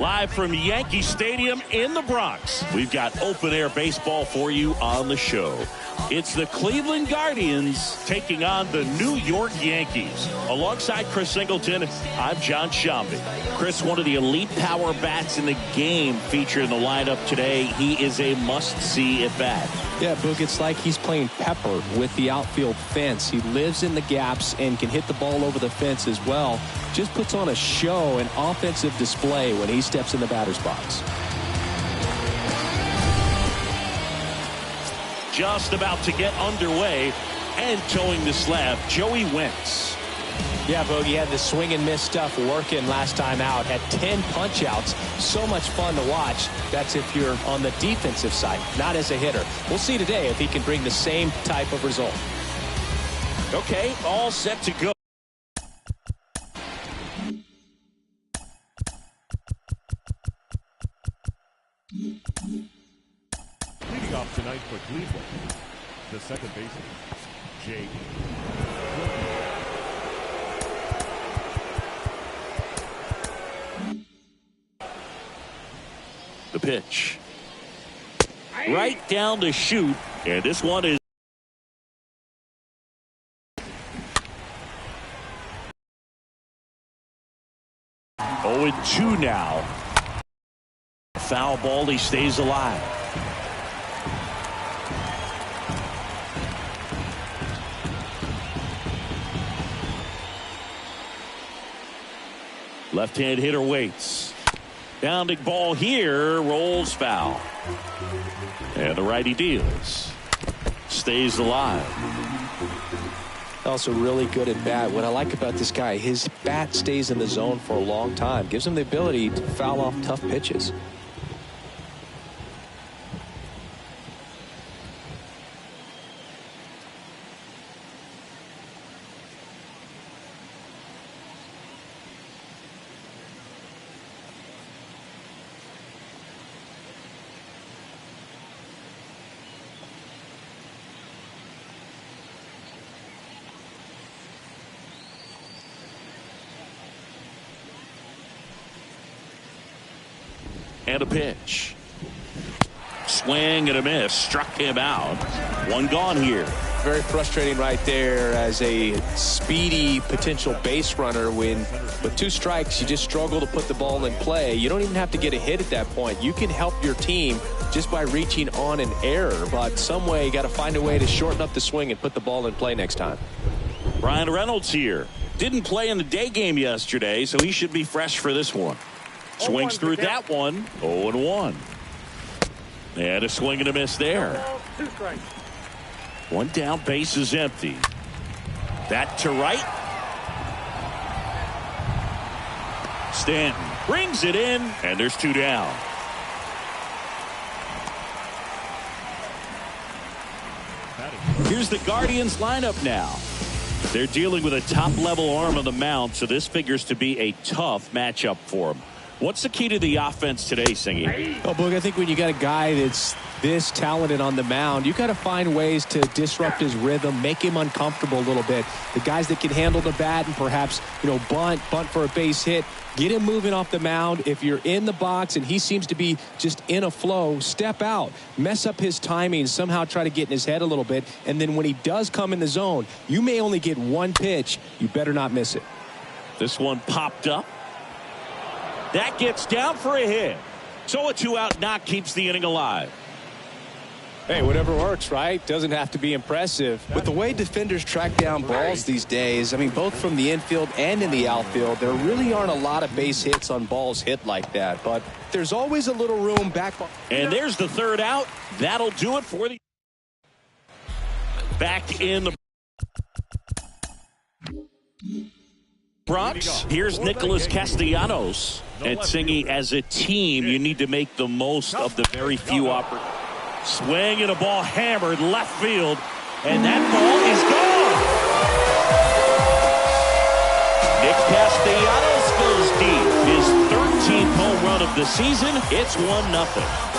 Live from Yankee Stadium in the Bronx, we've got open-air baseball for you on the show. It's the Cleveland Guardians taking on the New York Yankees. Alongside Chris Singleton, I'm John Shambi. Chris, one of the elite power bats in the game featured in the lineup today. He is a must-see at bat. Yeah, Boog, it's like he's playing pepper with the outfield fence. He lives in the gaps and can hit the ball over the fence as well. Just puts on a show, an offensive display when he steps in the batter's box. Just about to get underway and towing the slab, Joey Wentz. Yeah, Bogey had the swing and miss stuff working last time out. Had 10 punch outs. So much fun to watch. That's if you're on the defensive side, not as a hitter. We'll see today if he can bring the same type of result. Okay, all set to go. Leading off tonight for Cleveland, the second baseman, Jake. The pitch. Right down the chute, and this one is oh, 0-2 now. Foul ball, he stays alive. Left-hand hitter waits. Bounding ball here, rolls foul. And the righty deals. Stays alive. Also really good at bat. What I like about this guy, his bat stays in the zone for a long time. Gives him the ability to foul off tough pitches. And a pitch. Swing and a miss. Struck him out. One gone here. Very frustrating right there as a speedy potential base runner when with 2 strikes you just struggle to put the ball in play. You don't even have to get a hit at that point. You can help your team just by reaching on an error, but some way you got to find a way to shorten up the swing and put the ball in play next time. Brian Reynolds here. Didn't play in the day game yesterday, so he should be fresh for this one. Swings through that one. 0-1. And a swing and a miss there. 2 strikes. One down, base is empty. That to right. Stanton brings it in, and there's 2 down. Here's the Guardians lineup now. They're dealing with a top-level arm on the mound, so this figures to be a tough matchup for them. What's the key to the offense today, Singy? Well, Boog, I think when you got a guy that's this talented on the mound, you got to find ways to disrupt his rhythm, make him uncomfortable a little bit. The guys that can handle the bat and perhaps, bunt for a base hit, get him moving off the mound. If you're in the box and he seems to be just in a flow, step out, mess up his timing, somehow try to get in his head a little bit. And then when he does come in the zone, you may only get 1 pitch. You better not miss it. This one popped up. That gets down for a hit. So a 2-out knock keeps the inning alive. Hey, whatever works, right? Doesn't have to be impressive. With the way defenders track down balls these days, I mean, both from the infield and in the outfield, there really aren't a lot of base hits on balls hit like that. But there's always a little room back. And there's the 3rd out. That'll do it for the back in the Bronx. Here's Nicholas Castellanos. And Singy, as a team, you need to make the most of the very few opportunities. Swing and a ball hammered left field, and that ball is gone. Nick Castellanos goes deep. His 13th home run of the season. It's 1-0.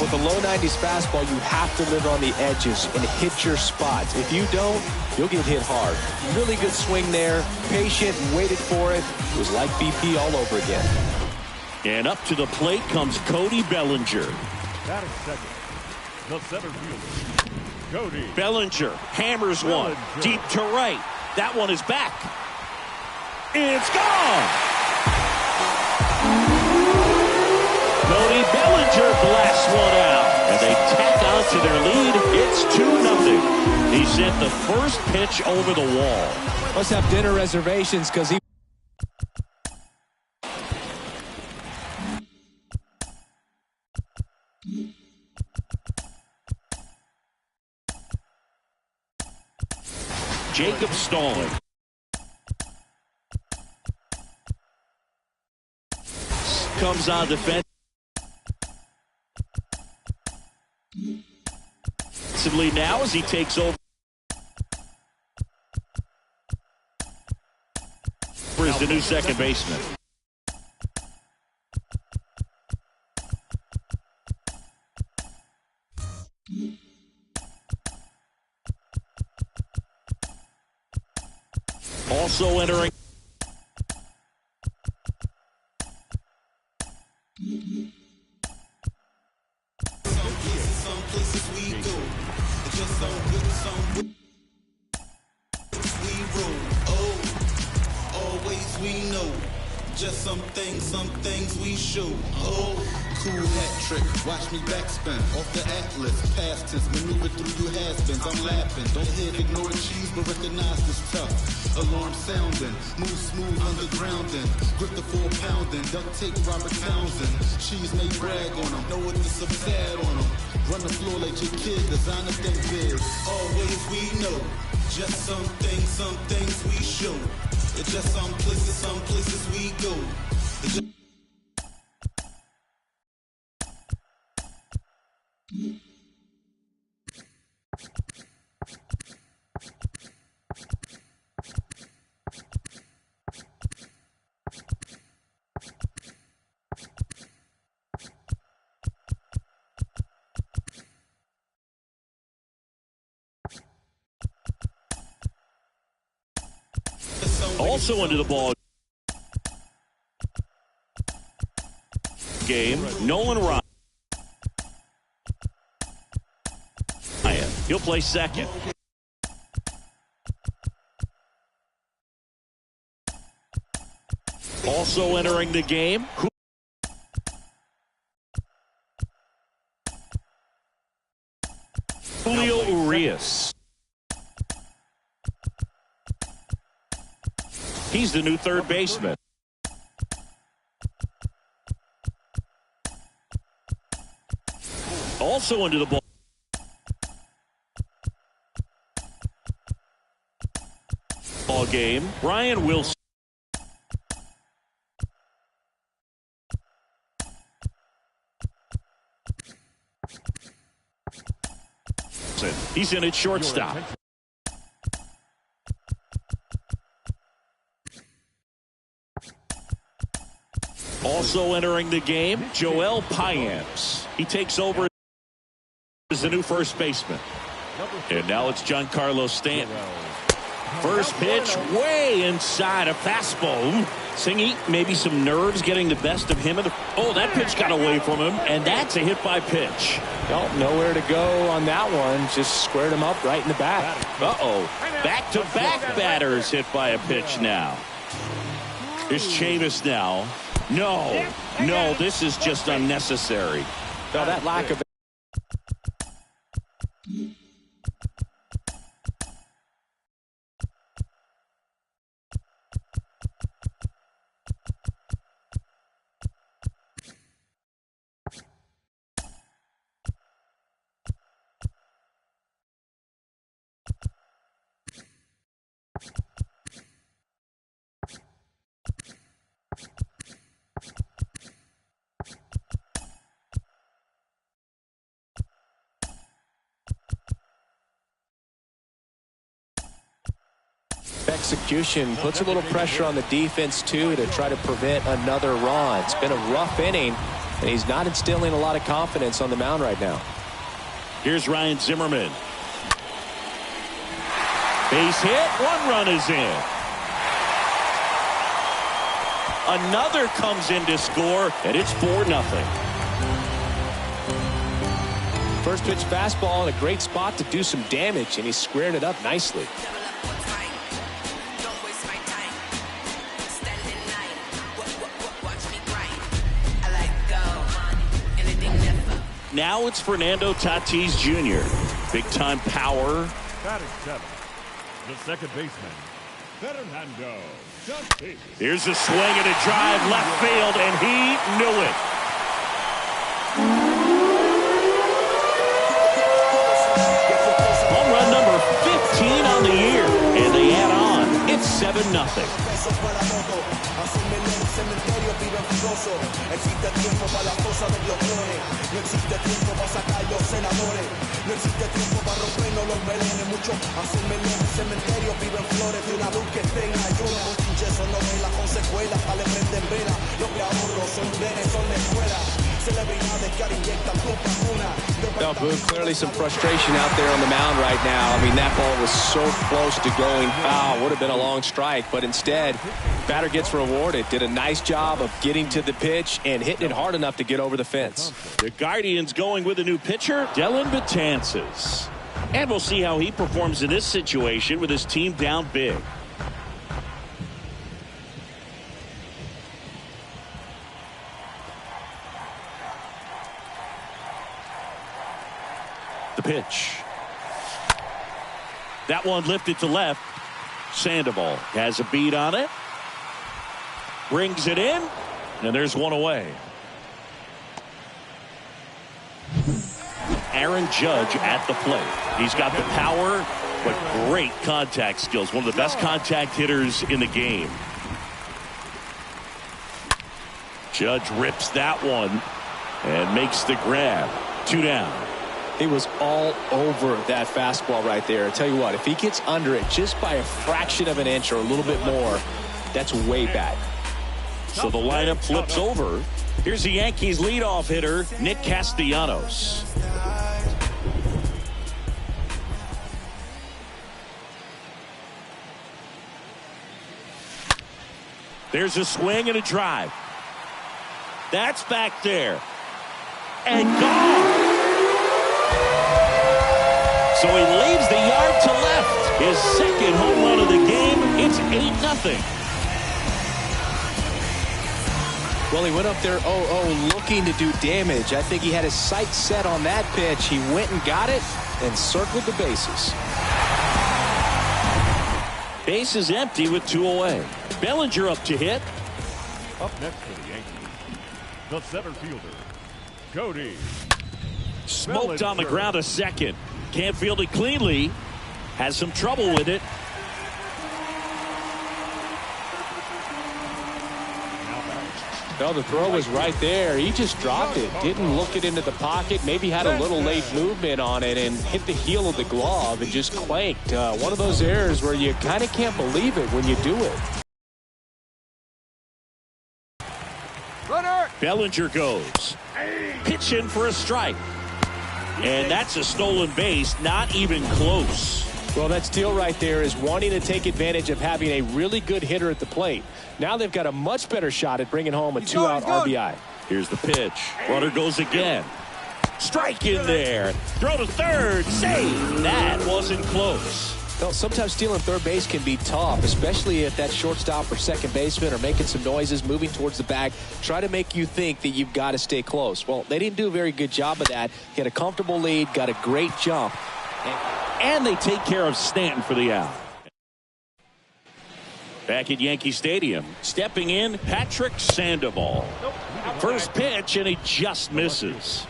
With a low 90s fastball, you have to live on the edges and hit your spots. If you don't, you'll get hit hard. Really good swing there. Patient, waited for it. It was like BP all over again. And up to the plate comes Cody Bellinger. That is second. The center fielder, Cody Bellinger hammers one deep to right. That one is back. It's gone. Cody Bellinger blasts one out. And they tack on to their lead. It's 2-0. He sent the first pitch over the wall. Must have dinner reservations because he... Jacob stalling. Comes on defense. Now as he takes over as the new second baseman. Also entering. Some places we go, just some good, we roll. Oh, always we know, just some things we show. Oh, cool hat trick, watch me backspin off the atlas, past tense, maneuver through you has-beens. I'm laughing, don't hit, ignore cheese, but recognize this tough. Alarm sounding, move smooth undergrounding, grip the 4-pounding, duct tape Robert Townsend. Cheese may brag on them, know what this is sad on them. Run the floor like your kid, design a thing big. Always we know, just some things we show. It's just some places we go. It's just Also into the ball game, Nolan Ryan. He'll play second. Also entering the game, Julio Urias. He's the new third baseman. Also into the ball game, Brian Wilson. He's in at shortstop. Also entering the game, Joel Payamps. He takes over as the new first baseman. And now it's Giancarlo Stanton. First pitch way inside a fastball. Singy, maybe some nerves getting the best of him. Oh, that pitch got away from him, and that's a hit by pitch. Well, nowhere to go on that one. Just squared him up right in the back. Uh-oh. Back-to-back batters hit by a pitch now. Here's Chavis now. No, this is just unnecessary. Now that lack of... execution puts a little pressure on the defense too to try to prevent another run. It's been a rough inning and he's not instilling a lot of confidence on the mound right now. Here's Ryan Zimmerman. Base hit. 1 run is in. Another comes in to score, and it's 4-0. First pitch fastball in a great spot to do some damage, and he squared it up nicely. Now it's Fernando Tatis Jr. Big-time power. Batting 7, the second baseman, Fernando Tatis. Here's a swing and a drive left field, and he knew it. Home run number 15 on the year, and they add on. It's 7-0. Now, Boone, clearly some frustration out there on the mound right now. I mean, that ball was so close to going foul. Would have been a long strike, but instead, batter gets rewarded. Did a nice job of getting to the pitch and hitting it hard enough to get over the fence. The Guardians going with a new pitcher, Dellin Betances. And we'll see how he performs in this situation with his team down big. The pitch. That one lifted to left. Sandoval has a beat on it. Brings it in. And there's one away. Aaron Judge at the plate. He's got the power, but great contact skills. One of the best contact hitters in the game. Judge rips that one and makes the grab. 2 down. He was all over that fastball right there. I tell you what, if he gets under it just by a fraction of an inch or a little bit more, that's way bad. So the lineup flips over. Here's the Yankees leadoff hitter, Nick Castellanos. There's a swing and a drive. That's back there. And gone. So he leaves the yard to left. His second home run of the game. It's 8-0. Well, he went up there 0-0 looking to do damage. I think he had his sights set on that pitch. He went and got it and circled the bases. Base is empty with 2 away. Bellinger up to hit. Up next for the Yankees, the center fielder, Cody. Smoked on the ground a second. Can't field it cleanly. Has some trouble with it. No, the throw was right there. He just dropped it. Didn't look it into the pocket. Maybe had a little late movement on it and hit the heel of the glove and just clanked. One of those errors where you kind of can't believe it when you do it. Runner. Bellinger goes. Pitch in for a strike. And that's a stolen base. Not even close. Well, that steal right there is wanting to take advantage of having a really good hitter at the plate. Now they've got a much better shot at bringing home a 2-out RBI. Here's the pitch. Runner goes again. Strike in there. Throw to third. Save. That wasn't close. Well, sometimes stealing third base can be tough, especially if that shortstop or second baseman are making some noises, moving towards the bag, try to make you think that you've got to stay close. Well, they didn't do a very good job of that. He had a comfortable lead, got a great jump. And they take care of Stanton for the out. Back at Yankee Stadium, stepping in, Patrick Sandoval. First pitch, and he just misses.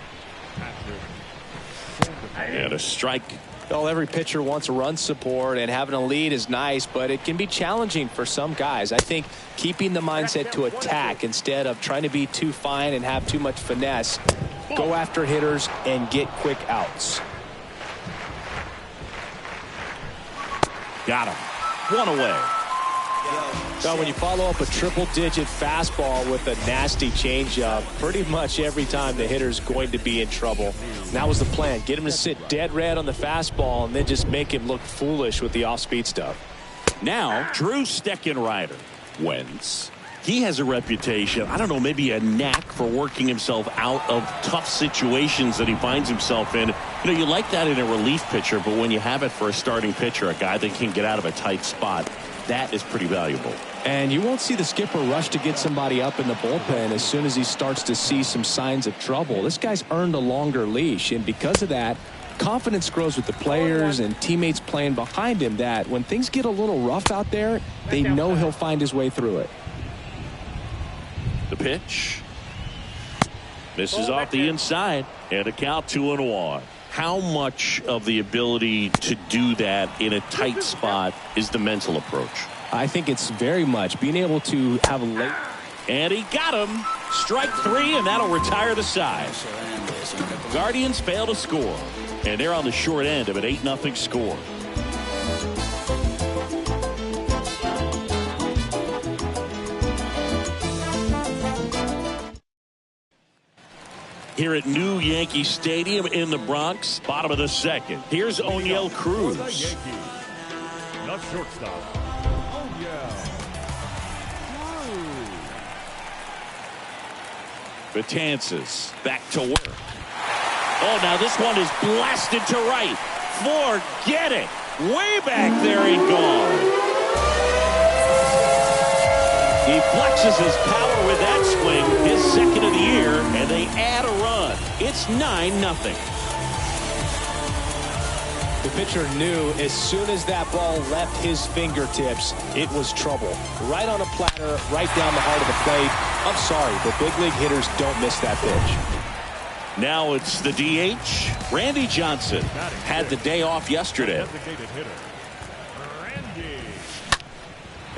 And a strike. Well, every pitcher wants a run support, and having a lead is nice, but it can be challenging for some guys. I think keeping the mindset to attack instead of trying to be too fine and have too much finesse, go after hitters and get quick outs. Got him. One away. So when you follow up a triple-digit fastball with a nasty changeup, pretty much every time the hitter's going to be in trouble. And that was the plan. Get him to sit dead red on the fastball and then just make him look foolish with the off-speed stuff. Now, Drew Steckenrider. Wentz. He has a reputation, I don't know, maybe a knack for working himself out of tough situations that he finds himself in. You know, you like that in a relief pitcher, but when you have it for a starting pitcher, a guy that can get out of a tight spot, that is pretty valuable. And you won't see the skipper rush to get somebody up in the bullpen as soon as he starts to see some signs of trouble. This guy's earned a longer leash, and because of that, confidence grows with the players and teammates playing behind him, that when things get a little rough out there, they know he'll find his way through it. The pitch. Misses off the inside, and a count 2-1. How much of the ability to do that in a tight spot is the mental approach? I think it's very much being able to have a late. And he got him. Strike 3, and that'll retire the side. Guardians fail to score, and they're on the short end of an 8-0 score. Here at New Yankee Stadium in the Bronx, bottom of the second. Here's O'Neill Cruz. Not shortstop. Betances back to work. Oh, now this one is blasted to right. Forget it. Way back there and gone. He flexes his power with that swing, his second of the year, and they add a run. It's 9-0. The pitcher knew as soon as that ball left his fingertips, it was trouble. Right on a platter, right down the heart of the plate. I'm sorry, but big league hitters don't miss that pitch. Now it's the DH. Randy Johnson had the day off yesterday.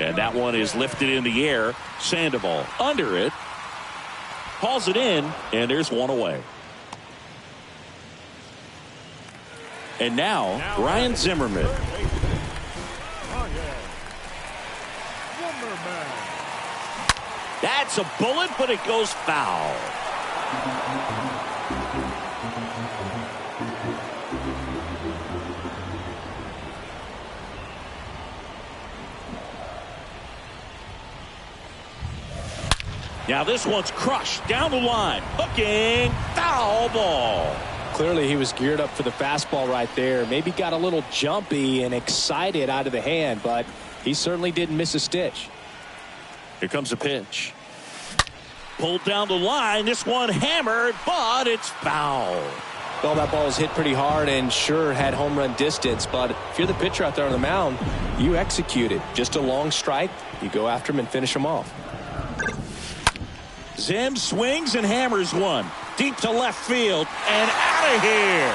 And that one is lifted in the air. Sandoval under it. Hauls it in, and there's one away. And now Ryan Zimmerman. That's a bullet, but it goes foul. Now this one's crushed down the line. Hooking, foul ball. Clearly he was geared up for the fastball right there. Maybe got a little jumpy and excited out of the hand, but he certainly didn't miss a stitch. Here comes a pitch. Pulled down the line. This one hammered, but it's foul. Well, that ball was hit pretty hard and sure had home run distance, but if you're the pitcher out there on the mound, you execute it. Just a long strike. You go after him and finish him off. Zim swings and hammers one. Deep to left field and out of here.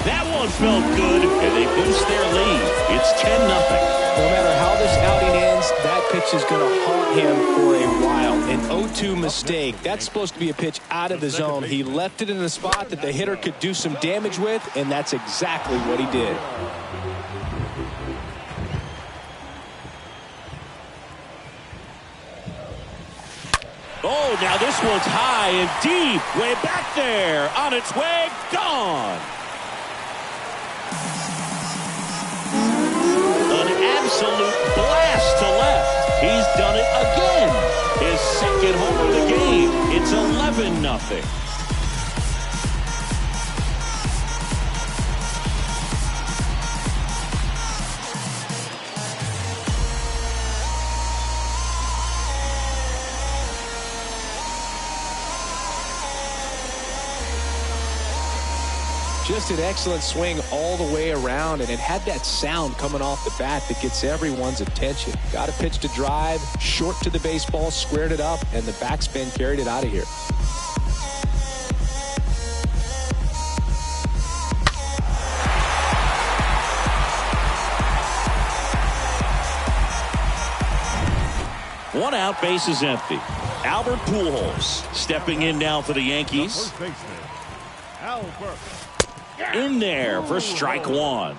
That one felt good, and they boost their lead. It's 10-0. No matter how this outing ends, that pitch is going to haunt him for a while. An 0-2 mistake. That's supposed to be a pitch out of the zone. He left it in a spot that the hitter could do some damage with, and that's exactly what he did. Oh, now this one's high and deep. Way back there. On its way. Gone. An absolute blast to left. He's done it again. His second home of the game. It's 11-0. Just an excellent swing all the way around, and it had that sound coming off the bat that gets everyone's attention. Got a pitch to drive, short to the baseball, squared it up, and the backspin carried it out of here. One out, base is empty. Albert Pujols stepping in now for the Yankees. In there for strike one.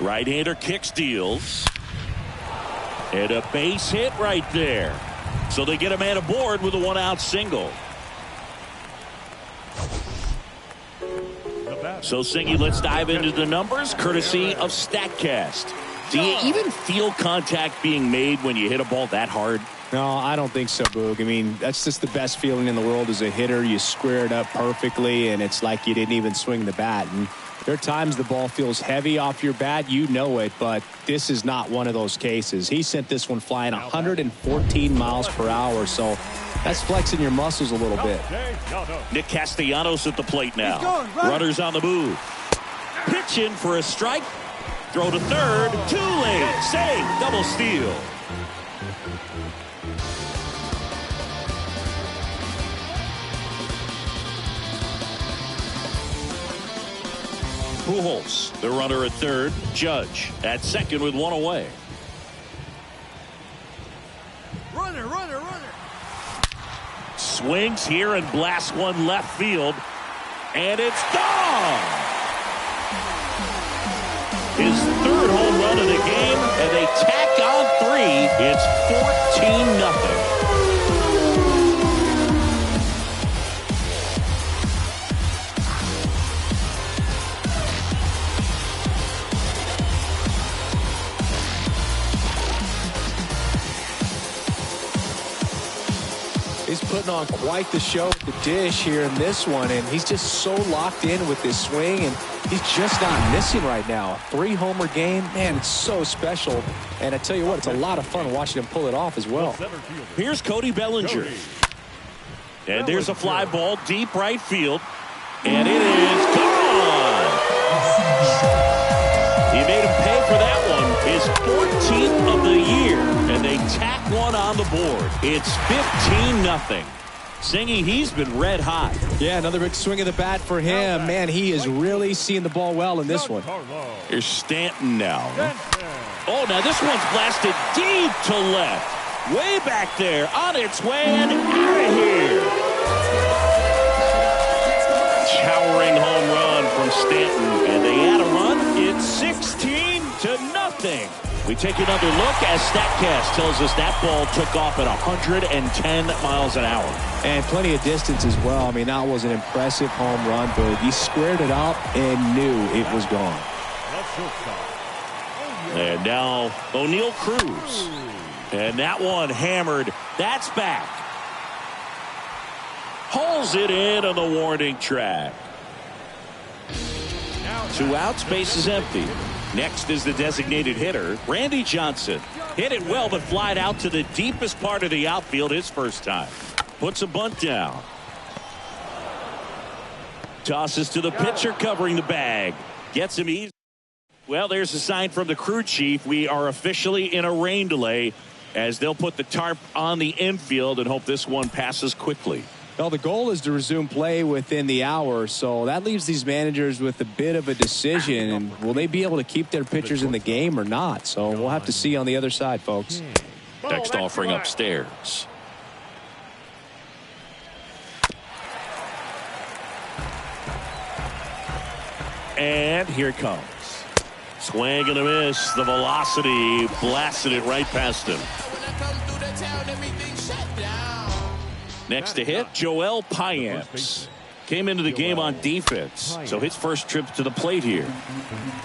Right-hander kicks, deals. And a base hit right there. So they get a man aboard with a one-out single. So, Singy, let's dive into the numbers, courtesy of StatCast. Do you even feel contact being made when you hit a ball that hard? No, I don't think so, Boog. I mean, that's just the best feeling in the world as a hitter. You square it up perfectly, and it's like you didn't even swing the bat. And there are times the ball feels heavy off your bat. You know it, but this is not one of those cases. He sent this one flying 114 miles per hour, so that's flexing your muscles a little bit. Nick Castellanos at the plate now. Runners on the move. Pitching for a strike. Throw to third. Too late. Save. Double steal. Pujols, the runner at third. Judge at second with one away. Runner. Swings here and blasts one left field. And it's gone. His third home run of the game, and they tack on three. It's 14-0. He's putting on quite the show at the dish here in this one, and he's just so locked in with this swing, and he's just not missing right now. A 3-homer game, man, it's so special. And I tell you what, it's a lot of fun watching him pull it off as well. Here's Cody Bellinger. And there's a fly ball deep right field, and it is gone. He made him pay for that one. His 14th of the year, and they tack one on the board. It's 15-0. Singy, he's been red hot. Yeah, another big swing of the bat for him. Man, he is really seeing the ball well in this one. Here's Stanton now. Oh, now this one's blasted deep to left. Way back there, on its way and out of here. Towering home run from Stanton, and they add a run. It's 16-0. We take another look as StatCast tells us that ball took off at 110 miles an hour. And plenty of distance as well. I mean, that was an impressive home run, but he squared it up and knew it was gone. And now O'Neal Cruz. And that one hammered. That's back. Hauls it in on the warning track. 2 outs, base is empty. Next is the designated hitter, Randy Johnson. Hit it well, but flied out to the deepest part of the outfield his first time. Puts a bunt down. Tosses to the pitcher covering the bag. Gets him easy. Well, there's a sign from the crew chief. We are officially in a rain delay as they'll put the tarp on the infield and hope this one passes quickly. Well, the goal is to resume play within the hour, so that leaves these managers with a bit of a decision. And will they be able to keep their pitchers in the game or not? So we'll have to see on the other side, folks. Next offering upstairs. And here it comes. Swing and a miss. The velocity blasted it right past him. Next to hit, Joel Payamps. Came into the game on defense, so his first trip to the plate here.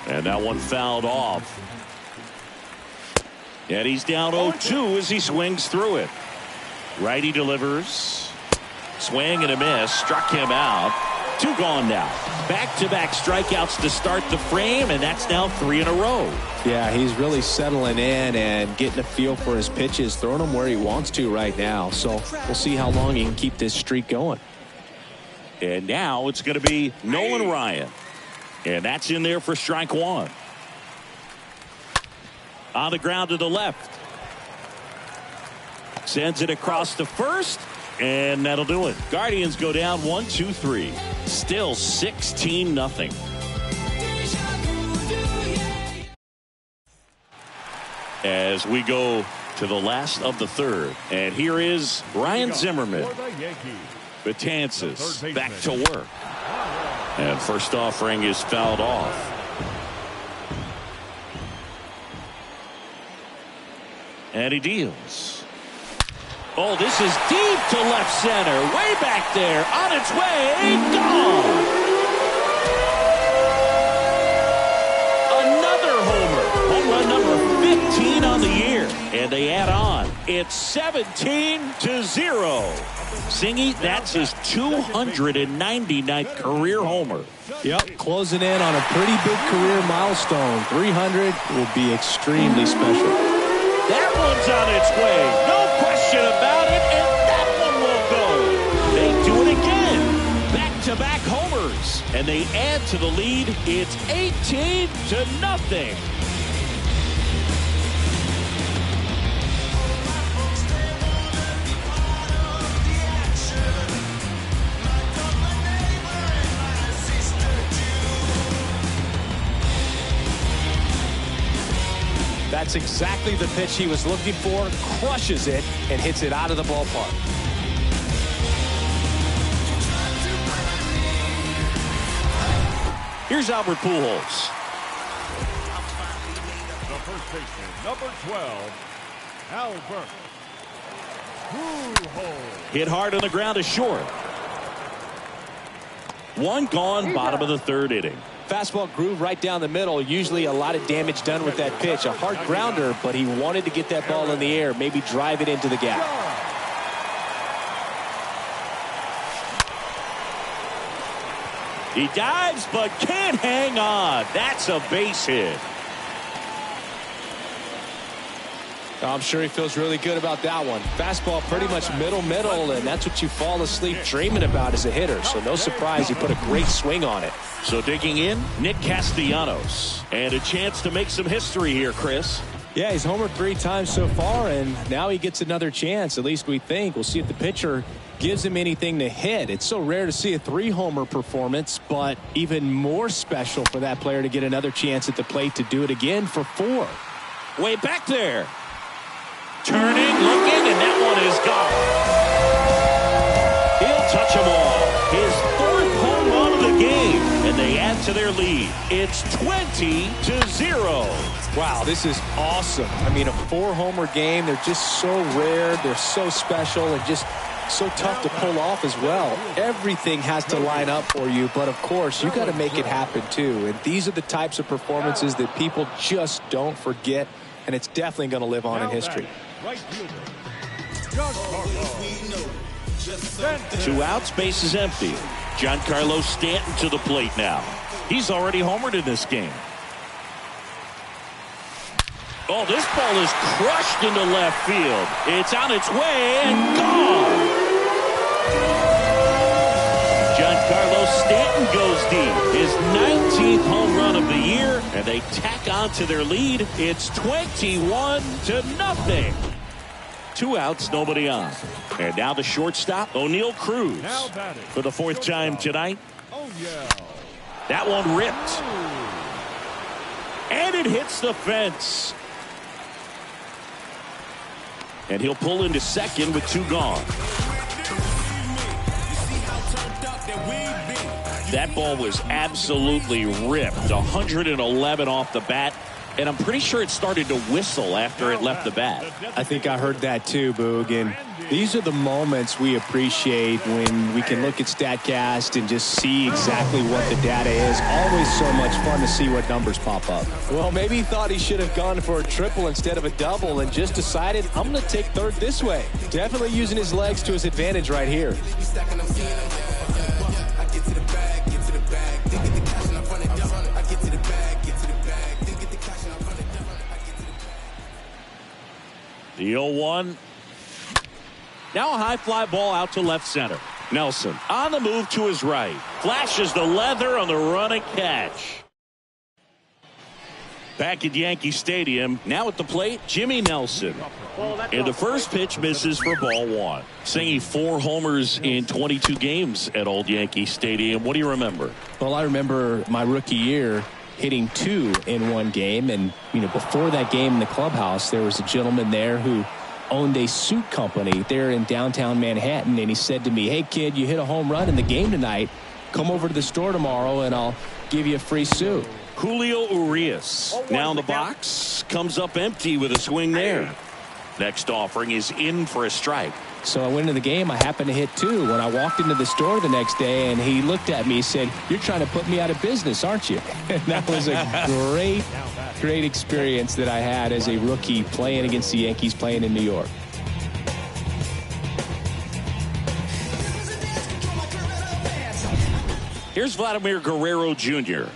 And that one fouled off. And he's down 0-2 as he swings through it. Righty delivers. Swing and a miss. Struck him out. 2 gone now. Back-to-back strikeouts to start the frame, and that's now 3 in a row. Yeah, he's really settling in and getting a feel for his pitches, throwing them where he wants to right now. So we'll see how long he can keep this streak going. And now it's going to be Nolan Ryan. And that's in there for strike 1. On the ground to the left. Sends it across to first. And that'll do it. Guardians go down 1-2-3. Still 16-0. As we go to the last of the third. And here is Ryan Zimmerman. Betances back to work. And first offering is fouled off. And he deals. Oh, this is deep to left center. Way back there. On its way. Gone. Another homer. Home run number 15 on the year. And they add on. It's 17-0. Singy, that's his 299th career homer. Yep, closing in on a pretty big career milestone. 300 will be extremely special. That one's on its way. No question about it, and that one will go. They do it again. Back-to-back homers, and they add to the lead. It's 18-0. That's exactly the pitch he was looking for. Crushes it and hits it out of the ballpark. Here's Albert Pujols. The first baseman, number 12, Albert Pujols. Hit hard on the ground to short. One gone, bottom of the third inning. Fastball groove right down the middle. Usually a lot of damage done with that pitch. A hard grounder, but he wanted to get that ball in the air, maybe drive it into the gap. He dives, but can't hang on. That's a base hit. I'm sure he feels really good about that one. Fastball pretty much middle, and that's what you fall asleep dreaming about as a hitter. So no surprise he put a great swing on it. So digging in, Nick Castellanos. And a chance to make some history here, Chris. Yeah, he's homered 3 times so far, and now he gets another chance, at least we think. We'll see if the pitcher gives him anything to hit. It's so rare to see a 3-homer performance, but even more special for that player to get another chance at the plate to do it again for 4. Way back there. Turning, looking, and that one is gone. He'll touch them all. His 4th home run of the game, and they add to their lead. It's 20-0. Wow, this is awesome. I mean, a 4-homer game, they're just so rare, they're so special, and just so tough to pull off as well. Everything has to line up for you, but of course, you got to make it happen too. And these are the types of performances that people just don't forget, and it's definitely going to live on in history. Right fielder, 2 outs, base is empty. Giancarlo Stanton to the plate now. He's already homered in this game. Oh, this ball is crushed into left field. It's on its way and gone. Giancarlo Stanton goes deep. His 19th home run of the year, and they tack on to their lead. It's 21-0. 2 outs, nobody on. And now the shortstop, O'Neal Cruz, for the 4th time tonight. That one ripped. And it hits the fence. And he'll pull into second with 2 gone. That ball was absolutely ripped. 111 off the bat. And I'm pretty sure it started to whistle after it left the bat. I think I heard that too, Boog. And these are the moments we appreciate when we can look at StatCast and just see exactly what the data is. Always so much fun to see what numbers pop up. Well, maybe he thought he should have gone for a triple instead of a double and just decided, I'm going to take third this way. Definitely using his legs to his advantage right here. The 0-1. Now a high fly ball out to left center. Nelson on the move to his right. Flashes the leather on the running catch. Back at Yankee Stadium. Now at the plate, Jimmy Nelson. And the first pitch misses for ball 1. Singy 4 homers in 22 games at Old Yankee Stadium. What do you remember? Well, I remember my rookie year hitting 2 in one game. And, you know, before that game in the clubhouse, there was a gentleman there who owned a suit company there in downtown Manhattan. And he said to me, hey, kid, you hit a home run in the game tonight. Come over to the store tomorrow and I'll give you a free suit. Julio Urias now in the box. Comes up empty with a swing there. Next offering is in for a strike. So I went into the game. I happened to hit 2 when I walked into the store the next day, and he looked at me and said, "You're trying to put me out of business, aren't you?" And that was a great experience that I had as a rookie playing against the Yankees, playing in New York. Here's Vladimir Guerrero Jr.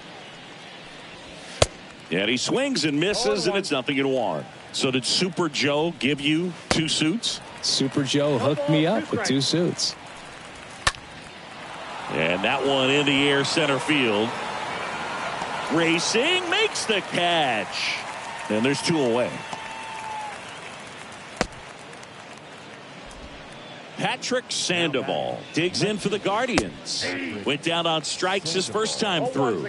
And he swings and misses, and it's 0-1. So did Super Joe give you 2 suits? Super Joe hooked me up with 2 suits. And that one in the air center field. Racing, makes the catch. And there's 2 away. Patrick Sandoval digs in for the Guardians. Went down on strikes his first time through.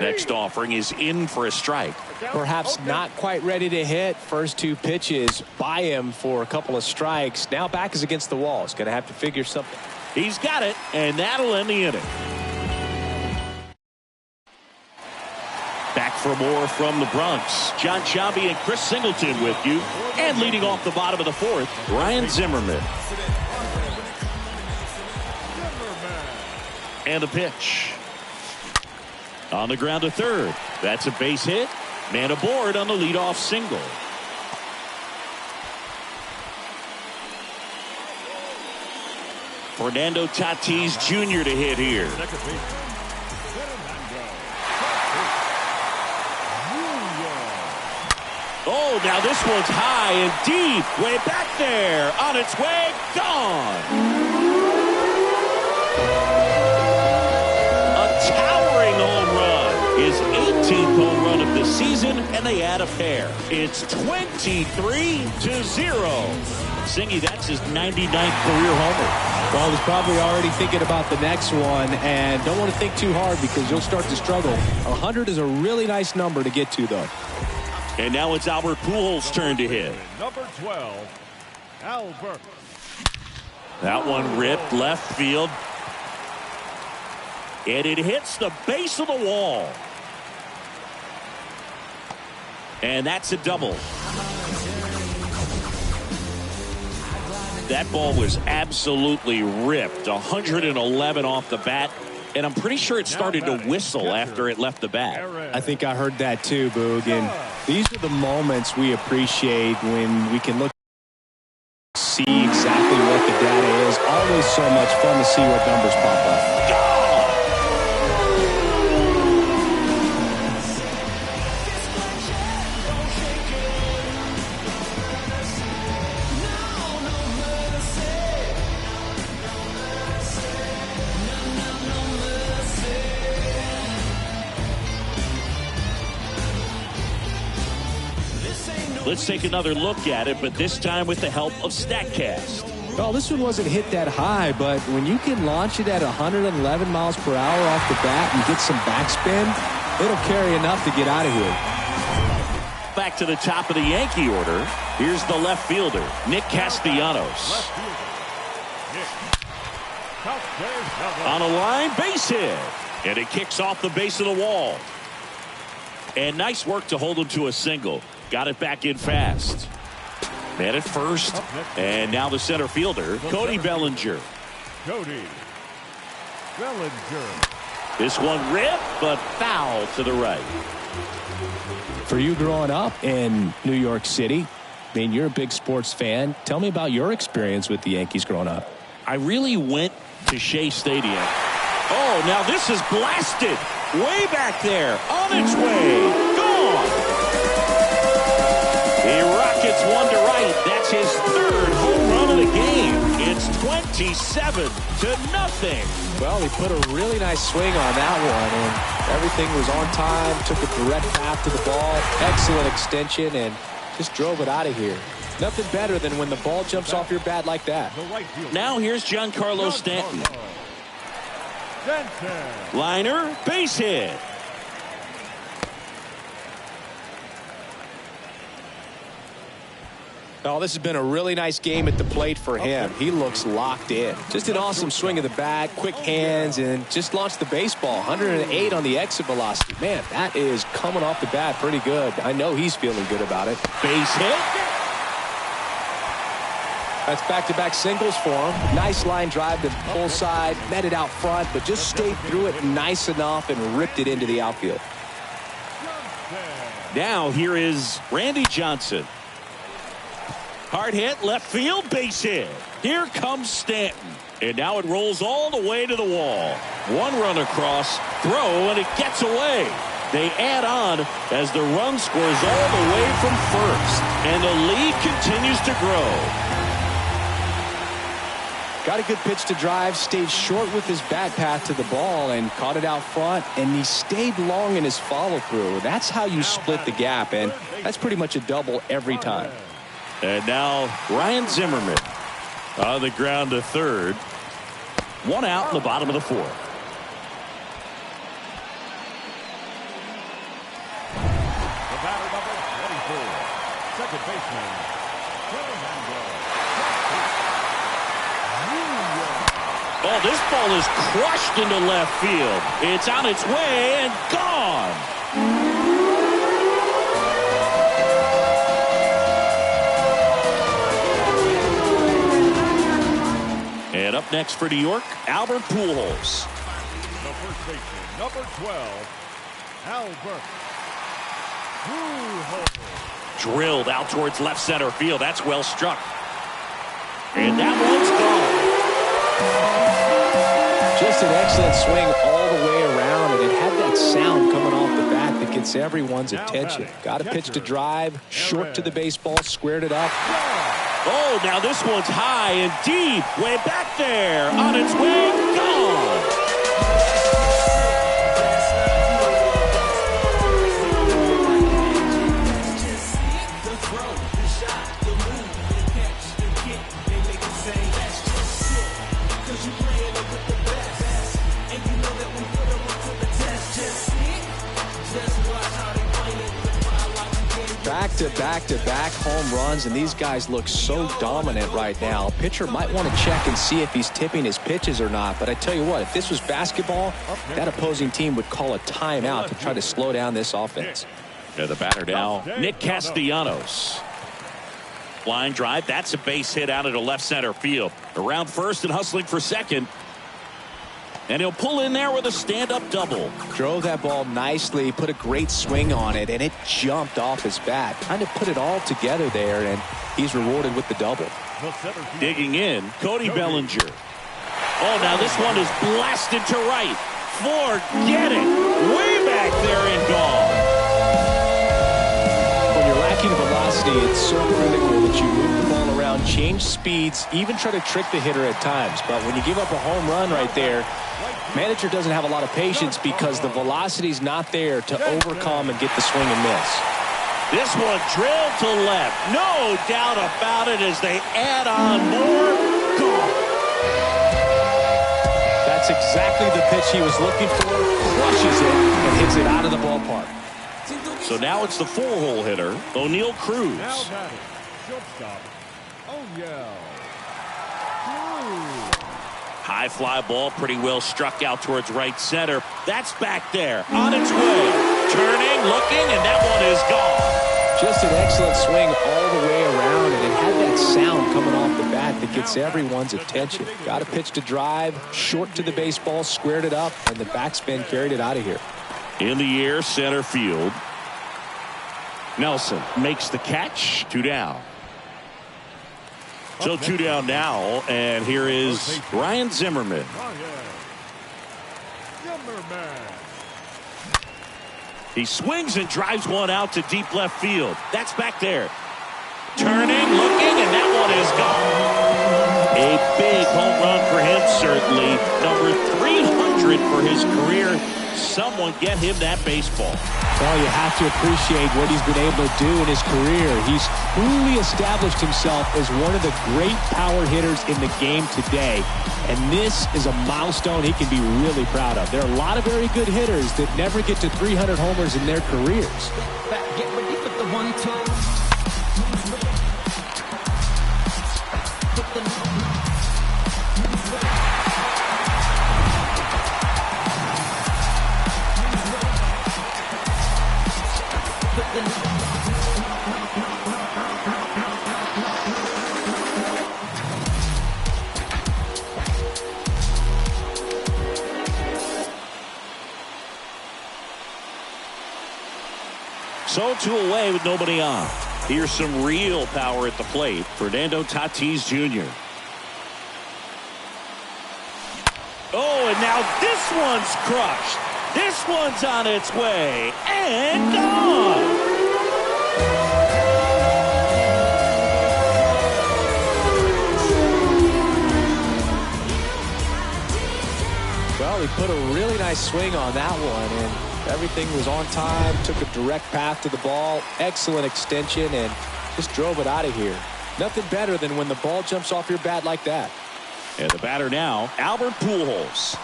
Next offering is in for a strike. Perhaps not quite ready to hit. First 2 pitches by him for a couple of strikes. Now back is against the wall. He's going to have to figure something. He's got it, and that'll end the inning. Back for more from the Bronx. John Sciambi and Chris Singleton with you. And leading off the bottom of the 4th, Ryan Zimmerman. And the pitch. On the ground to third. That's a base hit. Man aboard on the leadoff single. Fernando Tatis Jr. to hit here. Oh, now this one's high and deep. Way back there. On its way. Gone. A towering home run. His 18th home run of the season, and they add a pair. It's 23-0. Singy, that's his 99th career homer. Well, he's probably already thinking about the next one, and don't want to think too hard because you'll start to struggle. 100 is a really nice number to get to, though. And now it's Albert Pujols' turn to hit. Number 12, Albert. That one ripped left field. And it hits the base of the wall. And that's a double. That ball was absolutely ripped. 111 off the bat. And I'm pretty sure it started to whistle after it left the bat. I think I heard that too, Boog. And these are the moments we appreciate when we can look, see exactly what the data is. Always so much fun to see what numbers pop up. Let's take another look at it, but this time with the help of StatCast. Well, this one wasn't hit that high, but when you can launch it at 111 miles per hour off the bat and get some backspin, it'll carry enough to get out of here. Back to the top of the Yankee order. Here's the left fielder, Nick Castellanos. On a line, base hit. And it kicks off the base of the wall. And nice work to hold him to a single. Got it back in fast. Man at first. And now the center fielder, Cody Bellinger. Cody Bellinger. This one ripped, but foul to the right. For you growing up in New York City, I mean, you're a big sports fan. Tell me about your experience with the Yankees growing up. I really went to Shea Stadium. Oh, now this is blasted. Way back there. On its way. Gone. He rockets one to right. That's his 3rd home run of the game. It's 27-0. Well, he put a really nice swing on that one, and everything was on time, took a direct path to the ball, excellent extension, and just drove it out of here. Nothing better than when the ball jumps off your bat like that. Now here's Giancarlo Stanton. Liner, base hit. Oh, this has been a really nice game at the plate for him. He looks locked in. Just an awesome swing of the bat, quick hands, and just launched the baseball. 108 on the exit velocity. Man, that is coming off the bat pretty good. I know he's feeling good about it. Base hit. That's back-to-back singles for him. Nice line drive to pull side, met it out front, but just stayed through it nice enough and ripped it into the outfield. Now here is Randy Johnson. Hard hit, left field, base hit. Here comes Stanton. And now it rolls all the way to the wall. One run across, throw, and it gets away. They add on as the run scores all the way from first. And the lead continues to grow. Got a good pitch to drive, stayed short with his bat path to the ball and caught it out front, and he stayed long in his follow-through. That's how you split the gap, and that's pretty much a double every time. And now Ryan Zimmerman on the ground to third. One out in the bottom of the fourth. The batter number 24, second baseman. Oh, this ball is crushed into left field. It's on its way and gone. And up next for New York, Albert Pujols. The first baseman, number 12, Albert Pujols. Drilled out towards left center field. That's well struck. And that one's gone. Just an excellent swing all the way around, and it had that sound coming off the bat that gets everyone's attention. Got a pitch to drive, short to the baseball, squared it up. Oh, now this one's high and deep, way back there, on its way, gone. Back-to-back home runs, and these guys look so dominant right now. Pitcher might want to check and see if he's tipping his pitches or not, but I tell you what, if this was basketball, that opposing team would call a timeout to try to slow down this offense. Yeah, the batter now, Nick Castellanos. Line drive, that's a base hit out into left center field. Around first and hustling for second. And he'll pull in there with a stand-up double. Drove that ball nicely, put a great swing on it, and it jumped off his bat. Kind of put it all together there, and he's rewarded with the double. Digging in, Cody Bellinger. Oh, now this one is blasted to right. Forget it. Way back there and gone. When you're lacking velocity, it's so critical that you move the ball around, change speeds, even try to trick the hitter at times. But when you give up a home run right there, manager doesn't have a lot of patience because the velocity's not there to overcome and get the swing and miss. This one drilled to left. No doubt about it as they add on more. Gone. That's exactly the pitch he was looking for. Crushes it and hits it out of the ballpark. So now it's the four-hole hitter, O'Neal Cruz. Now batting, shortstop, O'Neal Cruz. High fly ball, pretty well struck out towards right center. That's back there, on its way. Turning, looking, and that one is gone. Just an excellent swing all the way around, and it had that sound coming off the bat that gets everyone's attention. Got a pitch to drive, short to the baseball, squared it up, and the backspin carried it out of here. In the air, center field. Nelson makes the catch. 2 down. So 2 down now, and here is Ryan Zimmerman. He swings and drives one out to deep left field. That's back there. Turning, looking, and that one is gone. A big home run for him, certainly. Number 300 for his career. Someone get him that baseball. Well, you have to appreciate what he's been able to do in his career. He's truly established himself as one of the great power hitters in the game today. And this is a milestone he can be really proud of. There are a lot of very good hitters that never get to 300 homers in their careers. Get ready for the 1-2. So 2 away with nobody on. Here's some real power at the plate. Fernando Tatis Jr. Oh, and now this one's crushed. This one's on its way and gone. Well, he put a really nice swing on that one, and everything was on time. Took a direct path to the ball. Excellent extension, and just drove it out of here. Nothing better than when the ball jumps off your bat like that. And the batter now, Albert Pujols.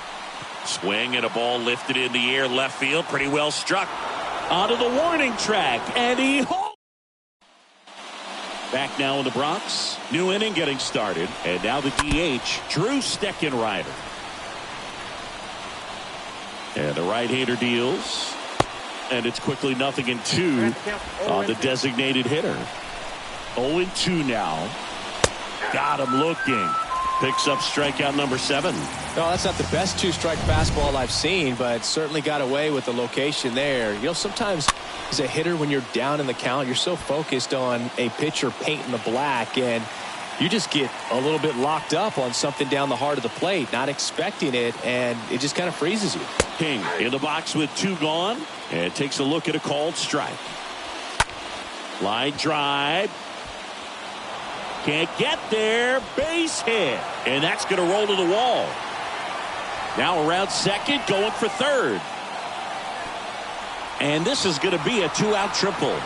Swing and a ball lifted in the air left field. Pretty well struck. Onto the warning track, and he holds. Back now in the Bronx. New inning getting started. And now the DH, Drew Steckenrider. And the right-hander deals. And it's quickly 0-2 on the designated hitter. 0-2 now. Got him looking. Picks up strikeout number 7. No, that's not the best 2-strike fastball I've seen, but certainly got away with the location there. You know, sometimes as a hitter, when you're down in the count, you're so focused on a pitcher painting the black, and you just get a little bit locked up on something down the heart of the plate, not expecting it, and it just kind of freezes you. King in the box with 2 gone, and takes a look at a called strike. Line drive. Can't get there. Base hit. And that's going to roll to the wall. Now around second, going for third. And this is going to be a 2-out triple.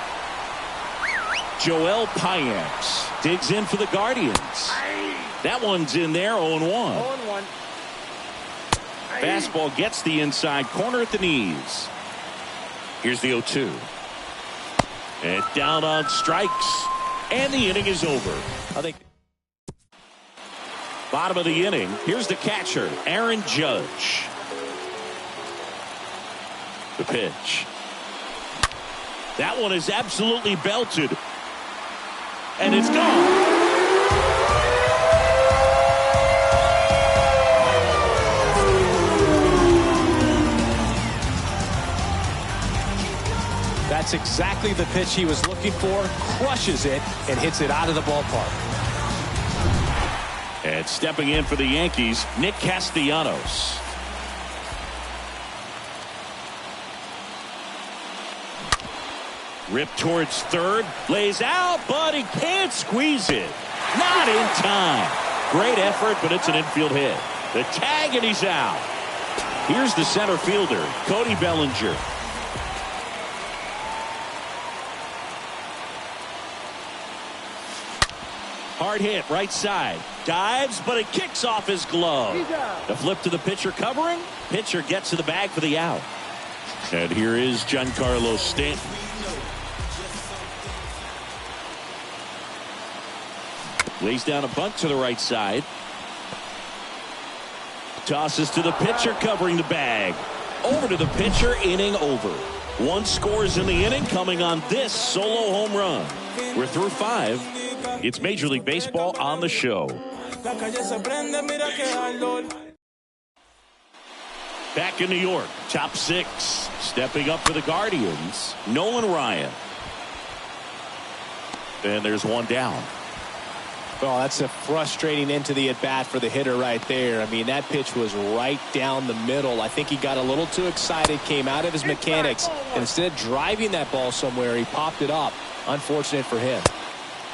Joel Payamps digs in for the Guardians. That one's in there, 0-1. 0-1. Fastball gets the inside corner at the knees. Here's the 0-2. And down on strikes. And the inning is over. I think bottom of the inning. Here's the catcher, Aaron Judge. The pitch. That one is absolutely belted. And it's gone. that's exactly the pitch he was looking for. Crushes it and hits it out of the ballpark. And stepping in for the Yankees, Nick Castellanos. Ripped towards third, lays out, but he can't squeeze it. Not in time. Great effort, but it's an infield hit. The tag, and he's out. Here's the center fielder, Cody Bellinger. Hard hit, right side. Dives, but it kicks off his glove. The flip to the pitcher covering. Pitcher gets to the bag for the out. And here is Giancarlo Stanton. Lays down a bunt to the right side. Tosses to the pitcher covering the bag. Over to the pitcher, inning over. One scores in the inning coming on this solo home run. We're through 5. It's Major League Baseball on the show. Back in New York, top 6. Stepping up for the Guardians, Nolan Ryan. And there's one down. Well, that's a frustrating end to the at-bat for the hitter right there. I mean, that pitch was right down the middle. I think he got a little too excited, came out of his mechanics, and instead of driving that ball somewhere, he popped it up. Unfortunate for him.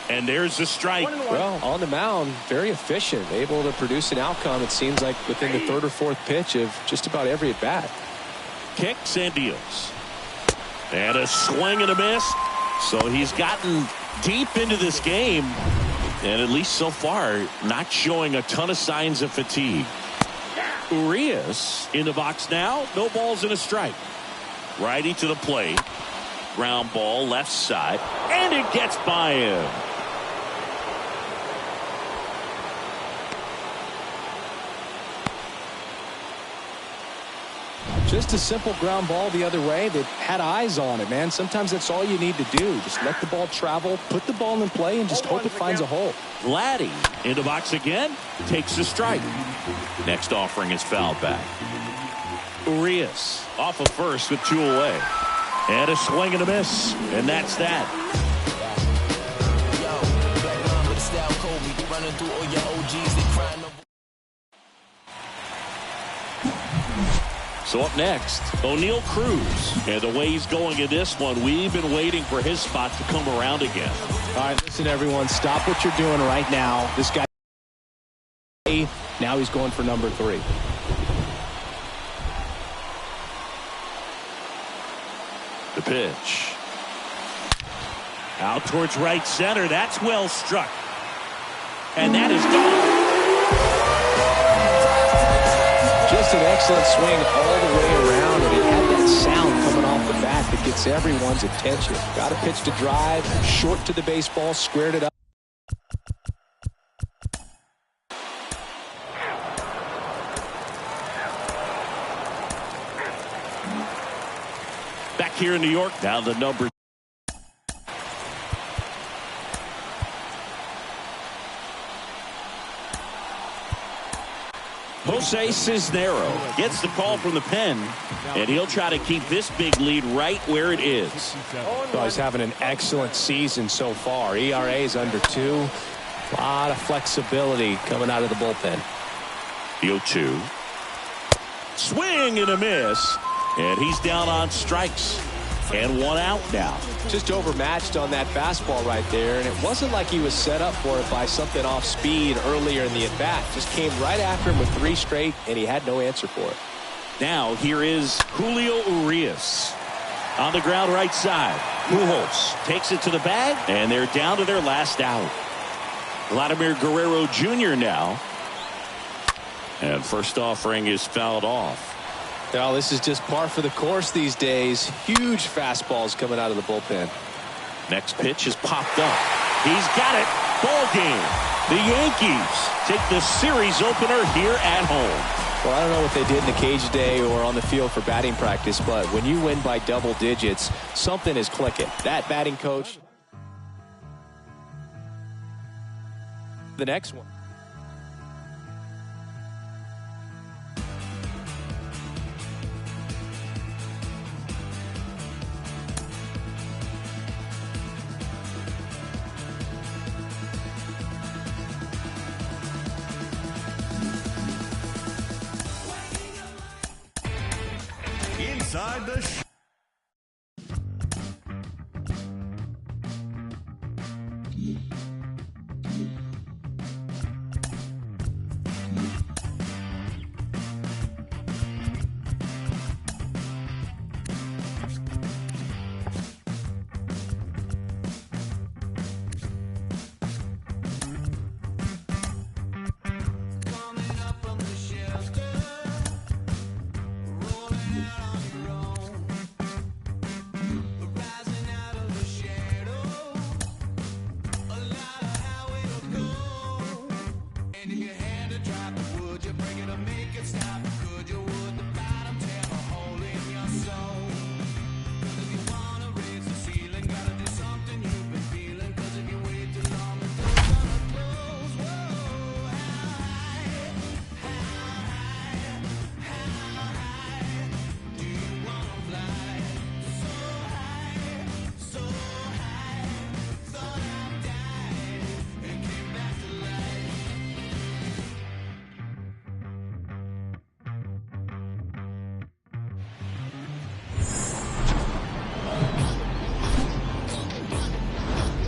And there's the strike. Well, on the mound, very efficient, able to produce an outcome, it seems like, within the 3rd or 4th pitch of just about every at-bat. Kicks and deals. And a swing and a miss. So he's gotten deep into this game. And at least so far, not showing a ton of signs of fatigue. Urias in the box now. No balls and a strike. Righty to the plate. Ground ball left side. And it gets by him. Just a simple ground ball the other way that had eyes on it, man. Sometimes that's all you need to do. Just let the ball travel, put the ball in play, and just hope it finds a hole. Vladdy in the box again. Takes the strike. Next offering is fouled back. Urias off of first with 2 away. And a swing and a miss. And that's that. So up next, O'Neal Cruz. And the way he's going in this one, we've been waiting for his spot to come around again. All right, listen, everyone. Stop what you're doing right now. This guy, now he's going for number 3. The pitch. Out towards right center. That's well struck. And that is gone. Just an excellent swing all the way around, and it had that sound coming off the bat that gets everyone's attention. Got a pitch to drive, short to the baseball, squared it up. Back here in New York, down the number. Jose Cisnero gets the call from the pen, and he'll try to keep this big lead right where it is. So he's having an excellent season so far. ERA is under 2. A lot of flexibility coming out of the bullpen. The 0-2. Swing and a miss, and he's down on strikes. And 1 out now. Just overmatched on that fastball right there, and it wasn't like he was set up for it by something off speed earlier in the at-bat. Just came right after him with 3 straight, and he had no answer for it. Now here is Julio Urias on the ground right side. Pujols takes it to the bag, and they're down to their last out. Vladimir Guerrero Jr. now. And first offering is fouled off. Well, this is just par for the course these days. Huge fastballs coming out of the bullpen. Next pitch is popped up. He's got it. Ball game. The Yankees take the series opener here at home. Well, I don't know what they did in the cage today or on the field for batting practice, but when you win by double digits, something is clicking. That batting coach. The next one. Inside the show.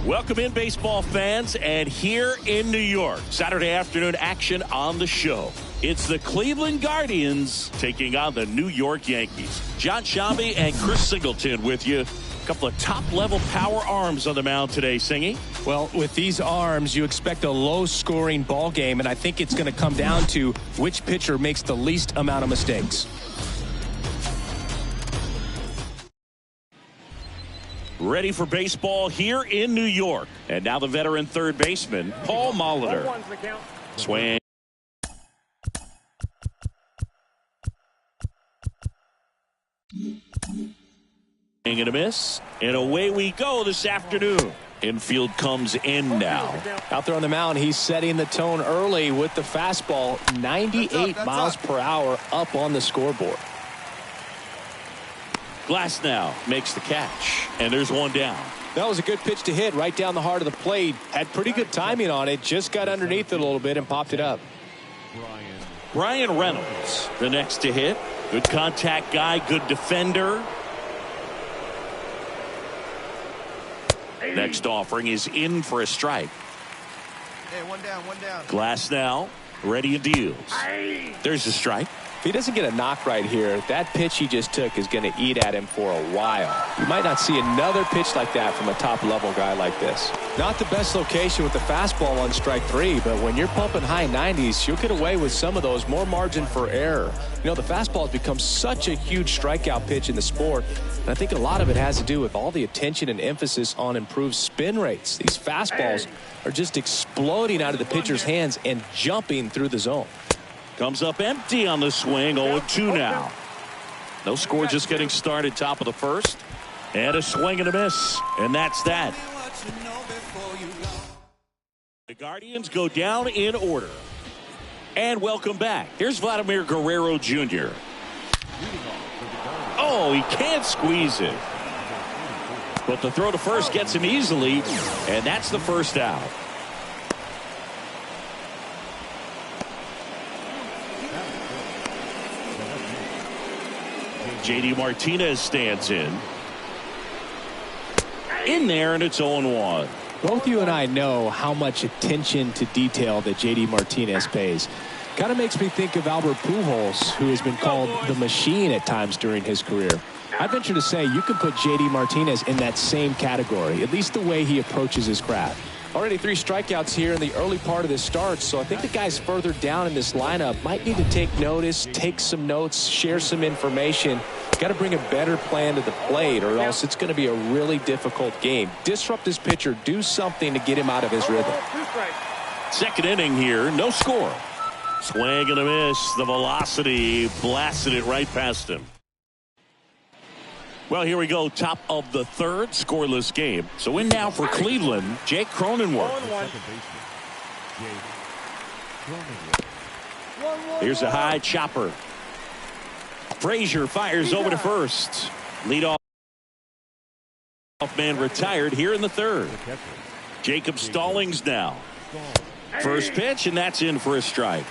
Welcome in, baseball fans, and here in New York, Saturday afternoon action on the show. It's the Cleveland Guardians taking on the New York Yankees. John Shambi and Chris Singleton with you. A couple of top-level power arms on the mound today, Singy. Well, with these arms, you expect a low-scoring ball game, and I think it's going to come down to which pitcher makes the least amount of mistakes. Ready for baseball here in New York. And now the veteran third baseman, Paul Molitor. Swing. And a miss. And away we go this afternoon. Infield comes in now. Out there on the mound, he's setting the tone early with the fastball. 98 miles per hour up on the scoreboard. Glass now makes the catch, and there's one down. That was a good pitch to hit right down the heart of the plate. Had pretty good timing on it. Just got underneath it a little bit and popped it up. Brian Reynolds, the next to hit. Good contact guy, good defender. Next offering is in for a strike. Hey, one down. Glass now, ready and deals. There's a strike. If he doesn't get a knock right here, that pitch he just took is going to eat at him for a while. You might not see another pitch like that from a top-level guy like this. Not the best location with the fastball on strike 3, but when you're pumping high 90s, you'll get away with some of those. More margin for error. You know, the fastball has become such a huge strikeout pitch in the sport, and I think a lot of it has to do with all the attention and emphasis on improved spin rates. These fastballs are just exploding out of the pitcher's hands and jumping through the zone. Comes up empty on the swing. 0-2 now. No score, just getting started. Top of the first. And a swing and a miss. And that's that. The Guardians go down in order. And welcome back. Here's Vladimir Guerrero Jr. Oh, he can't squeeze it. But the throw to first gets him easily. And that's the first out. J.D. Martinez stands in there, and it's 0-1. Both you and I know how much attention to detail that J.D. Martinez pays. Kind of makes me think of Albert Pujols, who has been called the machine at times during his career. I venture to say you could put J.D. Martinez in that same category, at least the way he approaches his craft. Already 3 strikeouts here in the early part of this start, so I think the guys further down in this lineup might need to take notice, take some notes, share some information. Got to bring a better plan to the plate, or else it's going to be a really difficult game. Disrupt this pitcher, do something to get him out of his rhythm. Second inning here, no score. Swing and a miss. The velocity blasted it right past him. Well, here we go. Top of the third, scoreless game. So in now for Cleveland, Jake Cronenworth. Here's a high chopper. Frazier fires over to first. Leadoff man retired here in the third. Jacob Stallings now. First pitch, and that's in for a strike.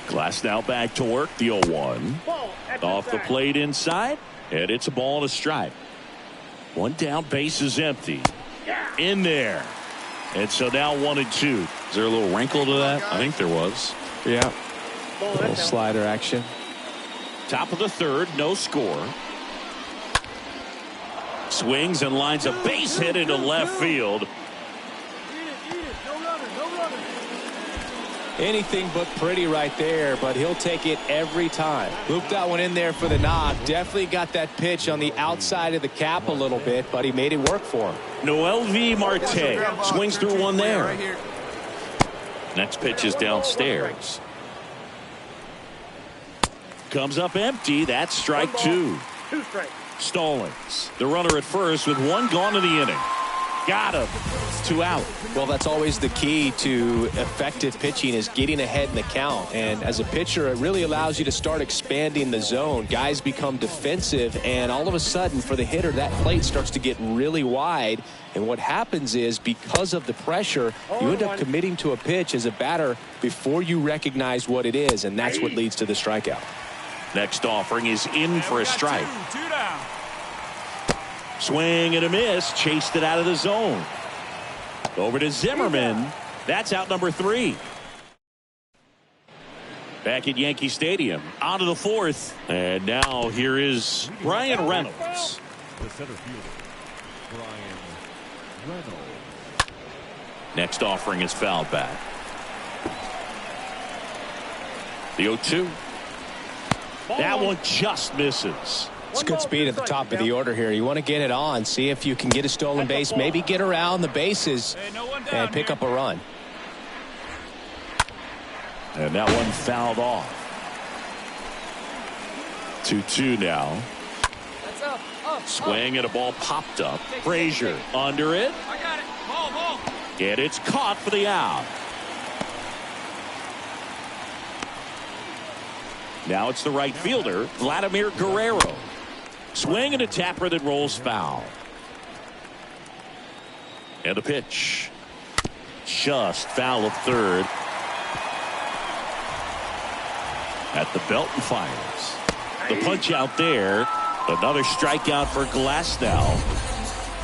Glass now back to work. The 0-1. Off the plate inside. And it's a ball and a strike. One down, base is empty. In there. And so now 1-2. Is there a little wrinkle to that? I think there was. Yeah. A little slider action. Top of the third, no score. Swings and lines a base hit into left field. Anything but pretty right there, but he'll take it every time. Looped that one in there for the knock. Definitely got that pitch on the outside of the cap a little bit, but he made it work for him. Noel V. Marte swings through one there. Next pitch is downstairs. Comes up empty. That's strike 2. Stallings, the runner at first with one gone in the inning. Got him. 2 out. Well, that's always the key to effective pitching, is getting ahead in the count. And as a pitcher, it really allows you to start expanding the zone. Guys become defensive, and all of a sudden, for the hitter, that plate starts to get really wide. And what happens is, because of the pressure, you end up committing to a pitch as a batter before you recognize what it is, and that's what leads to the strikeout. Next offering is in for a strike. Swing and a miss. Chased it out of the zone. Over to Zimmerman. That's out number 3. Back at Yankee Stadium. On to the fourth. And now here is Brian Reynolds. The center fielder, Brian Reynolds. Next offering is fouled back. The 0-2. That one just misses. It's good speed at the top of the order here. You want to get it on, see if you can get a stolen base, maybe get around the bases and pick up a run. And that one fouled off. 2-2 now. Swing and a ball popped up. Frazier under it. And it's caught for the out. Now it's the right fielder, Vladimir Guerrero. Swing and a tapper that rolls foul. And a pitch. Just foul of third. At the belt and fires. The punch out there. Another strikeout for Glasnow.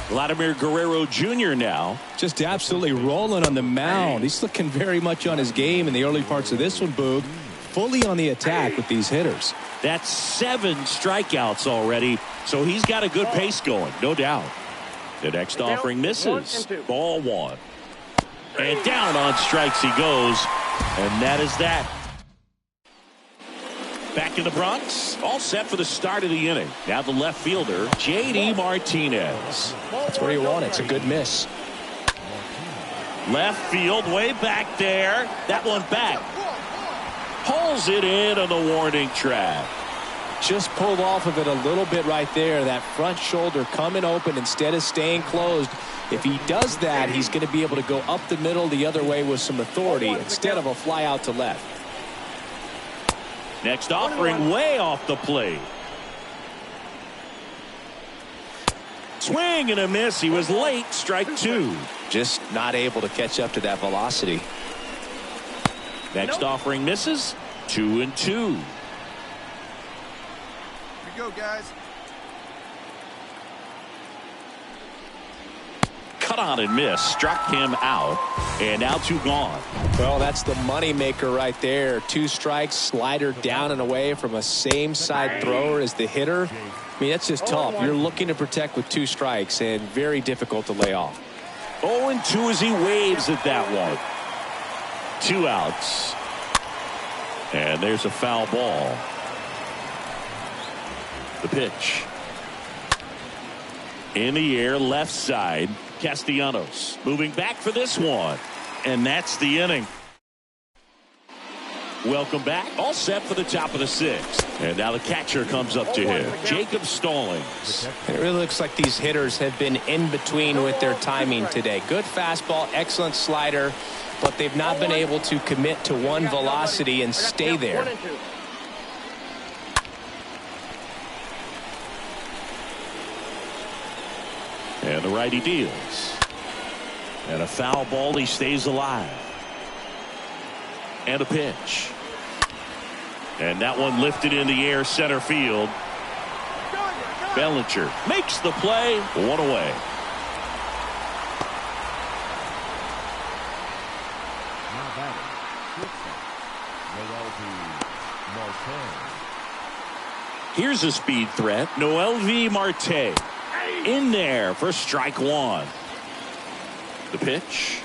Vladimir Guerrero Jr. now. Just absolutely rolling on the mound. He's looking very much on his game in the early parts of this one, Boog. Fully on the attack with these hitters. That's 7 strikeouts already, so he's got a good pace going, no doubt. The next offering misses. Ball 1. And down on strikes he goes, and that is that. Back in the Bronx, all set for the start of the inning. Now the left fielder, J.D. Martinez. That's where you want it. It's a good miss. Left field, way back there. That one back. Pulls it in on the warning track. Just pulled off of it a little bit right there. That front shoulder coming open instead of staying closed. If he does that, he's going to be able to go up the middle the other way with some authority instead of a fly out to left. Next offering way off the plate. Swing and a miss. He was late. Strike 2. Just not able to catch up to that velocity. Next offering misses. 2-2. Here we go, guys. Cut on and miss. Struck him out. And now 2 gone. Well, that's the money maker right there. 2 strikes, slider down and away from a same side thrower as the hitter. I mean, that's just tough. You're looking to protect with 2 strikes and very difficult to lay off. 0-2 as he waves at that one. 2 outs. And there's a foul ball. The pitch. In the air, left side. Castellanos moving back for this one. And that's the inning. Welcome back. All set for the top of the 6th. And now the catcher comes up to him. Jacob Stallings. It really looks like these hitters have been in between with their timing today. Good fastball, excellent slider, but they've not been able to commit to one velocity and stay there. And the righty deals. And a foul ball. He stays alive. And a pitch. And that one lifted in the air, center field. Bellinger makes the play. 1 away. Here's a speed threat. Noelvi Marte in there for strike 1. The pitch.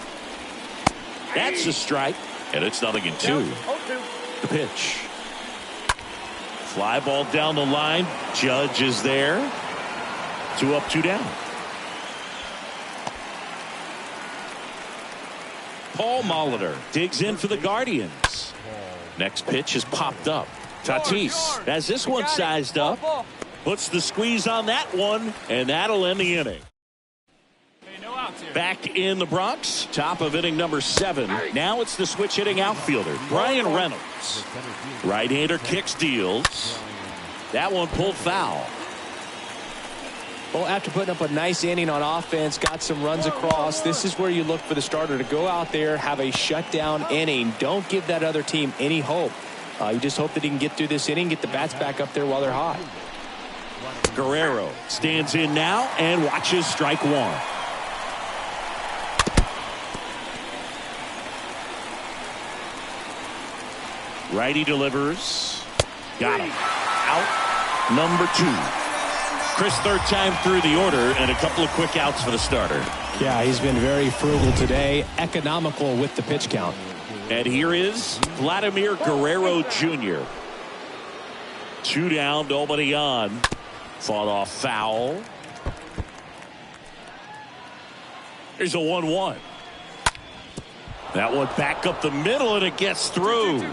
That's a strike. And it's 0-2. The pitch. Fly ball down the line. Judge is there. 2 up, 2 down. Paul Molitor digs in for the Guardians. Next pitch is popped up. Tatis has this one sized up. Puts the squeeze on that one, and that'll end the inning. Back in the Bronx, top of inning number 7. Now it's the switch hitting outfielder, Brian Reynolds. Right-hander kicks, deals. That one pulled foul. Well, after putting up a nice inning on offense, got some runs across, this is where you look for the starter to go out there, have a shutdown inning. Don't give that other team any hope. You just hope that he can get through this inning, get the bats back up there while they're hot. Guerrero stands in now and watches strike 1. Righty delivers. Got him. Out number 2. Chris, third time through the order and a couple of quick outs for the starter. Yeah, he's been very frugal today, economical with the pitch count. And here is Vladimir Guerrero Jr. 2 down, nobody on. Fought off foul. Here's a 1-1. That one back up the middle and it gets through.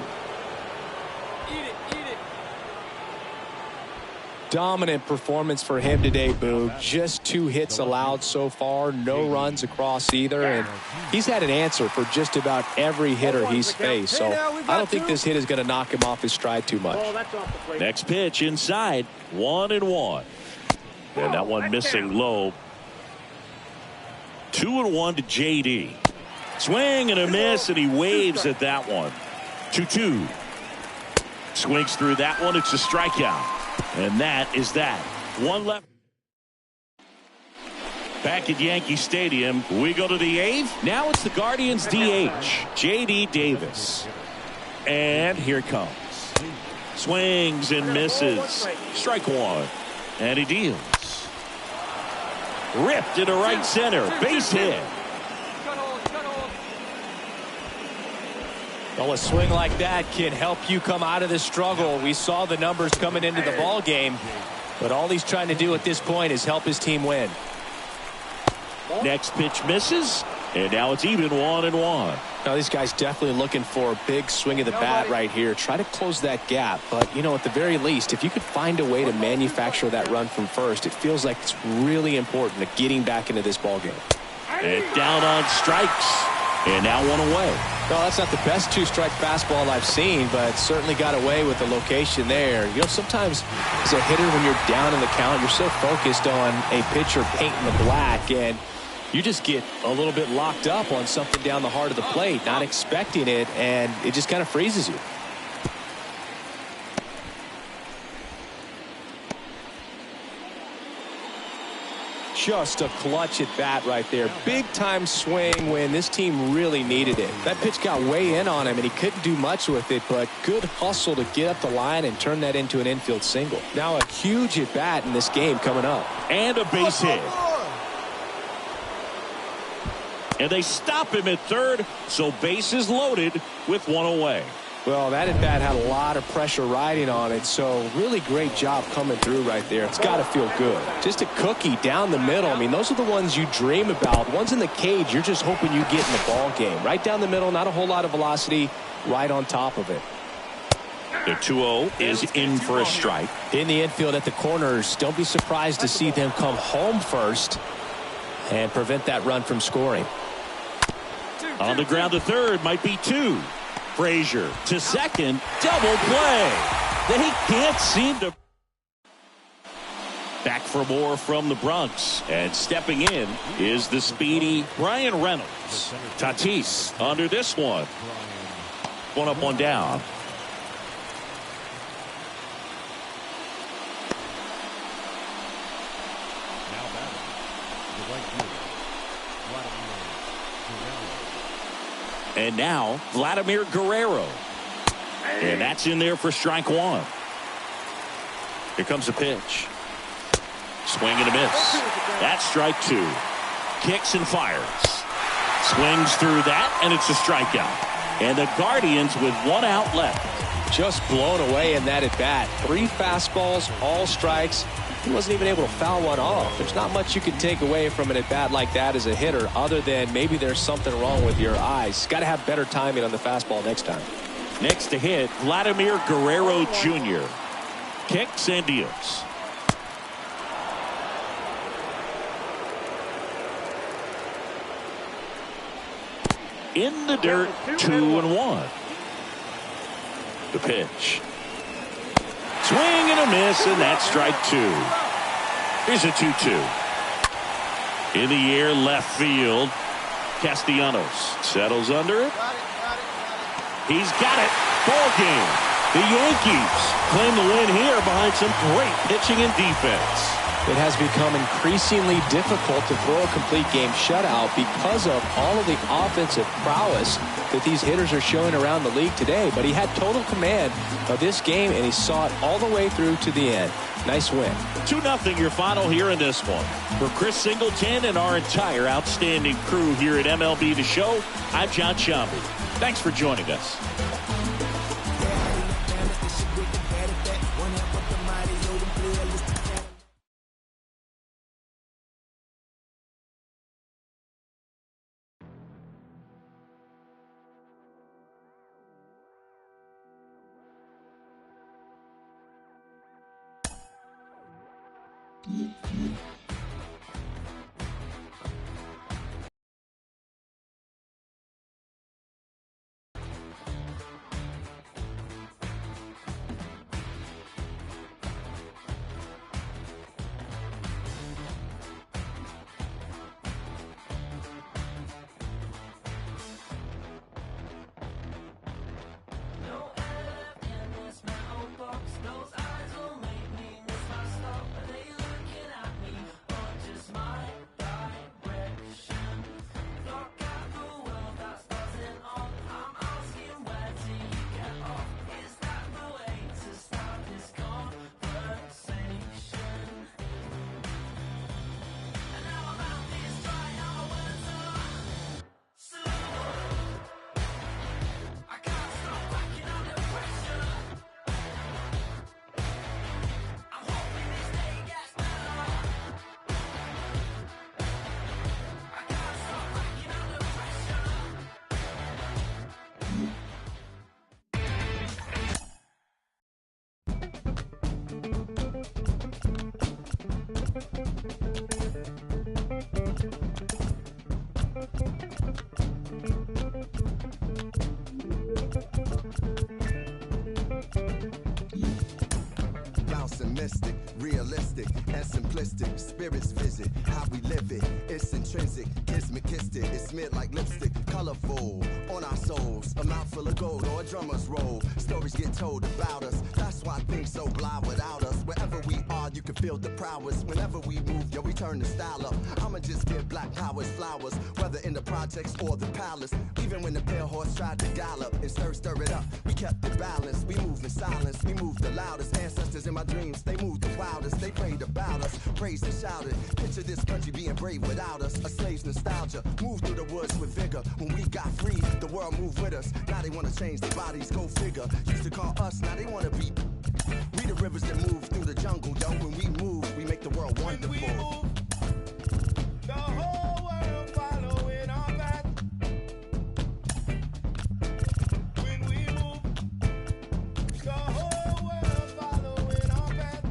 Dominant performance for him today, Boog. Just 2 hits allowed so far, no runs across either, and he's had an answer for just about every hitter he's faced, so I don't think this hit is going to knock him off his stride too much. Next pitch inside, 1-1. And that one missing low. 2-1 to JD. Swing and a miss, and he waves at that one. 2-2. Swings through that one. It's a strikeout. And that is that. One left. Back at Yankee Stadium, we go to the 8th. Now it's the Guardians DH, JD Davis. And here it comes. Swings and misses. Strike one. And he deals. Ripped into right center. Base hit. Well, a swing like that can help you come out of this struggle. We saw the numbers coming into the ball game, but all he's trying to do at this point is help his team win. Next pitch misses, and now it's even 1-1. Now, these guys definitely looking for a big swing of the bat right here. Try to close that gap, but, you know, at the very least, if you could find a way to manufacture that run from first, it feels like it's really important to getting back into this ball game. And down on strikes, and now one away. No, that's not the best two-strike fastball I've seen, but certainly got away with the location there. You know, sometimes as a hitter, when you're down in the count, you're so focused on a pitcher painting the black, and you just get a little bit locked up on something down the heart of the plate, not expecting it, and it just kind of freezes you. Just a clutch at bat right there. Big time swing when this team really needed it. That pitch got way in on him and he couldn't do much with it, but good hustle to get up the line and turn that into an infield single. Now a huge at bat in this game coming up. And a base hit. And they stop him at third, so bases loaded with one away. Well, that at bat had a lot of pressure riding on it, so really great job coming through right there. It's got to feel good. Just a cookie down the middle. I mean, those are the ones you dream about. Ones in the cage, you're just hoping you get in the ball game. Right down the middle, not a whole lot of velocity, right on top of it. The 2-0 is in for a strike. In the infield at the corners, don't be surprised to see them come home first and prevent that run from scoring. On the ground to third, might be two. Frazier to second, double play. They can't seem to. Back for more from the Bronx, and stepping in is the speedy Brian Reynolds. Tatis under this one. One up, one down. And now Vladimir Guerrero. And that's in there for strike one. Here comes a pitch. Swing and a miss. That's strike two. Kicks and fires. Swings through that, and it's a strikeout. And the Guardians with one out left. Just blown away in that at bat. 3 fastballs, all strikes. He wasn't even able to foul one off. There's not much you can take away from an at bat like that as a hitter, other than maybe there's something wrong with your eyes. Got to have better timing on the fastball next time. Next to hit, Vladimir Guerrero Jr. Kicks and deals. In the dirt, 2-1. The pitch. Swing and a miss, and that's strike two. Here's a 2-2. In the air, left field. Castellanos settles under it. He's got it. Ball game. The Yankees claim the win here behind some great pitching and defense. It has become increasingly difficult to throw a complete game shutout because of all of the offensive prowess that these hitters are showing around the league today. But he had total command of this game, and he saw it all the way through to the end. Nice win. 2-0 your final here in this one. For Chris Singleton and our entire outstanding crew here at MLB The Show, I'm John Shambi. Thanks for joining us. mystic and simplistic. Spirits visit how we live it. It's intrinsic, kismet-kissed it. It's smeared like lipstick, colorful on our souls. A mouth full of gold or a drummer's roll. Stories get told about us. That's why things so blah without us. Wherever we are, you can feel the prowess. Whenever we move, yo, we turn the style up. I'ma just give black powers flowers, whether in the projects or the palace. Even when the pale horse tried to gallop and stir it up, we kept the balance. We move in silence, we move the loudest. Ancestors in my dreams, they moved the wildest. They prayed about us, praised and shouted. Picture this country being brave without us. A slave's nostalgia, move through the woods with vigor. When we got free, the world moved with us. Now they wanna change their bodies, go figure. Used to call us, now they wanna be. We the rivers that move through the jungle, yo. When we move, we make the world wonderful. The whole world following our path. When we move, the whole world following our path.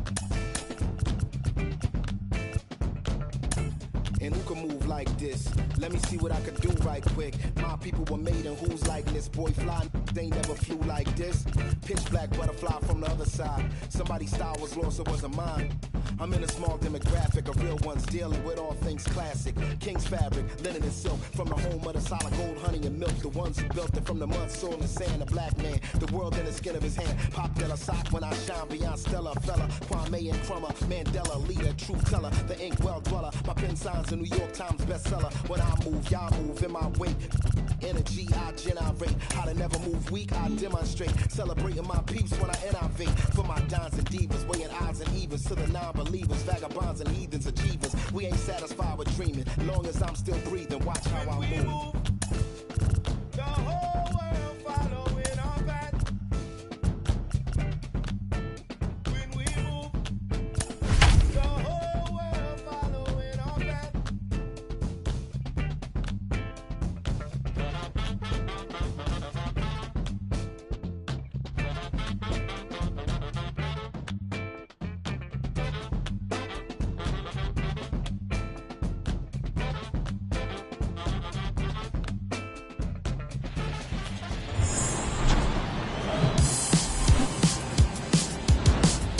And who can move like this? Let me see what I could do right quick. My people were made in whose likeness? Boy, fly, they never flew like this. Pitch black butterfly from the other side. Somebody's style was lost, it wasn't mine. I'm in a small demographic of real ones dealing with all things classic. King's fabric, linen and silk, from the home of the solid gold, honey and milk. The ones who built it from the mud, soil and sand. A black man, the world in the skin of his hand. Pop de la sock when I shine beyond Stella. Fella, Kwame and Crummer, Mandela, leader, truth teller. The ink well dweller, my pen signs a New York Times bestseller. When I move, y'all move in my wake. Energy, I generate. How to never move weak, I demonstrate. Celebrating my peeps when I innovate. For my dons and divas, weighing odds and evens to the non-believers, vagabonds and heathens, achievers. We ain't satisfied with dreaming. Long as I'm still breathing, watch how I move. The whole world following our path. When we move, the whole world following our path.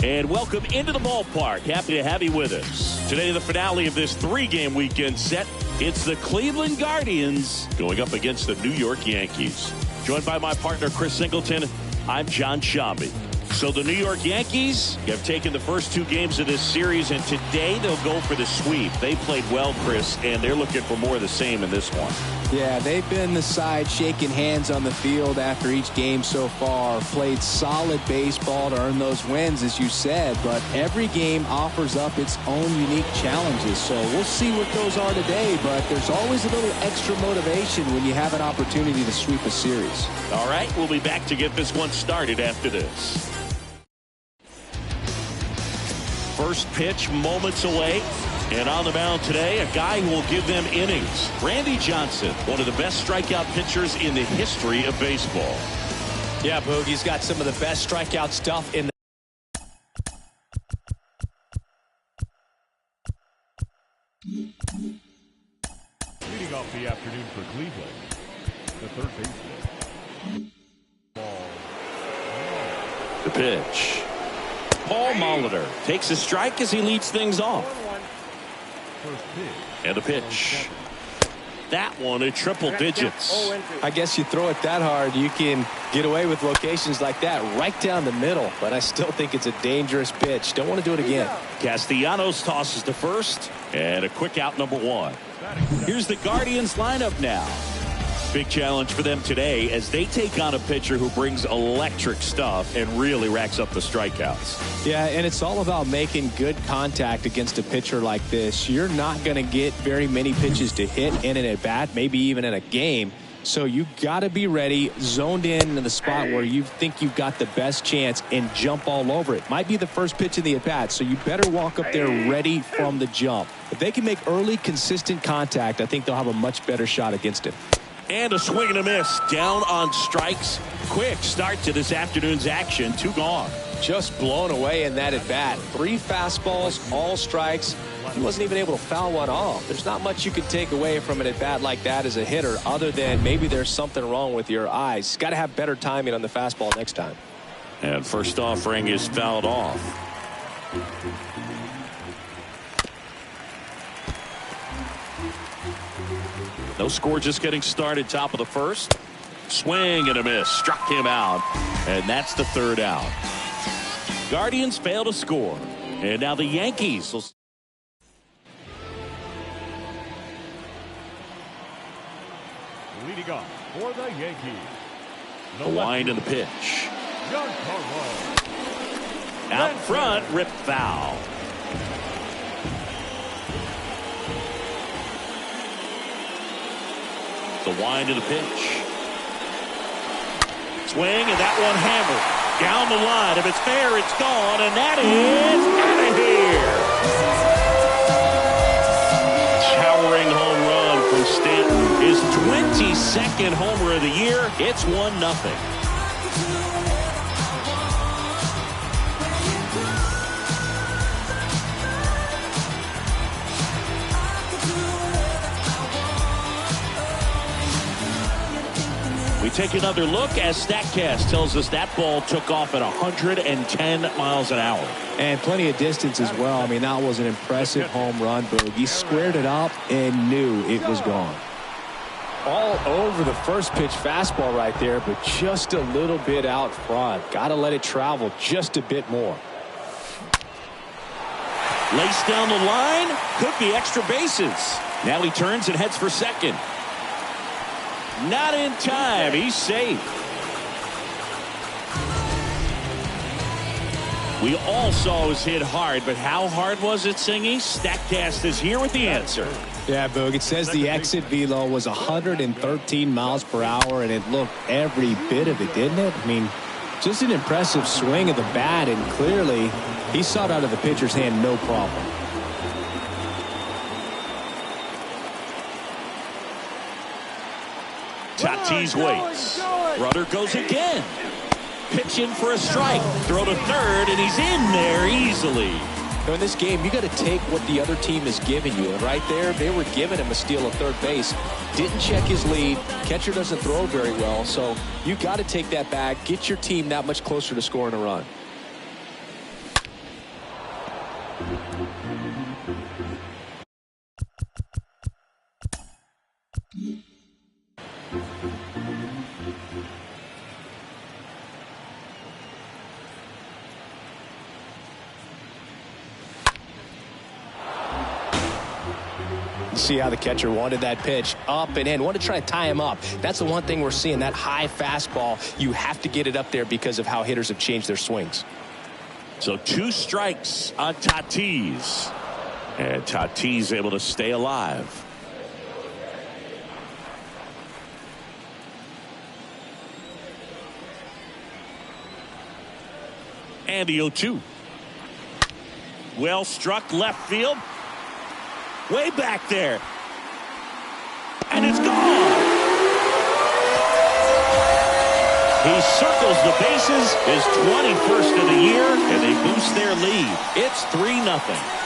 And welcome into the ballpark. Happy to have you with us. Today, the finale of this three-game weekend set. It's the Cleveland Guardians going up against the New York Yankees. Joined by my partner, Chris Singleton, I'm John Shambi. So the New York Yankees have taken the first two games of this series, and today they'll go for the sweep. They played well, Chris, and they're looking for more of the same in this one. Yeah, they've been the side shaking hands on the field after each game so far. Played solid baseball to earn those wins, as you said, but every game offers up its own unique challenges. So we'll see what those are today, but there's always a little extra motivation when you have an opportunity to sweep a series. All right, we'll be back to get this one started after this. First pitch moments away. And on the mound today, a guy who will give them innings. Randy Johnson, one of the best strikeout pitchers in the history of baseball. Yeah, Boog, he's got some of the best strikeout stuff in the Leading off the afternoon for Cleveland, the third baseman. The pitch. Paul Molitor takes a strike as he leads things off. And the pitch. That one at triple digits. I guess you throw it that hard, you can get away with locations like that right down the middle. But I still think it's a dangerous pitch. Don't want to do it again. Castellanos tosses to first. And a quick out, number one. Here's the Guardians lineup now. Big challenge for them today as they take on a pitcher who brings electric stuff and really racks up the strikeouts. Yeah, and it's all about making good contact against a pitcher like this. You're not going to get very many pitches to hit in an at-bat, maybe even in a game. So you got to be ready, zoned in the spot where you think you've got the best chance and jump all over it. Might be the first pitch in the at-bat, so you better walk up there ready from the jump. If they can make early, consistent contact, I think they'll have a much better shot against him. And a swing and a miss. Down on strikes. Quick start to this afternoon's action. Two gone. Just blown away in that at bat. 3 fastballs, all strikes. He wasn't even able to foul one off. There's not much you can take away from an at bat like that as a hitter, other than maybe there's something wrong with your eyes. Got to have better timing on the fastball next time. And first offering is fouled off. No score, just getting started. Top of the first. Swing and a miss. Struck him out. And that's the third out. Guardians fail to score. And now the Yankees will. Leading off for the Yankees. The wind and the pitch. Giancarlo. Out front, rip foul. The wind of the pitch. Swing, and that one hammered. Down the line. If it's fair, it's gone, and that is out of here. Towering home run from Stanton. His 22nd homer of the year. It's 1-0. We take another look as StatCast tells us that ball took off at 110 miles an hour. And plenty of distance as well. I mean, that was an impressive home run, Boog. He squared it up and knew it was gone. All over the first pitch fastball right there, but just a little bit out front. Got to let it travel just a bit more. Laced down the line. Could be extra bases. Now he turns and heads for second. Not in time. He's safe. We all saw it was hit hard, but how hard was it, Singy? StatCast is here with the answer. Yeah, Boog, it says the exit velo was 113 miles per hour, and it looked every bit of it, didn't it? I mean, just an impressive swing of the bat, and clearly he saw it out of the pitcher's hand no problem. Tatis waits. Rudder goes again. Pitch in for a strike. Throw to third, and he's in there easily. In this game, you got to take what the other team is giving you. And right there, they were giving him a steal of third base. Didn't check his lead. Catcher doesn't throw very well. So you got to take that back. Get your team that much closer to scoring a run. See how the catcher wanted that pitch up and in. Want to try to tie him up. That's the one thing we're seeing, that high fastball. You have to get it up there because of how hitters have changed their swings. So 2 strikes on Tatis. And Tatis able to stay alive. And the 0-2. Well struck left field. Way back there. And it's gone. He circles the bases, his 21st of the year, and they boost their lead. It's 3-0.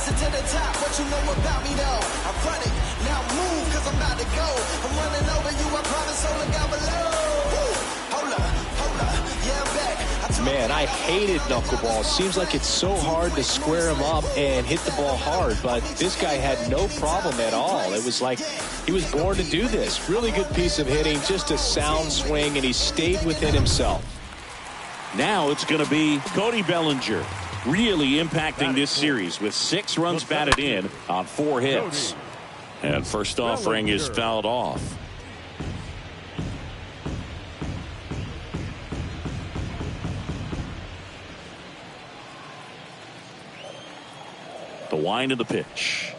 To the top, what you know about me though? I'm running, now move, cause I'm about to go. I'm running over you, I promise, so look out below. Hold up, yeah, I'm back. Man, I hated knuckleball. Seems like it's so hard to square him up and hit the ball hard, but this guy had no problem at all. It was like he was born to do this. Really good piece of hitting, just a sound swing, and he stayed within himself. Now it's going to be Cody Bellinger. Really impacting this series with 6 runs batted in on 4 hits. And first offering is fouled off. The wind of the pitch.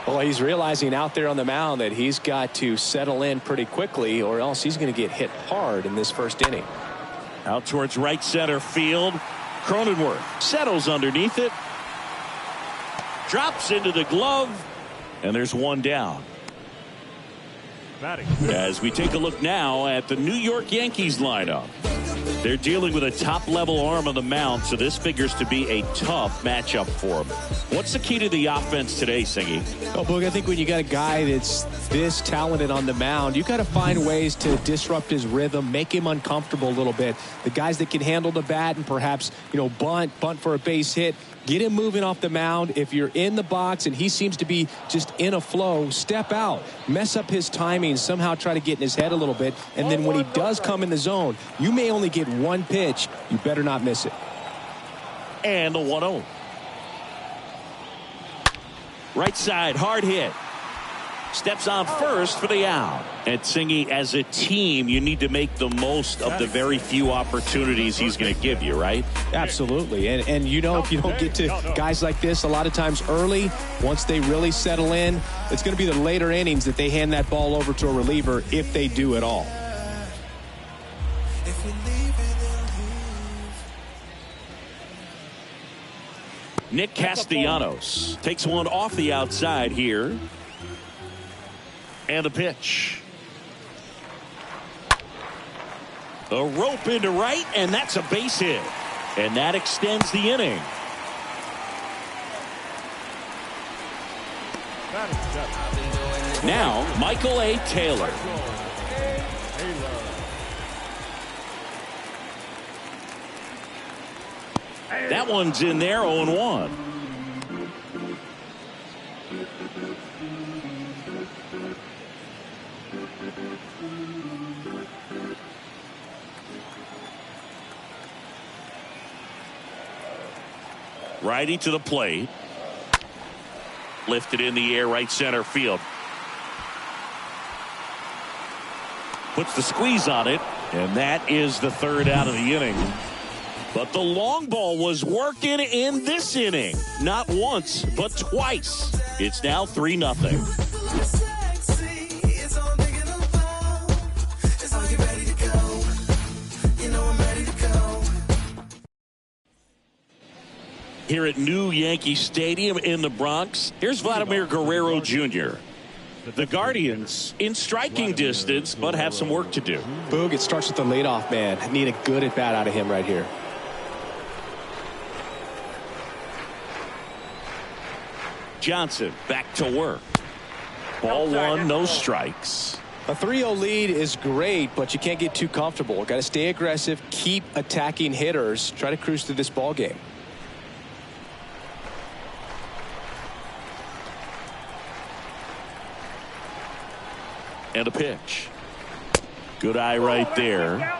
Well, he's realizing out there on the mound that he's got to settle in pretty quickly, or else he's going to get hit hard in this first inning. Out towards right center field. Cronenworth settles underneath it. Drops into the glove. And there's one down. As we take a look now at the New York Yankees lineup. They're dealing with a top-level arm on the mound, so this figures to be a tough matchup for them. What's the key to the offense today, Singy? Oh, Boog, I think when you got a guy that's this talented on the mound, you got to find ways to disrupt his rhythm, make him uncomfortable a little bit. The guys that can handle the bat and perhaps, bunt for a base hit, get him moving off the mound. If you're in the box and he seems to be just in a flow, step out, mess up his timing, somehow try to get in his head a little bit. And then when he does come in the zone, you may only get one pitch. You better not miss it. And the 1-0. Right side, hard hit. Steps on first for the out. And Singy, as a team, you need to make the most of the very few opportunities he's going to give you, right? Absolutely. And if you don't get to guys like this a lot of times early, once they really settle in, it's going to be the later innings that they hand that ball over to a reliever if they do at all. Nick Castellanos takes one off the outside here. And a pitch. A rope into right, and that's a base hit. And that extends the inning. Now, Michael A. Taylor. That one's in there, 0-1. Righty to the plate. Lifted in the air, right center field. Puts the squeeze on it, and that is the third out of the inning. But the long ball was working in this inning. Not once, but twice. It's now 3-0. Here at New Yankee Stadium in the Bronx, here's Vladimir Guerrero Jr. The Guardians in striking distance, but have some work to do. Boog, it starts with the leadoff man. I need a good at bat out of him right here. Johnson back to work. Ball one, no strikes. A 3-0 lead is great, but you can't get too comfortable. Got to stay aggressive, keep attacking hitters, try to cruise through this ball game. And a pitch. Good eye right there.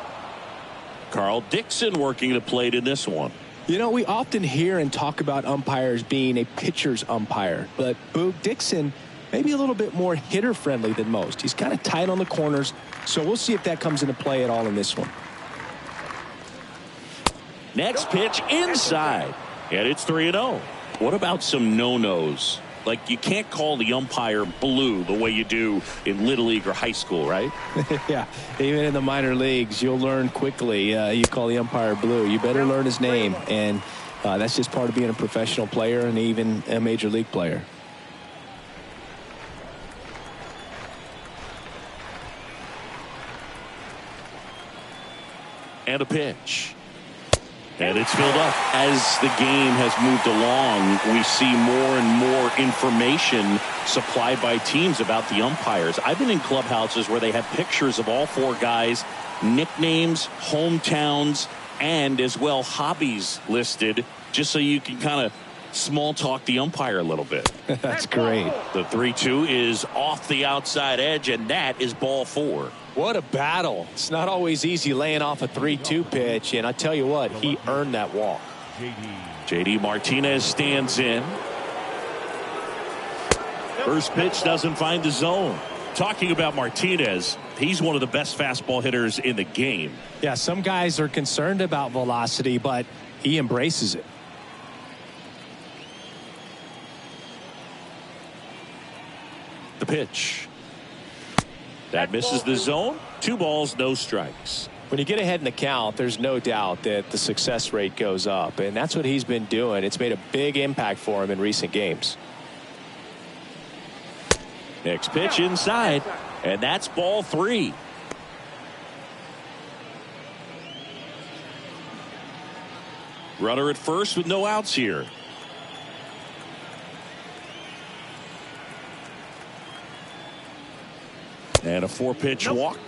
Carl Dixon working the plate in this one. We often hear and talk about umpires being a pitcher's umpire, but Boog, Dixon maybe a little bit more hitter friendly than most. He's kind of tight on the corners, so we'll see if that comes into play at all in this one. Next pitch inside, and it's 3-0. What about some no-nos? Like, you can't call the umpire blue the way you do in Little League or high school, right? Yeah, even in the minor leagues, you'll learn quickly. You call the umpire blue. You better learn his name, and that's just part of being a professional player and even a major league player. And a pitch. And it's filled up. As the game has moved along, we see more and more information supplied by teams about the umpires. I've been in clubhouses where they have pictures of all four guys, nicknames, hometowns, and as well hobbies listed, just so you can kind of small talk the umpire a little bit. That's great. The 3-2 is off the outside edge, and that is ball 4. What a battle. It's not always easy laying off a 3-2 pitch, and I tell you what, he earned that walk. JD Martinez stands in. First pitch doesn't find the zone. Talking about Martinez, he's one of the best fastball hitters in the game. Yeah, some guys are concerned about velocity, but he embraces it. The pitch. That misses the zone. 2 balls, no strikes. When you get ahead in the count, there's no doubt that the success rate goes up, and that's what he's been doing. It's made a big impact for him in recent games. Next pitch inside, and that's ball 3. Runner at first with no outs here. And a 4-pitch walk.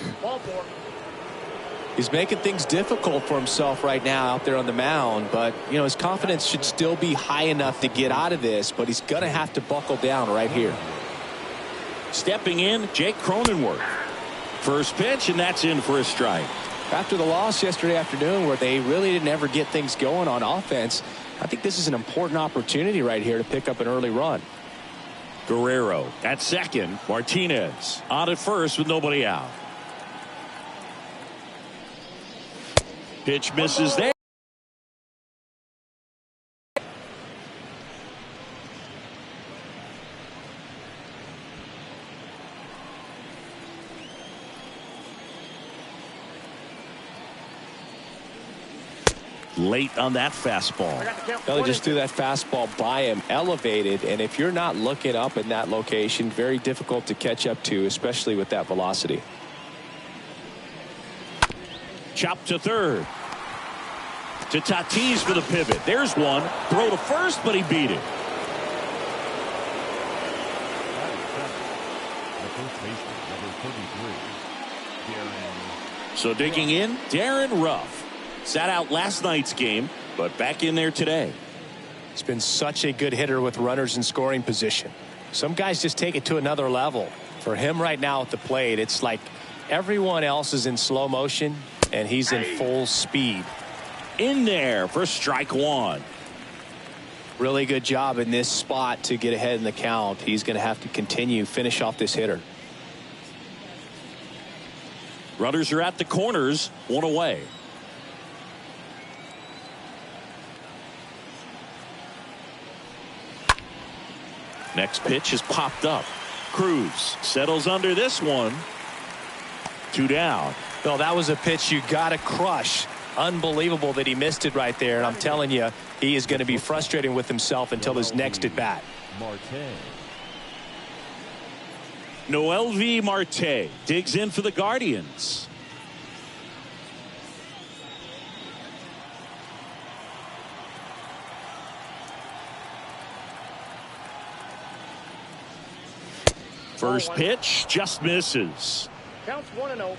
He's making things difficult for himself right now out there on the mound, but you know his confidence should still be high enough to get out of this, but he's going to have to buckle down right here. Stepping in, Jake Cronenworth. First pitch, and that's in for a strike. After the loss yesterday afternoon where they really didn't ever get things going on offense, I think this is an important opportunity right here to pick up an early run. Guerrero at second. Martinez on at first with nobody out. Pitch misses there. Late on that fastball. Well, they just threw that fastball by him, elevated, and if you're not looking up in that location, very difficult to catch up to, especially with that velocity. Chop to third. To Tatis for the pivot. There's one. Throw to first, but he beat it. So digging in, Darren Ruff. Sat out last night's game, but back in there today. He's been such a good hitter with runners in scoring position. Some guys just take it to another level. For him right now at the plate, it's like everyone else is in slow motion, and he's in full speed. In there for strike one. Really good job in this spot to get ahead in the count. He's going to have to finish off this hitter. Runners are at the corners, one away. Next pitch is popped up. Cruz settles under this one. 2 down. Well, that was a pitch you got to crush. Unbelievable that he missed it right there. And I'm telling you, he is going to be frustrated with himself until his next at bat. Noelvi Marte digs in for the Guardians. First pitch just misses. Counts 1-0.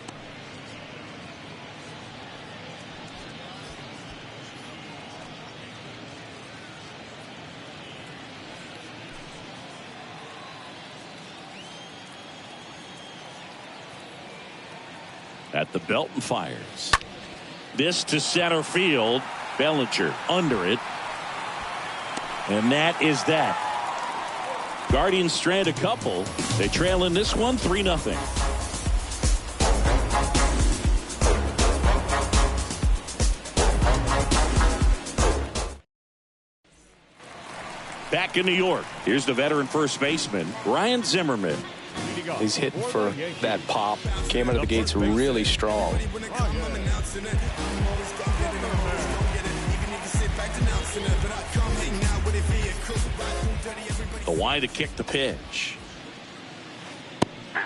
At the belt and fires. This to center field. Bellinger under it. And that is that. Guardians strand a couple. They trail in this one 3-0. Back in New York, here's the veteran first baseman, Ryan Zimmerman. He's hitting for that pop. Came out of the gates really strong. The wide to kick the pitch.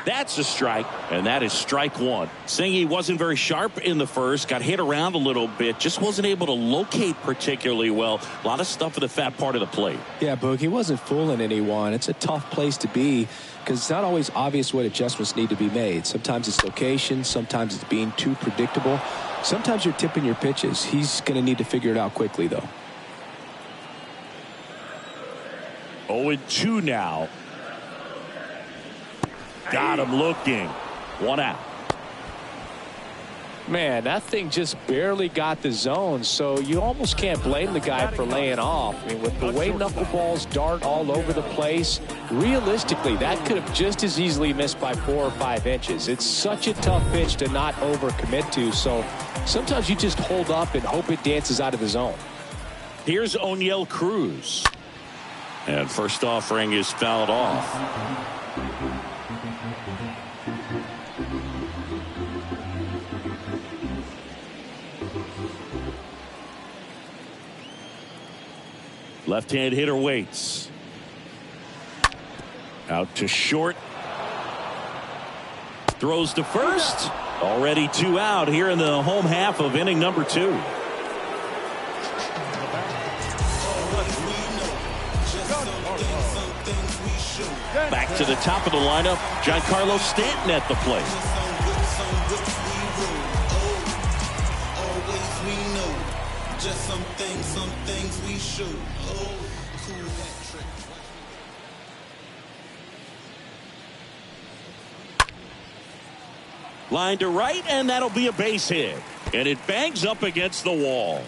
That's a strike, and that is strike one. Singy wasn't very sharp in the first, got hit around a little bit, just wasn't able to locate particularly well. A lot of stuff at the fat part of the plate. Yeah, Boog, he wasn't fooling anyone. It's a tough place to be because it's not always obvious what adjustments need to be made. Sometimes it's location, sometimes it's being too predictable. Sometimes you're tipping your pitches. He's going to need to figure it out quickly, though. 0-2 now. Got him looking. 1 out. Man, that thing just barely got the zone, so you almost can't blame the guy for laying off. I mean, with the way knuckleballs dart all over the place, realistically, that could have just as easily missed by 4 or 5 inches. It's such a tough pitch to not overcommit to, so sometimes you just hold up and hope it dances out of the zone. Here's O'Neill Cruz. And first offering is fouled off. Left-hand hitter waits. Out to short. Throws to first. Already 2 out here in the home half of inning number 2. Back to the top of the lineup, Giancarlo Stanton at the plate. Just some things we show. Oh, cool hat trick. Line to right, and that'll be a base hit. And it bangs up against the wall.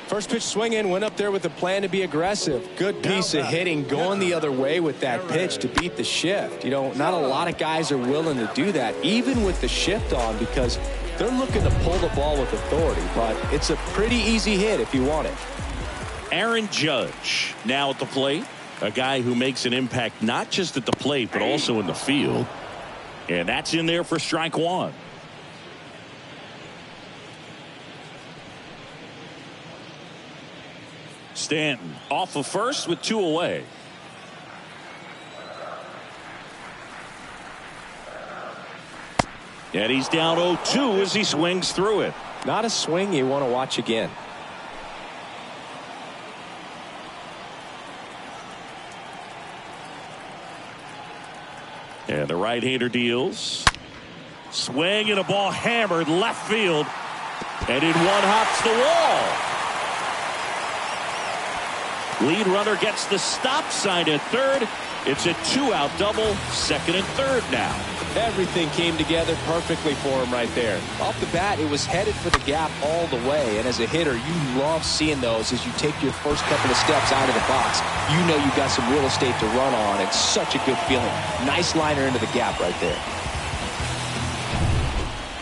First pitch swinging, went up there with a plan to be aggressive. Good piece of hitting, going the other way with that pitch to beat the shift. You know, not a lot of guys are willing to do that, even with the shift on, because they're looking to pull the ball with authority. But it's a pretty easy hit if you want it. Aaron Judge now at the plate. A guy who makes an impact not just at the plate, but also in the field. And that's in there for strike one. Stanton off of first with 2 away. And he's down 0-2 as he swings through it. Not a swing you want to watch again. And the right-hander deals. Swing and a ball hammered left field. And in one hops the wall. Lead runner gets the stop sign at third. It's a 2-out double, second and third now. Everything came together perfectly for him right there. Off the bat, it was headed for the gap all the way. And as a hitter, you love seeing those as you take your first couple of steps out of the box. You know you've got some real estate to run on. It's such a good feeling. Nice liner into the gap right there.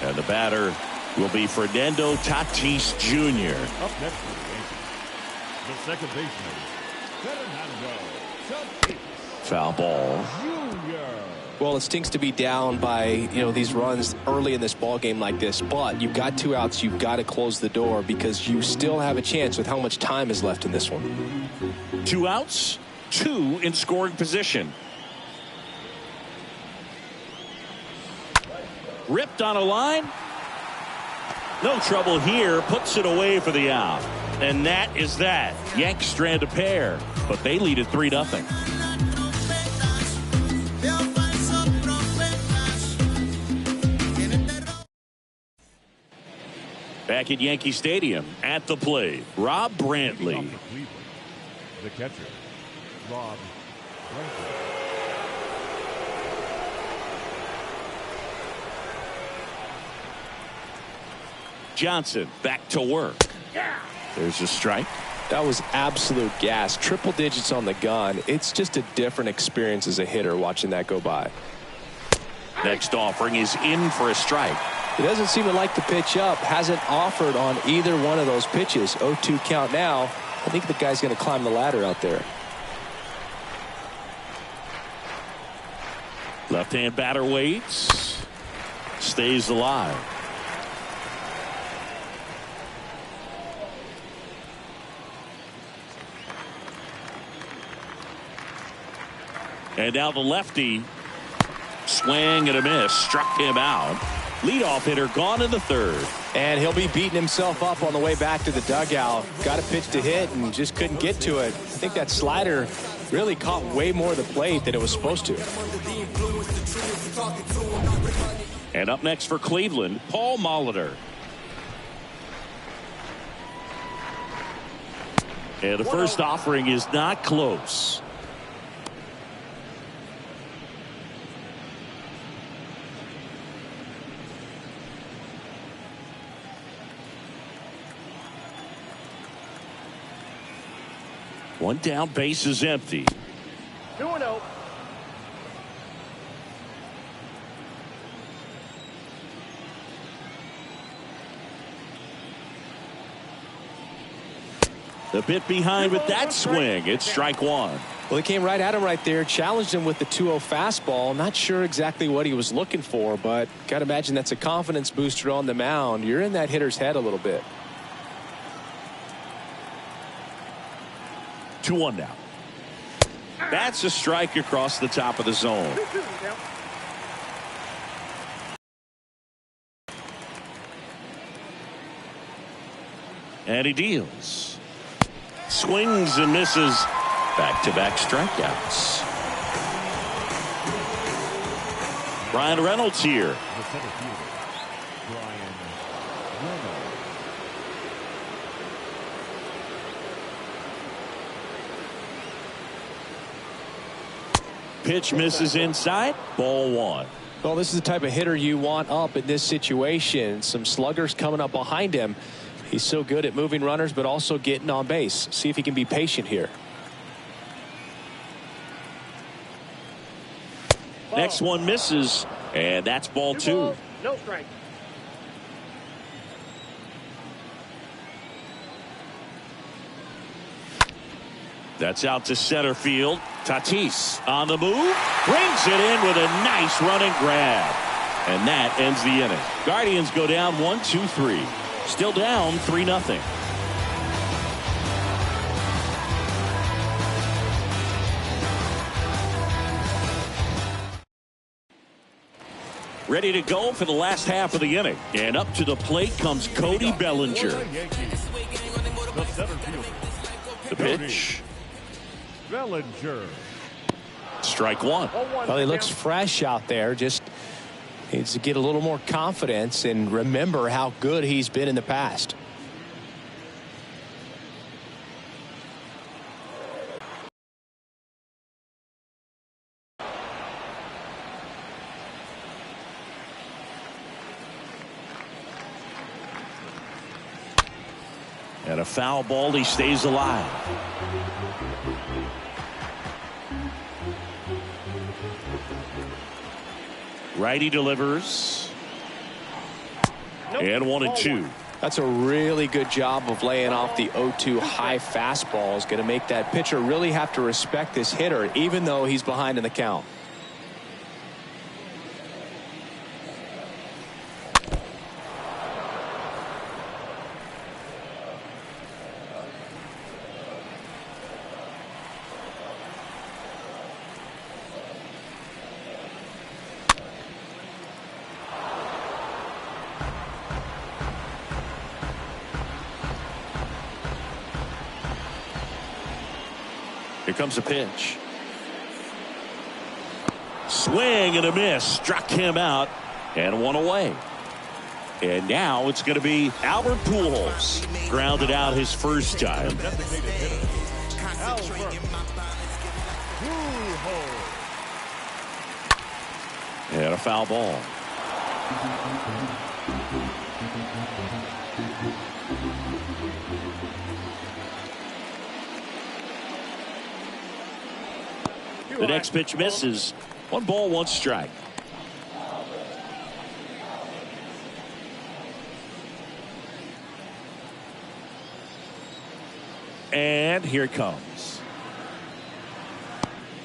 And the batter will be Fernando Tatis Jr. Up next for the Yankees, the second baseman, Fernando Tatis. Foul ball. Well, it stinks to be down by, these runs early in this ball game like this, but you've got 2 outs. You've got to close the door because you still have a chance with how much time is left in this one. 2 outs, 2 in scoring position. Ripped on a line. No trouble here. Puts it away for the out. And that is that. Yanks strand a pair, but they lead at 3-0. Back at Yankee Stadium at the plate, Rob Brantley. The catcher, Rob Brantley. Johnson back to work. There's a strike. That was absolute gas. Triple digits on the gun. It's just a different experience as a hitter watching that go by. Next offering is in for a strike. He doesn't seem to like the pitch up. Hasn't offered on either one of those pitches. 0-2 count now. I think the guy's going to climb the ladder out there. Left-hand batter waits. Stays alive. And now the lefty. Swing and a miss. Struck him out. Leadoff hitter gone in the third. And he'll be beating himself up on the way back to the dugout. Got a pitch to hit and just couldn't get to it. I think that slider really caught way more of the plate than it was supposed to. And up next for Cleveland, Paul Molitor. And the first offering is not close. One down, base is empty. 2-0. The bit behind with that swing. It's strike one. Well, he came right at him right there, challenged him with the 2-0 fastball. Not sure exactly what he was looking for, but got to imagine that's a confidence booster on the mound. You're in that hitter's head a little bit. 2-1 now. That's a strike across the top of the zone. And he deals. Swings and misses. Back-to-back strikeouts. Brian Reynolds here. The center fielder, Brian Reynolds. Pitch misses inside. Ball one. Well, this is the type of hitter you want up in this situation. Some sluggers coming up behind him. He's so good at moving runners, but also getting on base. See if he can be patient here. Next one misses, and that's ball two. No strike. That's out to center field. Tatis on the move. Brings it in with a nice running grab. And that ends the inning. Guardians go down 1-2-3. Still down 3-0. Ready to go for the last half of the inning. And up to the plate comes Cody Bellinger. The center fielder, The pitch. Bellinger. Strike one. Well, he looks fresh out there. Just needs to get a little more confidence and remember how good he's been in the past. And a foul ball. He stays alive. Righty delivers. And 1-2. That's a really good job of laying off the 0-2 high fastball. Is going to make that pitcher really have to respect this hitter, even though he's behind in the count. Here comes a pitch. Swing and a miss. Struck him out and one away. And now it's going to be Albert Pujols. Grounded out his first time. And a foul ball. The next pitch misses. 1 ball, 1 strike. And here it comes.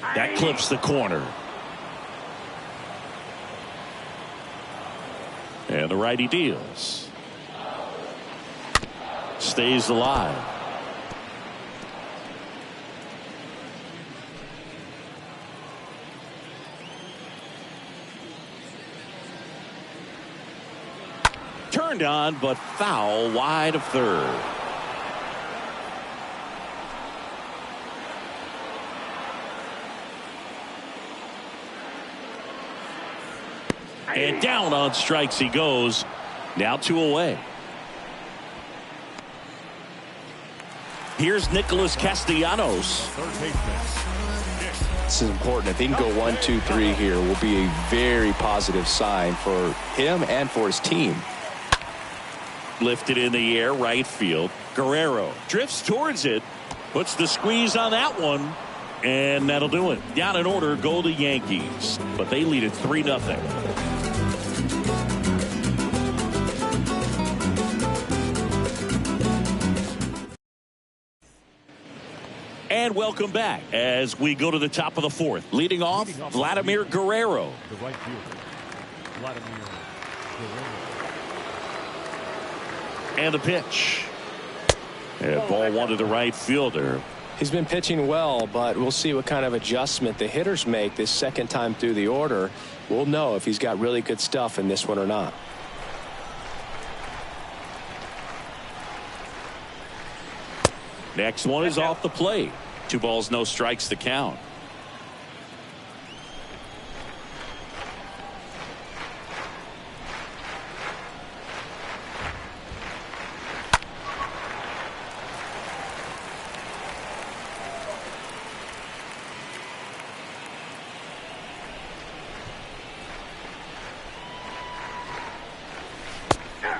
That clips the corner. And the righty deals. Stays alive. Turned on, but foul wide of third. And down on strikes he goes. Now 2 away. Here's Nicholas Castellanos. Third baseman. This is important. If he can go 1, 2, 3 here, will be a very positive sign for him and for his team. Lifted in the air, right field. Guerrero drifts towards it. Puts the squeeze on that one. And that'll do it. Down in order go the Yankees. But they lead it 3-0. And welcome back as we go to the top of the 4th. Leading off, Vladimir Guerrero. The right fielder, Vladimir Guerrero. And the pitch. And ball 1 to the right fielder. He's been pitching well, but we'll see what kind of adjustment the hitters make this second time through the order. We'll know if he's got really good stuff in this one or not. Next one is off the plate. 2 balls, no strikes to count.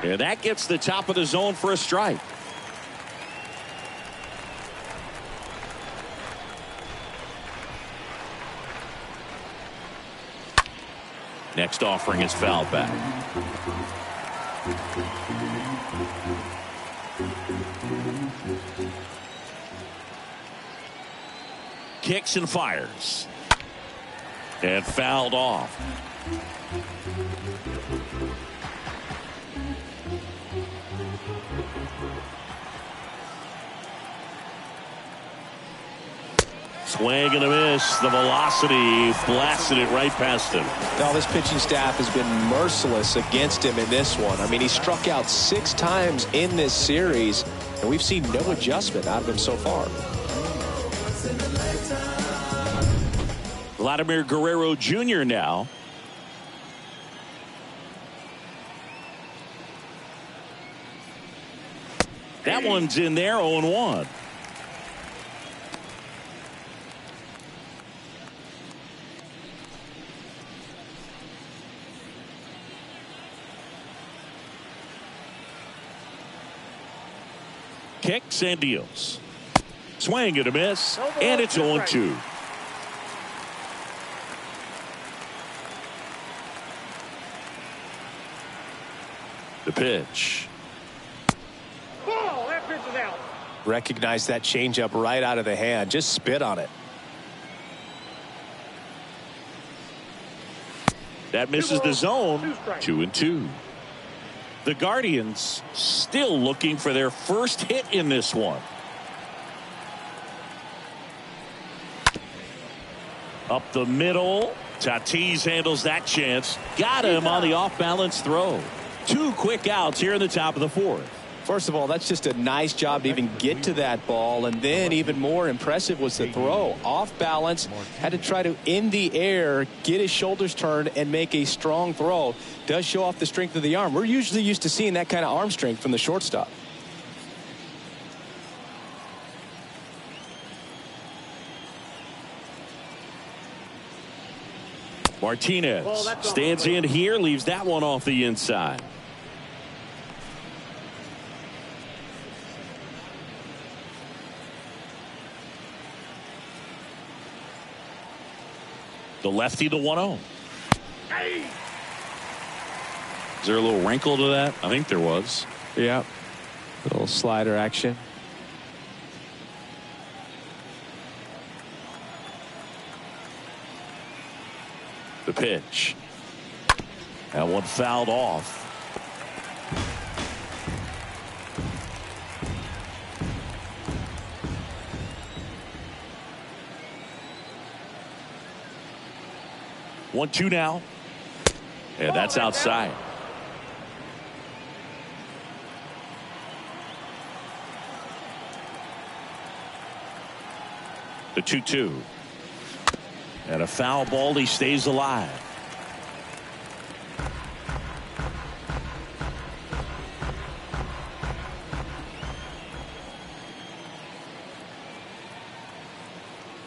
And that gets the top of the zone for a strike. Next offering is fouled back. Kicks and fires. And fouled off. Swing and a miss. The velocity blasted it right past him. Now, this pitching staff has been merciless against him in this one. I mean, he struck out 6 times in this series, and we've seen no adjustment out of him so far. Vladimir Guerrero Jr. now. That one's in there, 0-1. Kicks and deals. Swing and a miss, and it's 0-2. The pitch. That pitch is out. Recognize that changeup right out of the hand. Just spit on it. That misses the zone. 2-2. The Guardians still looking for their first hit in this one. Up the middle. Tatis handles that chance. Got him on the off-balance throw. 2 quick outs here in the top of the 4th. First of all, that's just a nice job to even get to that ball, and then even more impressive was the throw. Off balance, had to try to in the air, get his shoulders turned, and make a strong throw. Does show off the strength of the arm. We're usually used to seeing that kind of arm strength from the shortstop. Martinez stands in here, leaves that one off the inside. The lefty, the 1-0. Hey. Is there a little wrinkle to that? I think there was. Yeah. A little slider action. The pitch. That one fouled off. One, 2 now. And that's outside. The 2-2. And a foul ball. He stays alive.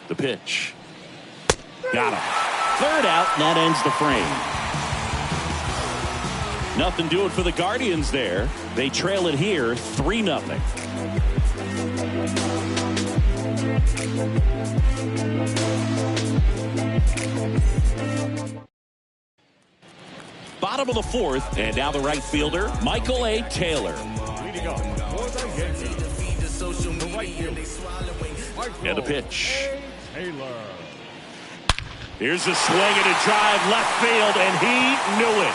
The pitch. Got him. 3rd out, and that ends the frame. Nothing doing for the Guardians there. They trail it here 3-0. Bottom of the 4th, and now the right fielder, Michael A. Taylor. Leading up for the Yankees, the right fielder, And the pitch. Taylor. Here's a swing and a drive left field, and he knew it.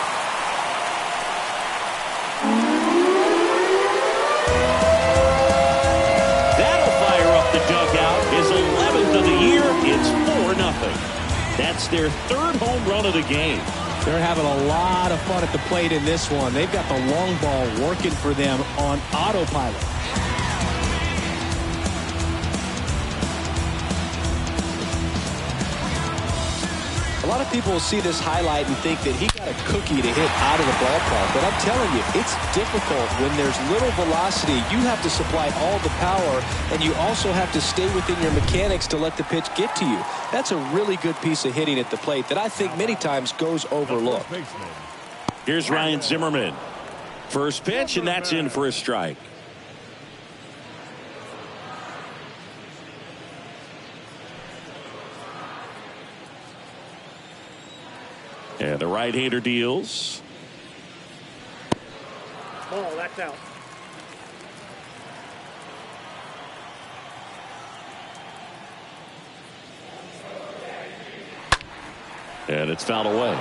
That'll fire up the dugout. His 11th of the year. It's 4-0. That's their 3rd home run of the game. They're having a lot of fun at the plate in this one. They've got the long ball working for them on autopilot. A lot of people will see this highlight and think that he got a cookie to hit out of the ballpark. But I'm telling you, it's difficult when there's little velocity. You have to supply all the power, and you also have to stay within your mechanics to let the pitch get to you. That's a really good piece of hitting at the plate that I think many times goes overlooked. Here's Ryan Zimmerman. First pitch, and that's in for a strike. And the right-hander deals. Oh, that's out. And it's fouled away.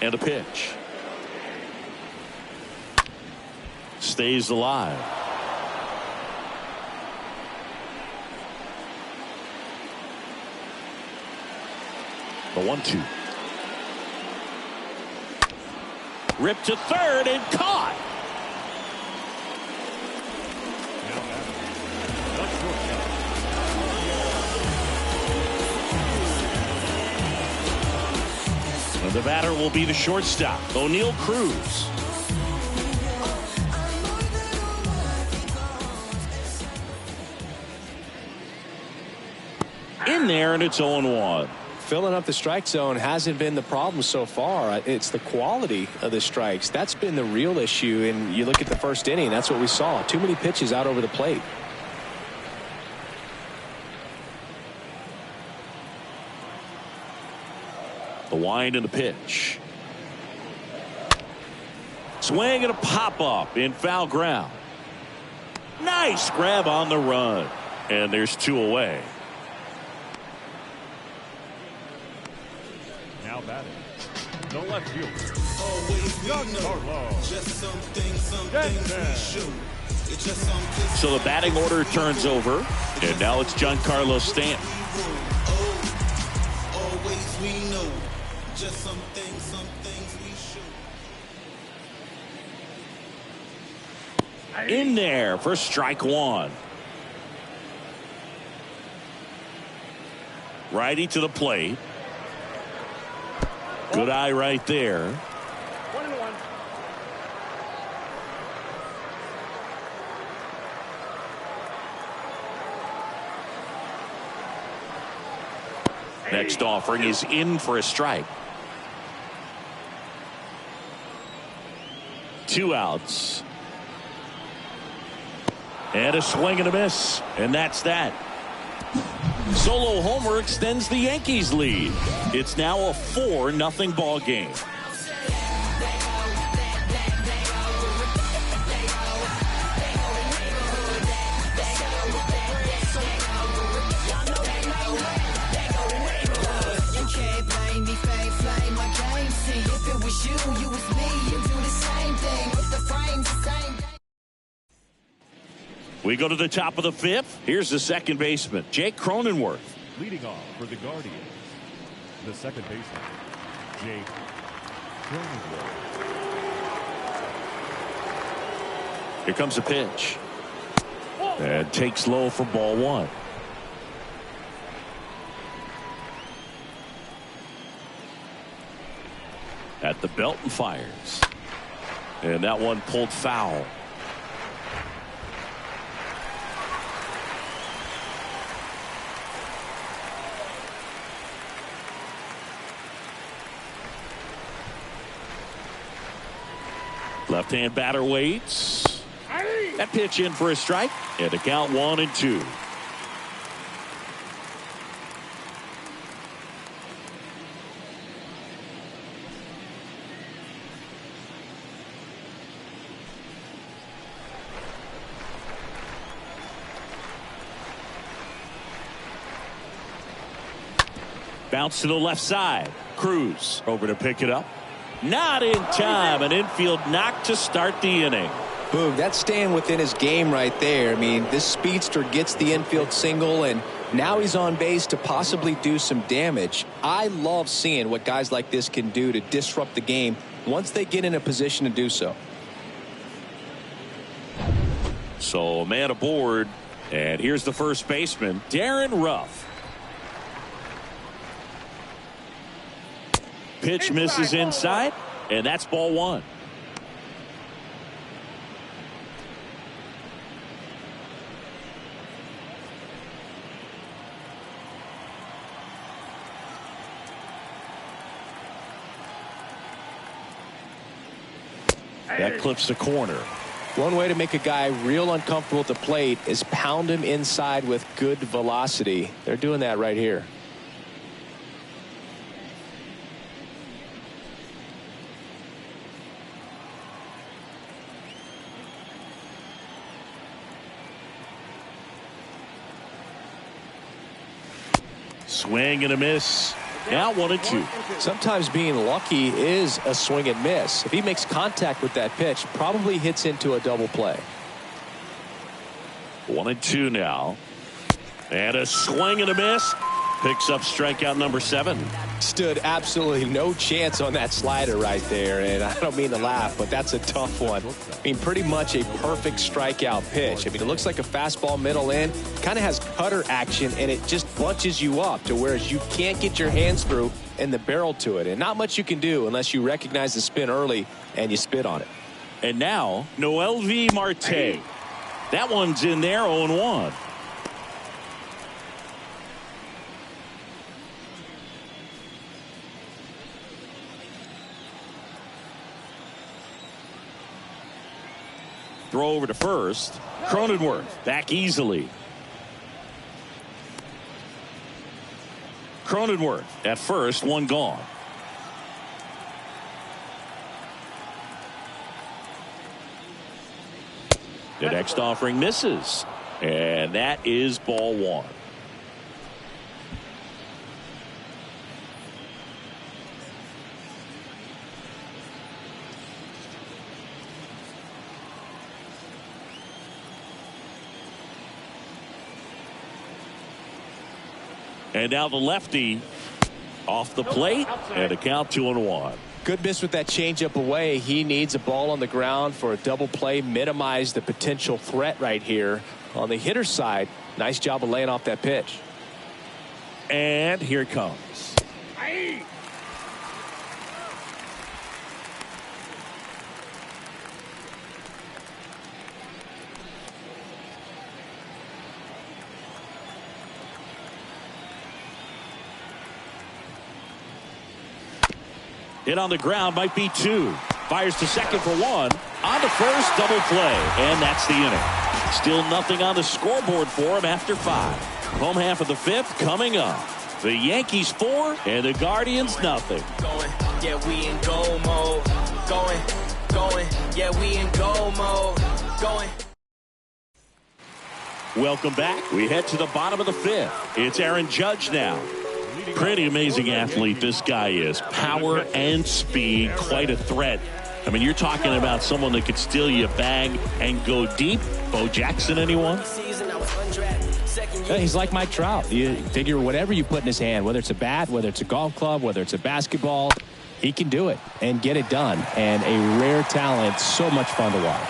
And a pitch. Stays alive. The 1-2. Ripped to third and caught. And the batter will be the shortstop, O'Neal Cruz. In there, and it's 0-1. Filling up the strike zone hasn't been the problem so far. It's the quality of the strikes. That's been the real issue. And you look at the first inning, that's what we saw. Too many pitches out over the plate. The wind and the pitch. Swing and a pop-up in foul ground. Nice grab on the run. And there's 2 away. Now batting, the left fielder. So the batting order turns over, and now it's Giancarlo Stanton. Always we know, just some things we show. In there for strike 1. Righty to the plate. Good eye right there. 1-1. Next offering is in for a strike. 2 outs. And a swing and a miss. And that's that. Solo homer extends the Yankees lead. It's now a 4-0 ball game. We go to the top of the 5th. Here's the second baseman, Jake Cronenworth. Leading off for the Guardians, the second baseman, Jake Cronenworth. Here comes the pitch. And takes low for ball 1. At the belt and fires. And that one pulled foul. Left-hand batter waits. That pitch in for a strike. And the count 1-2. Bounce to the left side. Cruz over to pick it up. Not in time. An infield knock to start the inning. Boom, that's staying within his game right there. I mean, this speedster gets the infield single, and now he's on base to possibly do some damage. I love seeing what guys like this can do to disrupt the game once they get in a position to do so. So a man aboard, and here's the first baseman, Darren Ruff. Pitch misses inside, and that's ball one. That clips the corner. One way to make a guy real uncomfortable at the plate is pound him inside with good velocity. They're doing that right here. Swing and a miss. Now 1-2. Sometimes being lucky is a swing and miss. If he makes contact with that pitch, probably hits into a double play. 1-2 now. And a swing and a miss. Picks up strikeout number 7. Stood absolutely no chance on that slider right there. And I don't mean to laugh, but that's a tough one. I mean, pretty much a perfect strikeout pitch. I mean, it looks like a fastball middle in. Kind of has cutter action, and it just bunches you up to whereas you can't get your hands through and the barrel to it. And not much you can do unless you recognize the spin early and you spit on it. And now, Noelvi Marte. That one's in there, 0-1. Throw over to first. Cronenworth back easily. Cronenworth at first, one gone. The next offering misses, and that is ball one. And now the lefty off the plate, and a count 2-1. Good miss with that changeup away. He needs a ball on the ground for a double play, minimize the potential threat right here. On the hitter side, nice job of laying off that pitch. And here it comes. Hit on the ground, might be 2. Fires to second for 1. On to first, double play. And that's the inning. Still nothing on the scoreboard for him after 5. Home half of the 5th coming up. The Yankees 4 and the Guardians nothing. Going, yeah, we in goal mode. Going, yeah, we in goal mode. Going. Welcome back. We head to the bottom of the 5th. It's Aaron Judge now. Pretty amazing athlete this guy is. Power and speed, quite a threat. I mean, you're talking about someone that could steal you a bag and go deep. Bo Jackson, anyone? Yeah, he's like Mike Trout. You figure whatever you put in his hand, whether it's a bat, whether it's a golf club, whether it's a basketball, he can do it and get it done. And a rare talent, so much fun to watch.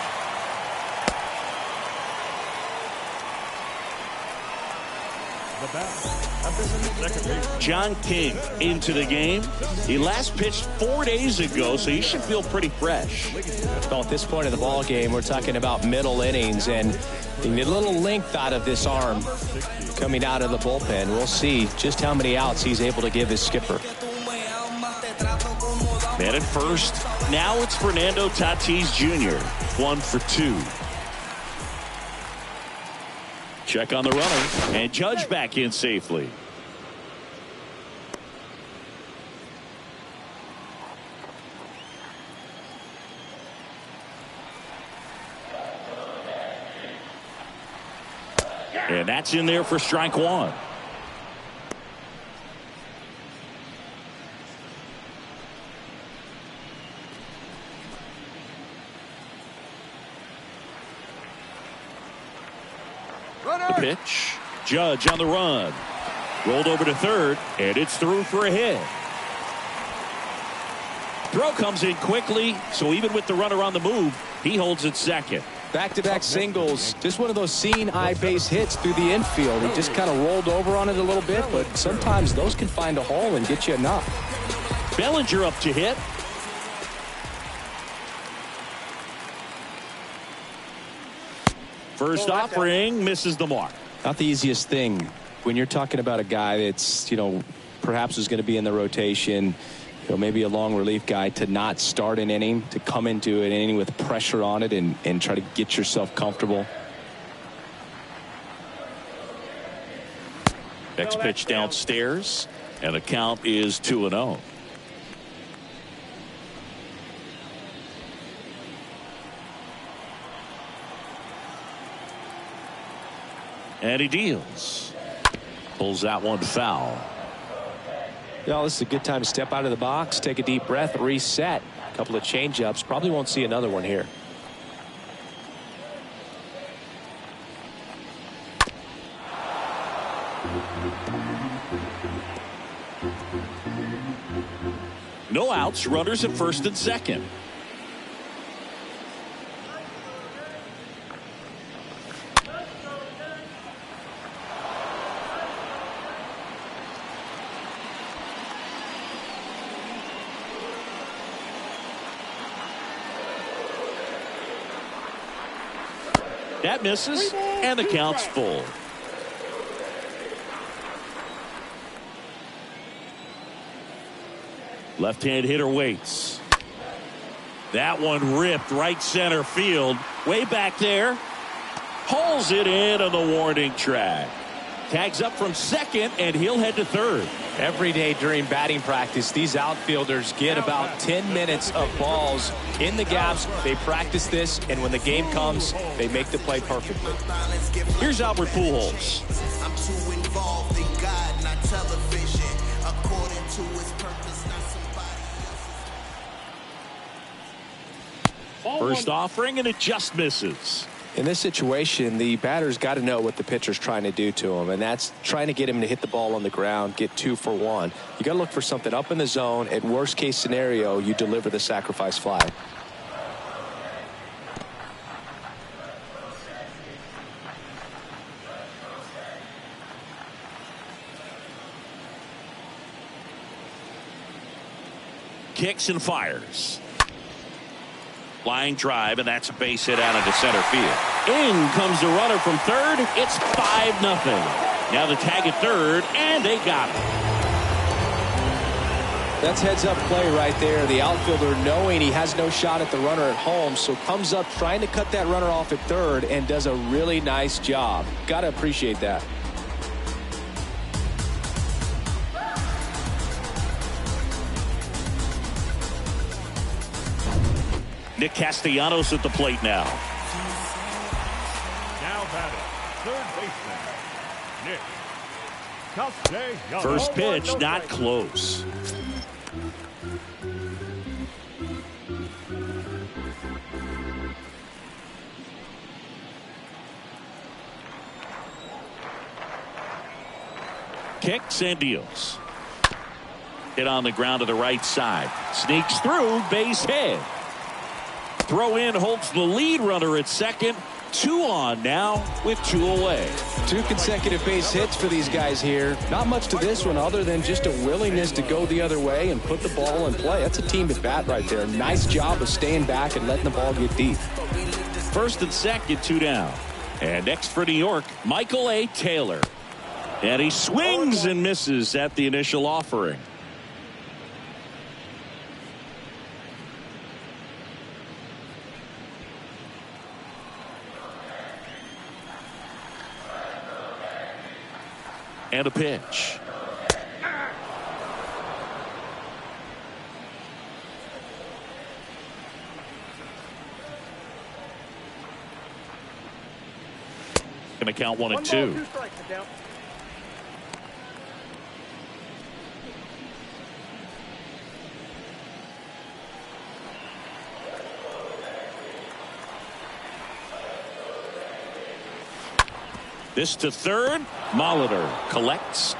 John King into the game. He last pitched 4 days ago, so he should feel pretty fresh. Well, at this point of the ball game, we're talking about middle innings, and a little length out of this arm coming out of the bullpen. We'll see just how many outs he's able to give his skipper. Man at first. Now it's Fernando Tatis Jr. 1 for 2. Check on the runner, and Judge back in safely. And that's in there for strike 1. The pitch. Judge on the run. Rolled over to third, and it's through for a hit. Throw comes in quickly, so even with the runner on the move, he holds it second. Back-to-back singles. Just one of those seeing eye base hits through the infield. He just kind of rolled over on it a little bit, but sometimes those can find a hole and get you enough. Bellinger up to hit. First offering misses the mark. Not the easiest thing when you're talking about a guy that's, perhaps is going to be in the rotation, maybe a long relief guy, to not start an inning, to come into an inning with pressure on it and try to get yourself comfortable. Next pitch downstairs, and the count is 2-0. And he deals. Pulls that one foul. This is a good time to step out of the box, take a deep breath, reset. A couple of change-ups. Probably won't see another one here. No outs, runners at first and second. That misses, and the count's full. Left-hand hitter waits. That one ripped right center field. Way back there. Pulls it in on the warning track. Tags up from second, and he'll head to third. Every day during batting practice, these outfielders get about 10 minutes of balls in the gaps. They practice this, and when the game comes, they make the play perfectly. Here's Albert Pujols. I'm too involved in God, not television. According to his purpose, not somebody else's. First offering, and it just misses. In this situation, the batter's got to know what the pitcher's trying to do to him, and that's trying to get him to hit the ball on the ground, get 2 for 1. You got to look for something up in the zone. At worst case scenario, you deliver the sacrifice fly. Kicks and fires. Line drive, and that's a base hit out into center field. In comes the runner from third. It's 5-0. Now the tag at third, and they got him. That's heads-up play right there. The outfielder, knowing he has no shot at the runner at home, so comes up trying to cut that runner off at third and does a really nice job. Got to appreciate that. Nick Castellanos at the plate now. Now batting, third baseman, Nick Castellanos. First pitch, not close. Kicks and deals. Hit on the ground to the right side. Sneaks through, base hit. Throw in holds the lead runner at second. 2 on now with 2 away. 2 consecutive base hits for these guys here. Not much to this one other than just a willingness to go the other way and put the ball in play. That's a team at bat right there. Nice job of staying back and letting the ball get deep. First and second, 2 down. And next for New York, Michael A. Taylor. And he swings and misses at the initial offering. And a pitch. Going to count 1 and 2. This to third. Molitor collects.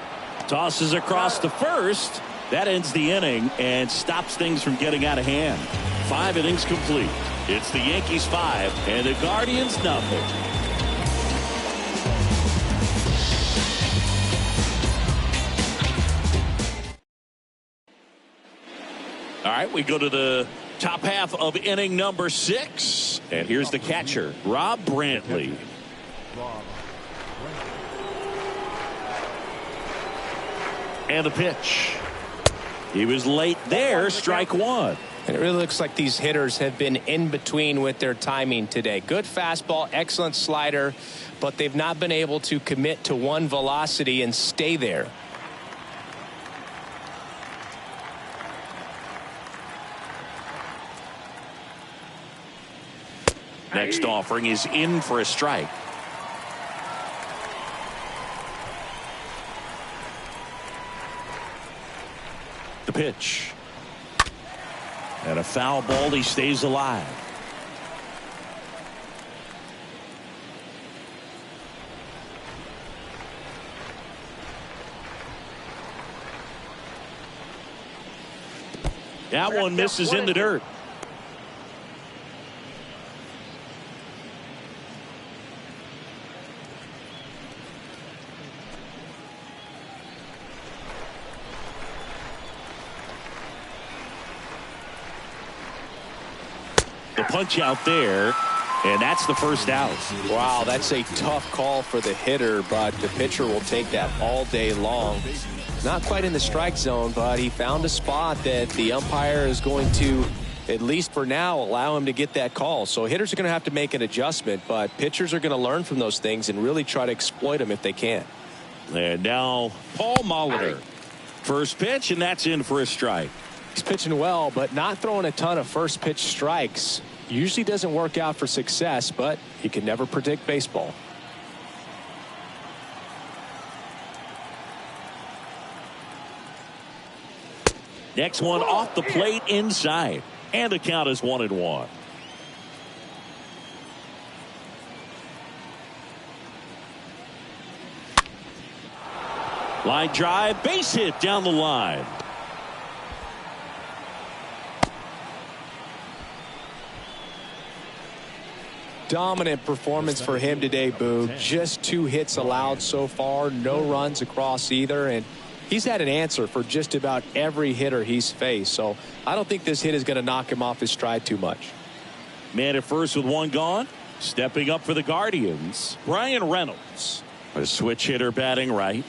Tosses across to first. That ends the inning and stops things from getting out of hand. 5 innings complete. It's the Yankees 5 and the Guardians nothing. All right, we go to the top half of inning number 6. And here's the catcher, Rob Brantley. And the pitch. He was late there, strike 1. And it really looks like these hitters have been in between with their timing today. Good fastball, excellent slider, but they've not been able to commit to one velocity and stay there. Next offering is in for a strike. The pitch. And a foul ball. He stays alive. That one misses in the dirt. The punch out there, and that's the first out. Wow, that's a tough call for the hitter, but the pitcher will take that all day long. Not quite in the strike zone, but he found a spot that the umpire is going to, at least for now, allow him to get that call. So hitters are going to have to make an adjustment, but pitchers are going to learn from those things and really try to exploit them if they can. And now Paul Molitor. First pitch, and that's in for a strike. He's pitching well, but not throwing a ton of first pitch strikes. Usually doesn't work out for success, but he can never predict baseball. Next one off the plate inside. And the count is 1-1. Line drive, base hit down the line. Dominant performance for him today, Boog. Just 2 hits allowed so far, no runs across either, and he's had an answer for just about every hitter he's faced. So I don't think this hit is going to knock him off his stride too much. Man at first with 1 gone. Stepping up for the Guardians, Brian Reynolds. A switch hitter batting right.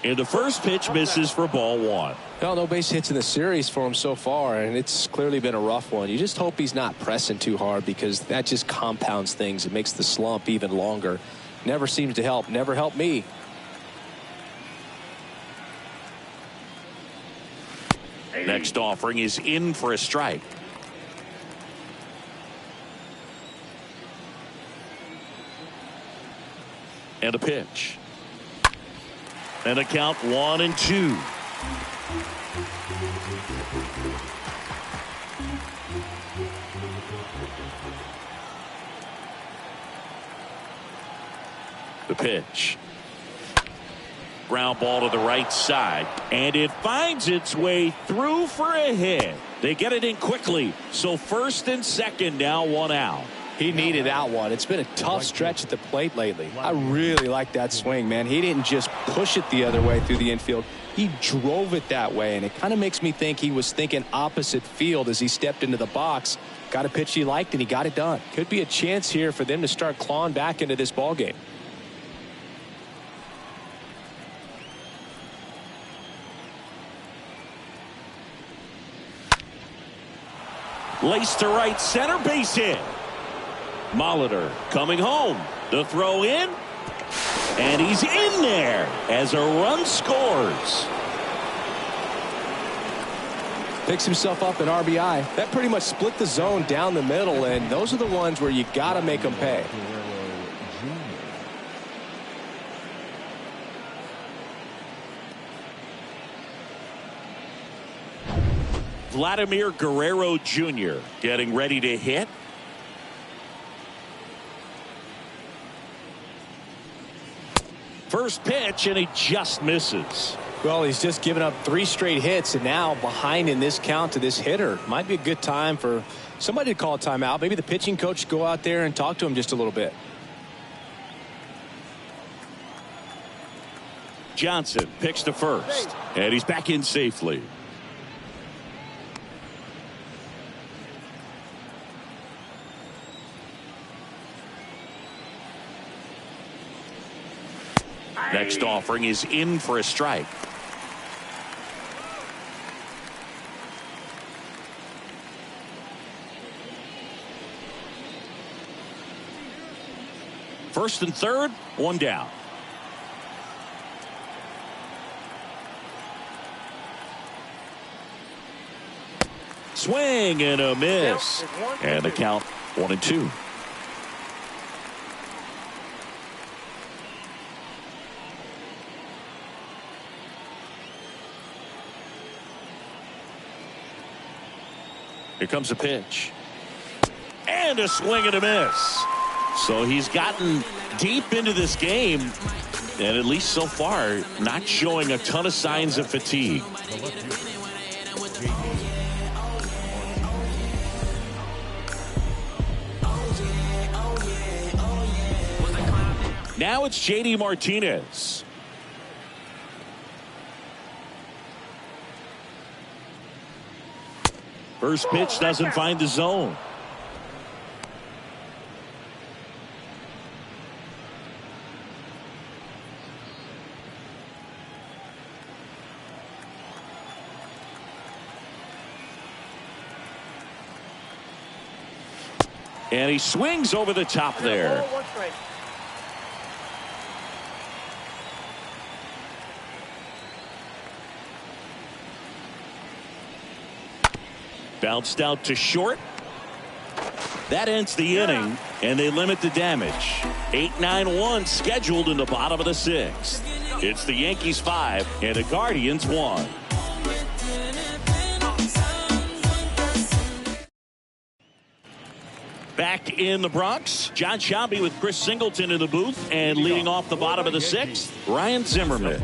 And the first pitch misses for ball 1. Well, no base hits in the series for him so far, and it's clearly been a rough one. You just hope he's not pressing too hard, because that just compounds things. It makes the slump even longer. Never seems to help. Never helped me. Next offering is in for a strike. And a pitch. And a count 1-2. The pitch. Ground ball to the right side, and it finds its way through for a hit. They get it in quickly, so first and second now, 1 out. He needed that one. It's been a tough stretch at the plate lately. I really like that swing, man. He didn't just push it the other way through the infield. He drove it that way, and it kind of makes me think he was thinking opposite field as he stepped into the box. Got a pitch he liked, and he got it done. Could be a chance here for them to start clawing back into this ball game. Laced to right center, base hit. Molitor coming home. The throw in. And he's in there as a run scores. Picks himself up an RBI. That pretty much split the zone down the middle, and those are the ones where you got to make them pay. Vladimir Guerrero Jr. getting ready to hit. First pitch, and he just misses. Well, he's just given up 3 straight hits, and now behind in this count to this hitter. Might be a good time for somebody to call a timeout. Maybe the pitching coach go out there and talk to him just a little bit. Johnson picks to first, and he's back in safely. Next offering is in for a strike. First and third, one down. Swing and a miss. And the count 1-2. Here comes a pitch. And a swing and a miss. So he's gotten deep into this game, and at least so far, not showing a ton of signs of fatigue. Now it's J.D. Martinez. First pitch doesn't find the zone. And he swings over the top there. Bounced out to short. That ends the inning, and they limit the damage. 8-9-1 scheduled in the bottom of the 6th. It's the Yankees 5 and the Guardians 1. Back in the Bronx, John Shelby with Chris Singleton in the booth, and leading off the bottom of the 6th, Ryan Zimmerman.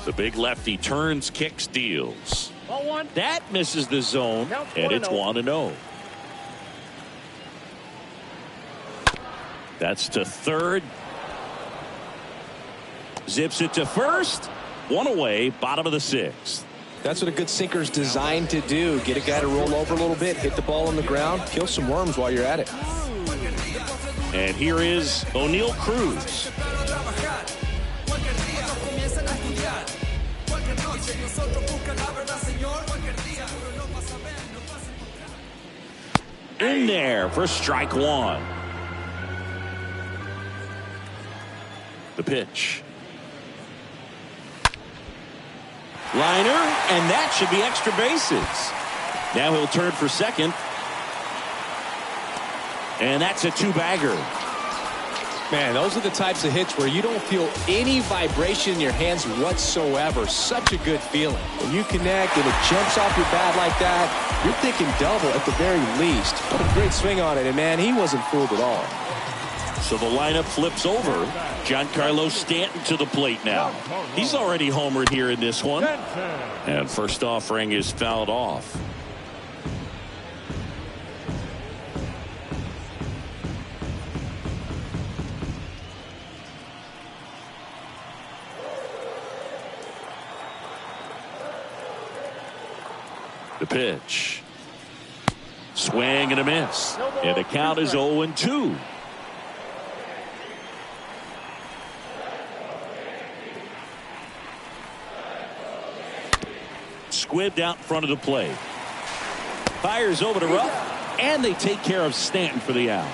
The big lefty turns, kicks, deals. That misses the zone, and it's 1-0. That's to third. Zips it to first. One away, bottom of the 6th. That's what a good sinker's designed to do. Get a guy to roll over a little bit, hit the ball on the ground, kill some worms while you're at it. And here is O'Neal Cruz. In there for strike 1. The pitch. Liner, and that should be extra bases. Now he'll turn for second. And that's a 2-bagger. Man, those are the types of hits where you don't feel any vibration in your hands whatsoever. Such a good feeling. When you connect and it jumps off your bat like that, you're thinking double at the very least. What a great swing on it, and man, he wasn't fooled at all. So the lineup flips over. Giancarlo Stanton to the plate now. He's already homered here in this one. And first offering is fouled off. The pitch. Swing and a miss. And the count is 0-2. Squibbed out in front of the plate. Fires over to Ruff, and they take care of Stanton for the out.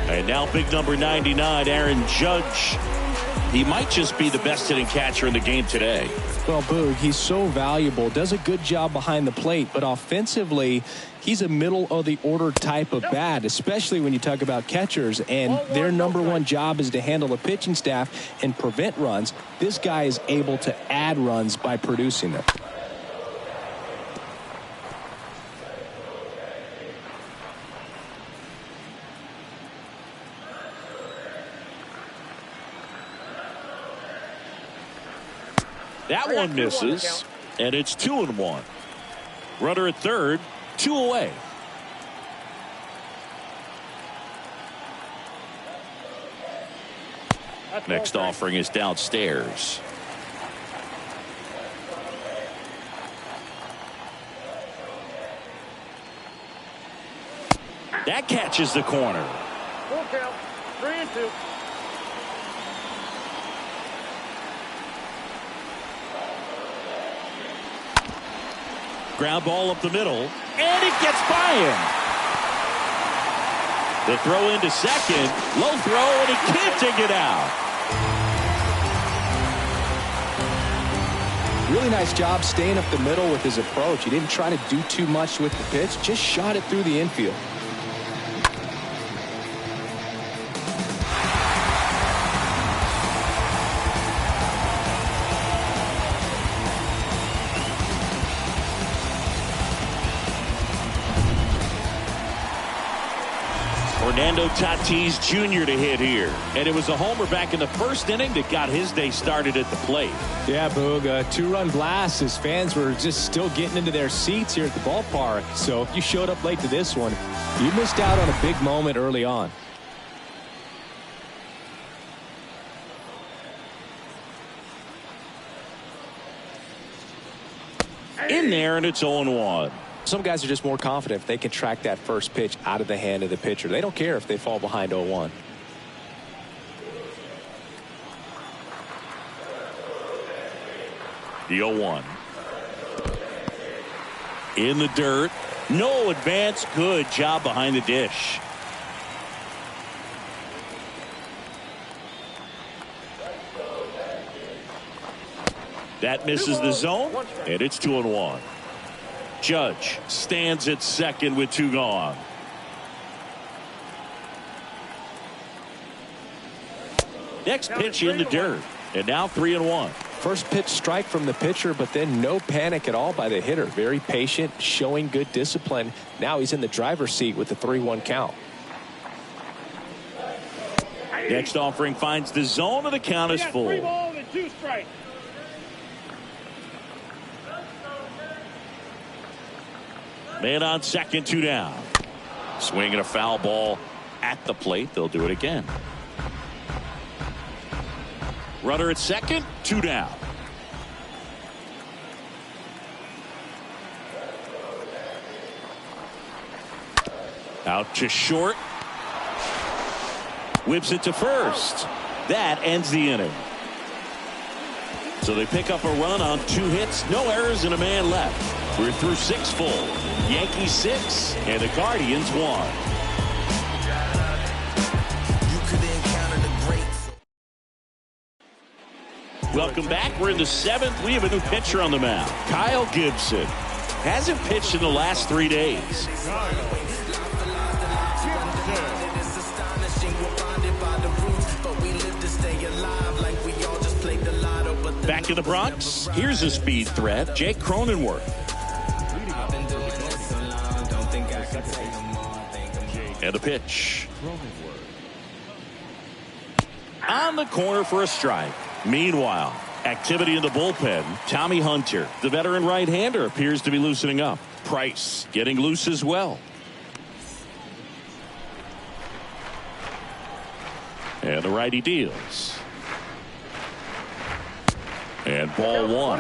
And now big number 99, Aaron Judge. He might just be the best hitting catcher in the game today. Well, Boog, he's so valuable, does a good job behind the plate, but offensively, he's a middle-of-the-order type of bat, especially when you talk about catchers, and their number one job is to handle the pitching staff and prevent runs. This guy is able to add runs by producing them. That one misses, and it's 2-1. Runner at third, 2 away. Next offering is downstairs. That catches the corner. Full count, 3-2. Ground ball up the middle, and it gets by him. The throw into second, low throw, and he can't take it out. Really nice job staying up the middle with his approach. He didn't try to do too much with the pitch, just shot it through the infield. Fernando Tatis Jr. to hit here. And it was a homer back in the first inning that got his day started at the plate. Yeah, Boog, a 2-run blast. His fans were just still getting into their seats here at the ballpark. So if you showed up late to this one, you missed out on a big moment early on. In there, and it's 0-1. Some guys are just more confident if they can track that first pitch out of the hand of the pitcher. They don't care if they fall behind 0-1. The 0-1. In the dirt. No advance. Good job behind the dish. That misses the zone, and it's 2-1. Judge stands at second with 2 gone. Next pitch in the dirt, and now 3-1. First pitch strike from the pitcher, but then no panic at all by the hitter. Very patient, showing good discipline. Now he's in the driver's seat with the 3-1 count. Next offering finds the zone, and the count is full. 3 balls and 2 strikes. Man on second, 2 down. Swinging a foul ball at the plate. They'll do it again. Runner at second, 2 down. Out to short. Whips it to first. That ends the inning. So they pick up a run on 2 hits, no errors, and a man left. We're through 6 full. Yankees 6 and the Guardians 1. Welcome back. We're in the 7th. We have a new pitcher on the mound. Kyle Gibson hasn't pitched in the last 3 days. Back in the Bronx, here's a speed threat, Jake Cronenworth. And the pitch. On the corner for a strike. Meanwhile, activity in the bullpen. Tommy Hunter, the veteran right-hander, appears to be loosening up. Price getting loose as well. And the righty deals. And ball 1.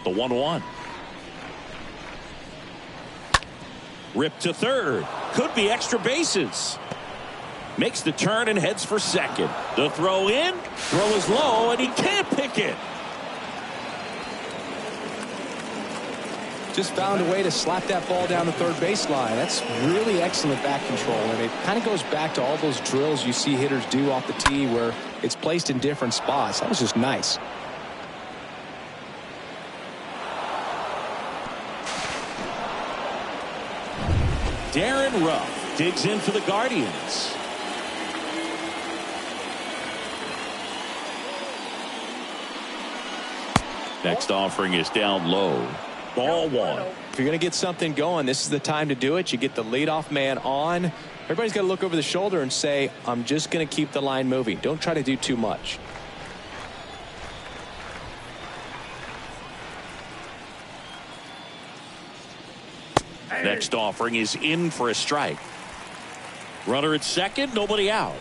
The 1-1. Ripped to third. Could be extra bases. Makes the turn and heads for second. The throw in. Throw is low, and he can't pick it. Just found a way to slap that ball down the third baseline. That's really excellent bat control, and it kind of goes back to all those drills you see hitters do off the tee where it's placed in different spots. That was just nice. Darren Ruff digs in for the Guardians. Next offering is down low. Ball one. If you're going to get something going, this is the time to do it. You get the leadoff man on. Everybody's got to look over the shoulder and say, I'm just going to keep the line moving. Don't try to do too much. Next offering is in for a strike. Runner at second, nobody out.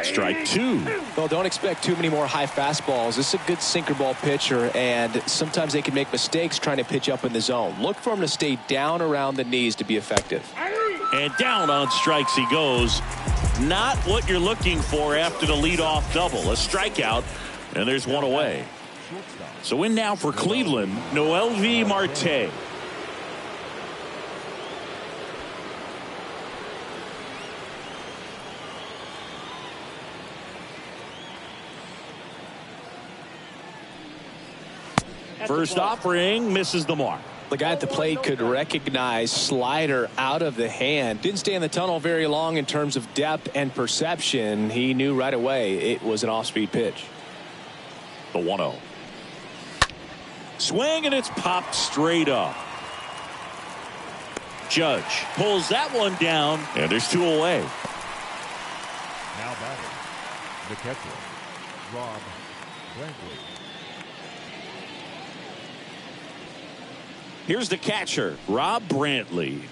Strike two. Well, don't expect too many more high fastballs. This is a good sinker ball pitcher, and sometimes they can make mistakes trying to pitch up in the zone. Look for him to stay down around the knees to be effective. And down on strikes he goes. Not what you're looking for after the leadoff double. A strikeout, and there's one away. So in now for Cleveland, Noelvi Marte. First offering misses the mark. The guy at the plate could recognize slider out of the hand. Didn't stay in the tunnel very long in terms of depth and perception. He knew right away it was an off-speed pitch. The 1-0. Swing, and it's popped straight up. Judge pulls that one down, and there's two away. Now batting, the catcher, Rob Brantley. Here's the catcher, Rob Brantley.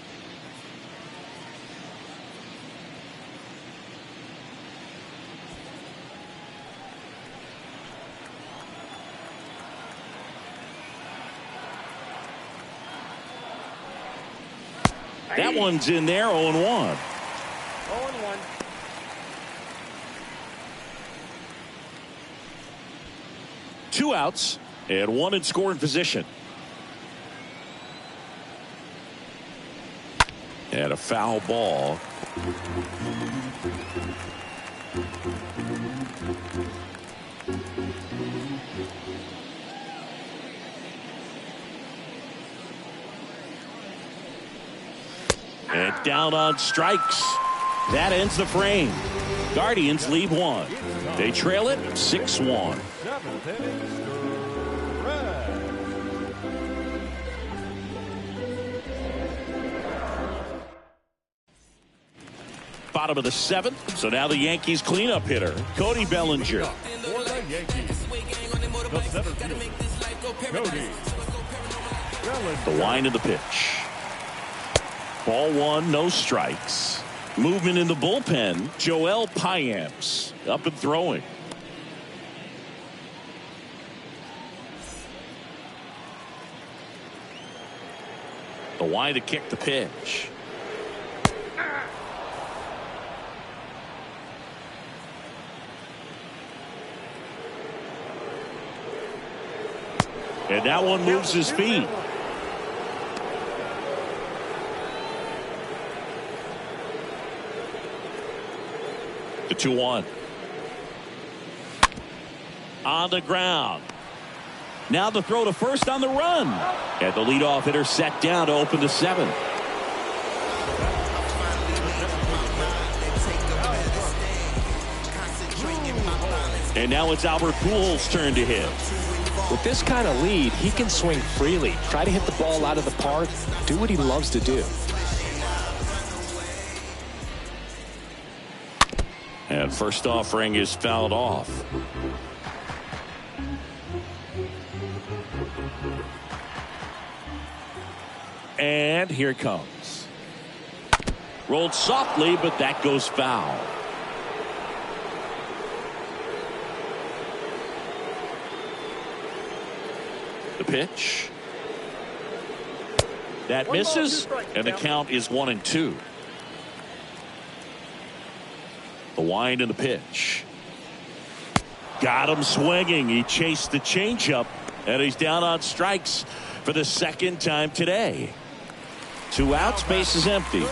That one's in there, 0-1. 0-1. Two outs and one in scoring position. And a foul ball. And down on strikes. That ends the frame. Guardians lead one. They trail it 6-1. Seventh inning, Red. Bottom of the seventh. So now the Yankees cleanup hitter, Cody Bellinger. For the Yankees, the center fielder, Cody Bellinger. The wind of the pitch. Ball one, no strikes. Movement in the bullpen. Joel Payamps up and throwing. The wind to kick the pitch. And that one moves his feet. The 2-1. On the ground. Now the throw to first on the run. And the leadoff hitter set down to open the seventh. And now it's Albert Pujols' turn to hit. With this kind of lead, he can swing freely. Try to hit the ball out of the park. Do what he loves to do. And first offering is fouled off. And here it comes. Rolled softly, but that goes foul. The pitch. That misses, and the count is 1-2. The wind and the pitch. Got him swinging. He chased the changeup, and he's down on strikes for the second time today. 2 outs, base is empty.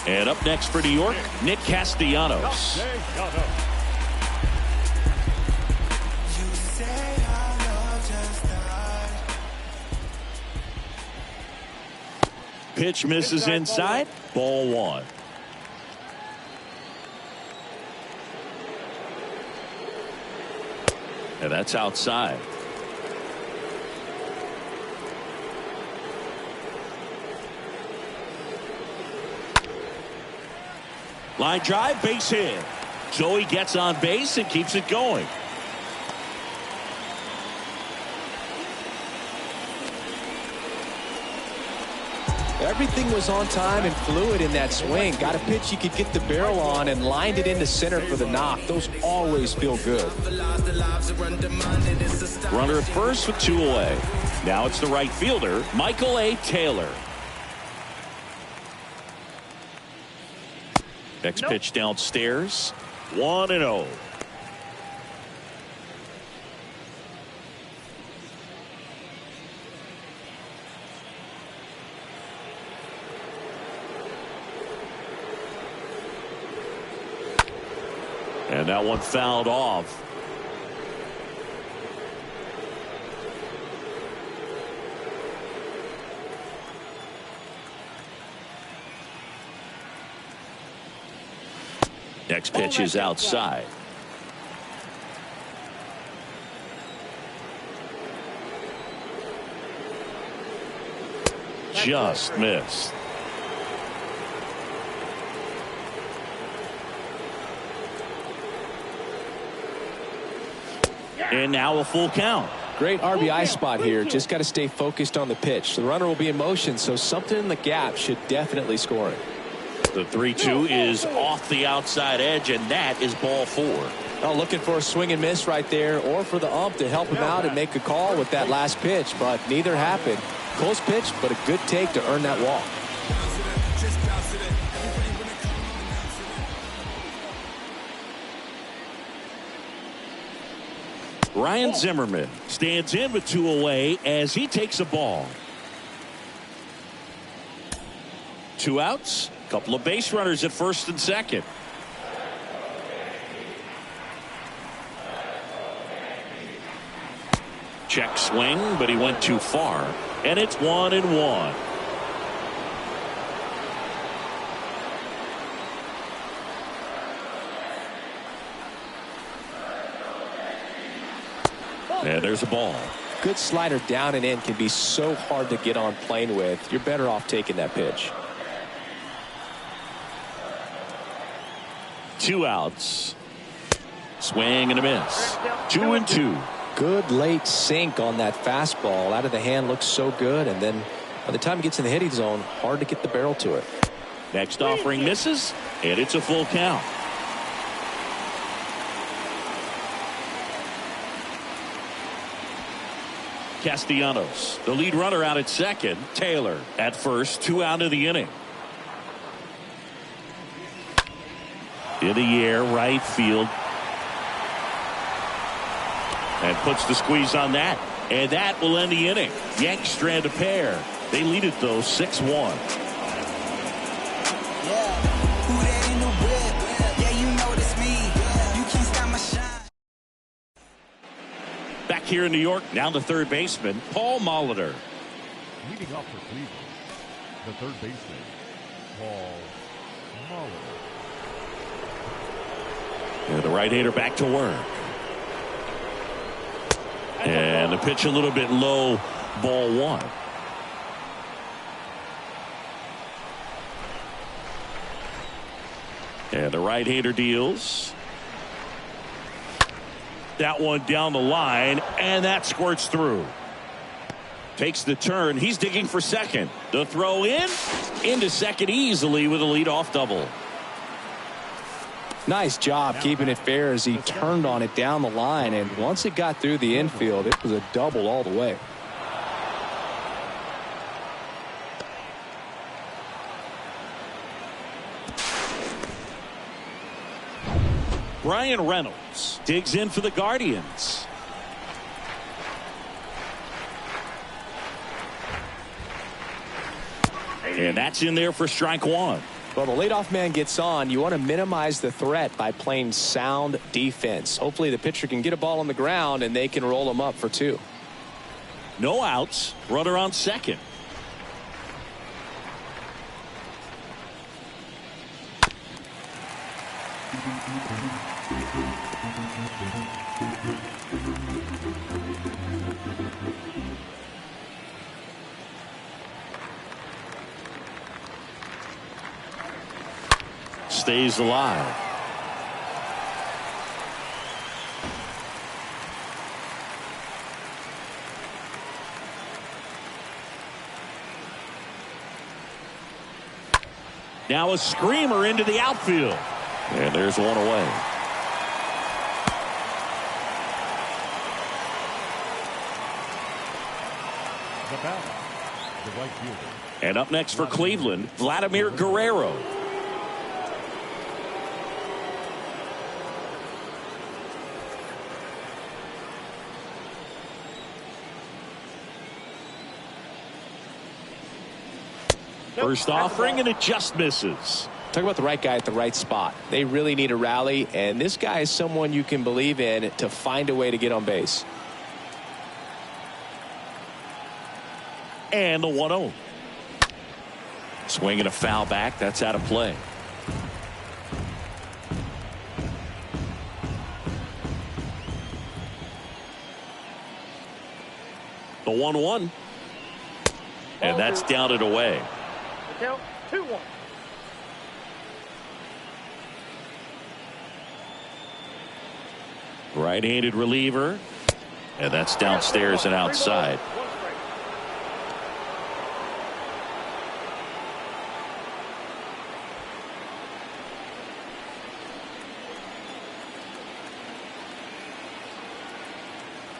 And up next for New York, Nick Castellanos. Pitch misses inside. Ball 1. And that's outside. Line drive, base hit. So he gets on base and keeps it going. Everything was on time and fluid in that swing. Got a pitch you could get the barrel on and lined it into center for the knock. Those always feel good. Runner at first with 2 away. Now it's the right fielder, Michael A. Taylor. Next pitch downstairs. 1-0. And that one fouled off. Next pitch is outside. Just missed. And now a full count. Great RBI spot here. Just got to stay focused on the pitch. The runner will be in motion, so something in the gap should definitely score it. The 3-2 is off the outside edge, and that is ball 4. Well, looking for a swing and miss right there, or for the ump to help him out and make a call with that last pitch, but neither happened. Close pitch, but a good take to earn that walk. Ryan Zimmerman stands in with 2 away as he takes a ball. 2 outs, couple of base runners at first and second. Check swing, but he went too far, and it's 1-1. And there's a ball. Good slider down and in can be so hard to get on plane with. You're better off taking that pitch. 2 outs. Swing and a miss. 2-2. Good late sink on that fastball. Out of the hand looks so good, and then by the time it gets in the hitting zone, hard to get the barrel to it. Next offering misses, and it's a full count. Castellanos, the lead runner out at second. Taylor at first, 2 out of the inning. In the air, right field. And puts the squeeze on that. And that will end the inning. Yanks strand a pair. They lead it, though, 6-1. Back here in New York, now the third baseman, Paul Molitor. Leading off for Cleveland, the third baseman, Paul Molitor. And the right-hander back to work. And the pitch a little bit low, ball 1. And the right-hander deals. That one down the line, and that squirts through. Takes the turn. He's digging for second. The throw into second easily with a leadoff double. Nice job keeping it fair as he turned on it down the line, and once it got through the infield, it was a double all the way. Brian Reynolds digs in for the Guardians. And that's in there for strike one. Well, the leadoff man gets on. You want to minimize the threat by playing sound defense. Hopefully the pitcher can get a ball on the ground and they can roll him up for 2. No outs. Runner on second. Stays alive. Now a screamer into the outfield. And there's one away. The batter, the right fielder. And up next for Cleveland, Vladimir Guerrero. First offering, and it just misses. Talk about the right guy at the right spot. They really need a rally, and this guy is someone you can believe in to find a way to get on base. And the 1-0. Swing and a foul back. That's out of play. The 1-1. And that's down and away. Count 2-1. Right-handed reliever. And that's downstairs and outside.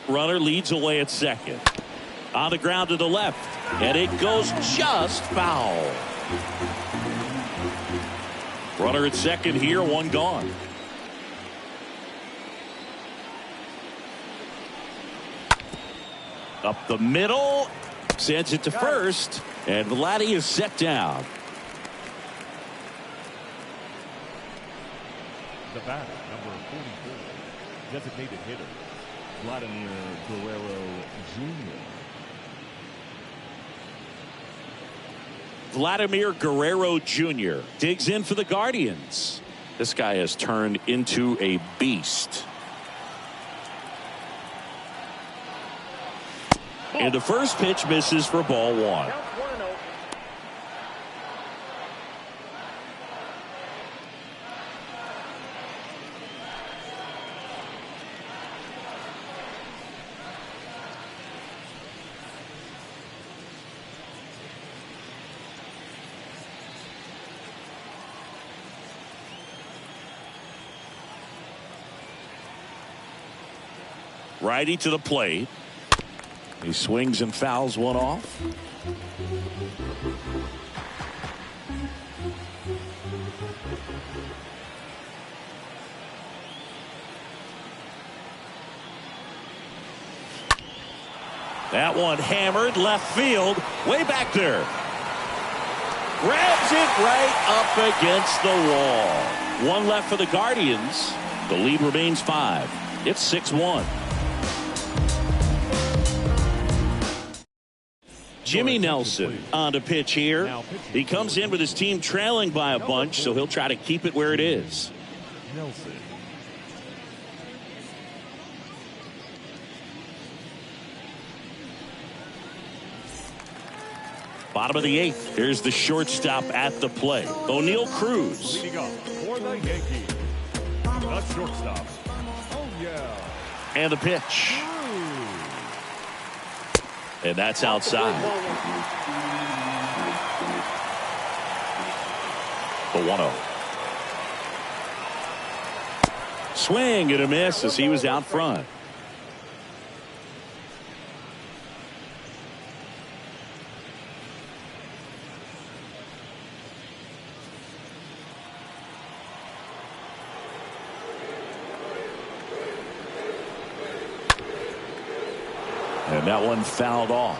Runner leads away at second. On the ground to the left. And it goes just foul. Runner at second here, one gone. Up the middle. Sends it to first. And Vladdy is set down. The batter, number 44, designated hitter, Vladimir Guerrero Jr. Vladimir Guerrero Jr. digs in for the Guardians. This guy has turned into a beast. And the first pitch misses for ball one. Righty to the plate. He swings and fouls one off. That one hammered left field, way back there. Grabs it right up against the wall. One left for the Guardians. The lead remains 5. It's 6-1. Jimmy Nelson on to pitch here. He comes in with his team trailing by a bunch, so he'll try to keep it where it is. Nelson. Bottom of the 8th. Here's the shortstop at the plate, O'Neal Cruz. Leading up for the Yankees, the shortstop. Oh, yeah. And the pitch. And that's outside. The 1-0. Swing and a miss as he was out front. And that one fouled off.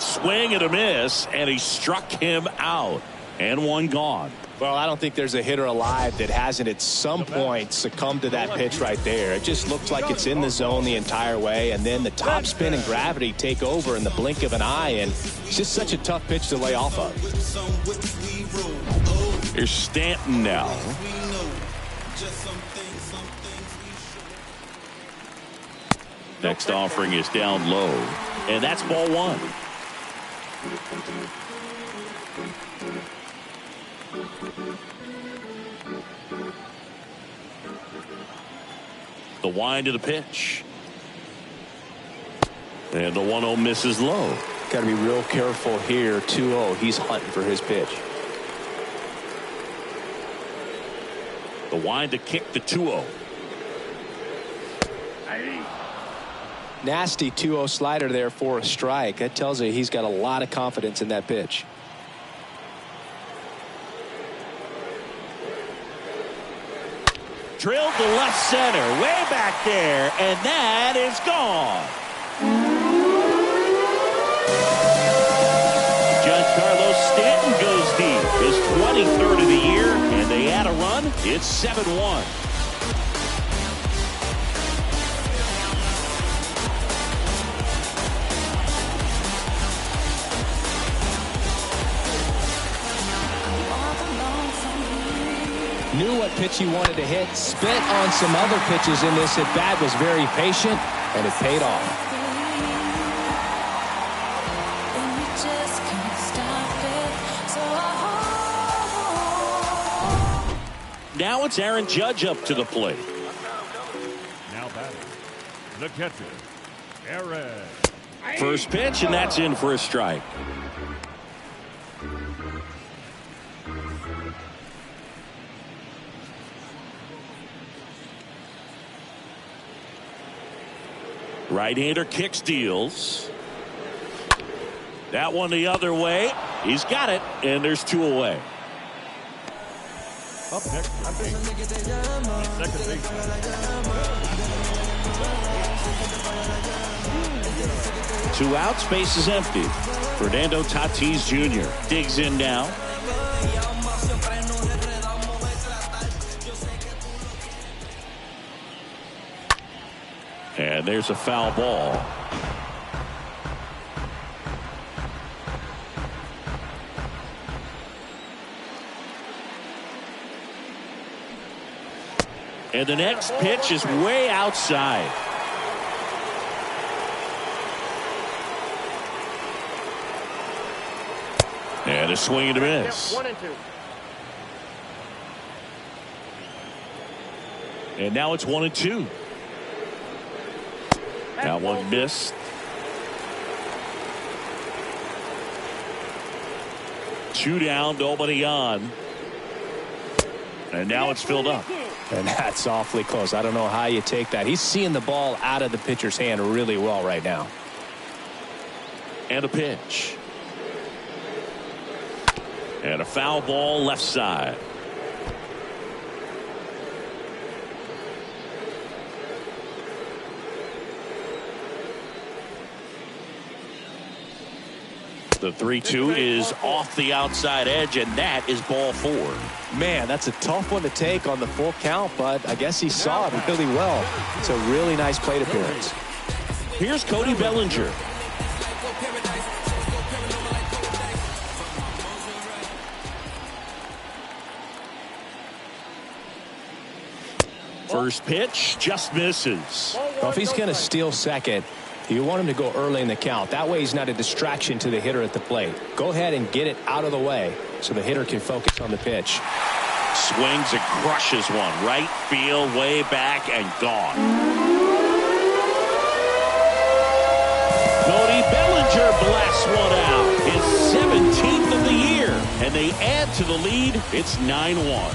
Swing and a miss, and he struck him out. And one gone. Well, I don't think there's a hitter alive that hasn't at some point succumbed to that pitch right there. It just looks like it's in the zone the entire way, and then the top spin and gravity take over in the blink of an eye, and it's just such a tough pitch to lay off of. Here's Stanton now. Next offering is down low, and that's ball one. The wind of the pitch. And the 1-0 misses low. Got to be real careful here. 2-0. He's hunting for his pitch. The wind to kick the 2-0. Nasty 2-0 slider there for a strike. That tells you he's got a lot of confidence in that pitch. Drilled to left center, way back there, and that is gone. Giancarlo Stanton goes deep. His 23rd of the year, and they add a run. It's 7-1. Knew what pitch he wanted to hit. Spit on some other pitches in this at bat. Was very patient, and it paid off. Now it's Aaron Judge up to the plate. Now batting, the catcher, Aaron. First pitch, and that's in for a strike. Right-hander kicks, deals. That one the other way. He's got it, and there's 2 away. Up next, the second baseman. 2 outs, base is empty. Fernando Tatis Jr. digs in now. And there's a foul ball. And the next pitch is way outside. And a swing and a miss. 1-2. And now it's 1-2. That one missed. 2 down, nobody on. And now it's filled up. And that's awfully close. I don't know how you take that. He's seeing the ball out of the pitcher's hand really well right now. And a pitch. And a foul ball left side. The 3-2 is off the outside edge, and that is ball 4. Man, that's a tough one to take on the full count, but I guess he saw it really well. It's a really nice plate appearance. Here's Cody Bellinger. First pitch just misses. Well, if he's going to steal second, you want him to go early in the count. That way he's not a distraction to the hitter at the plate. Go ahead and get it out of the way so the hitter can focus on the pitch. Swings and crushes one. Right field, way back, and gone. Cody Bellinger blasts one out. His 17th of the year. And they add to the lead. It's 9-1.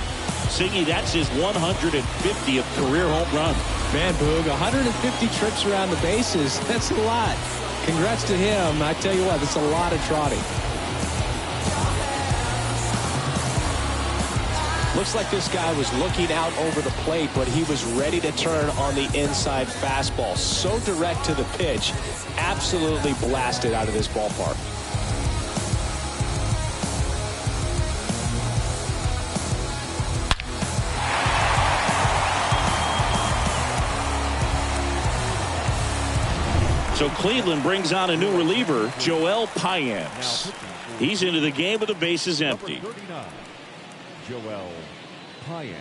Siggy, that's his 150th career home run. Man, Boog, 150 trips around the bases. That's a lot. Congrats to him. I tell you what, that's a lot of trotting. Looks like this guy was looking out over the plate, but he was ready to turn on the inside fastball. So direct to the pitch, absolutely blasted out of this ballpark. So Cleveland brings on a new reliever, Joel Payamps. He's into the game with the bases empty. Joel Payamps.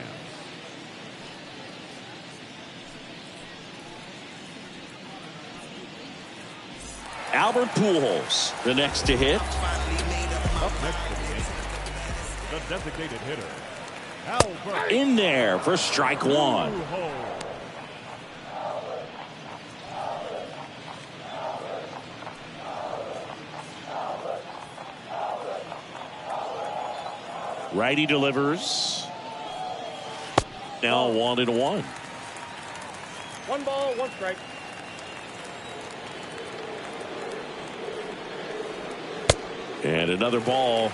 Albert Pujols, the next to hit. Up next to the designated hitter, Albert. In there for strike one. Righty delivers. Now 1-1. 1 ball, 1 strike. And another ball.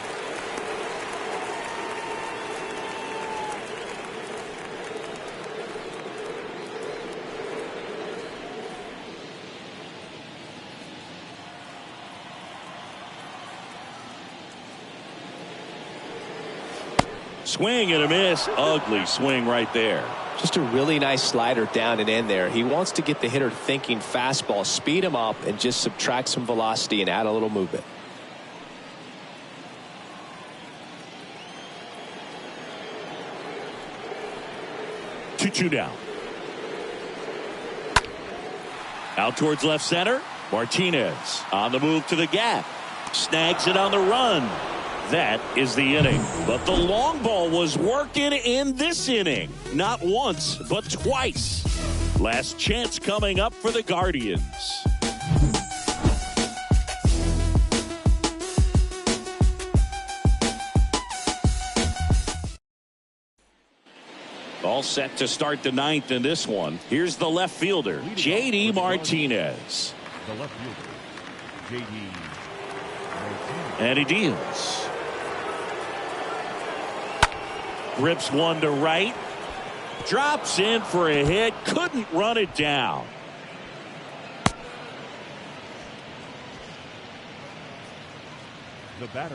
Swing and a miss. Ugly swing right there. Just a really nice slider down and in there. He wants to get the hitter thinking fastball, speed him up, and just subtract some velocity and add a little movement. Two down. Out towards left center. Martinez on the move to the gap. Snags it on the run. That is the inning. But the long ball was working in this inning. Not once, but twice. Last chance coming up for the Guardians. All set to start the ninth in this one. Here's the left fielder, J.D. Martinez. The left fielder, J.D. Martinez. And he deals. Rips one to right. Drops in for a hit. Couldn't run it down.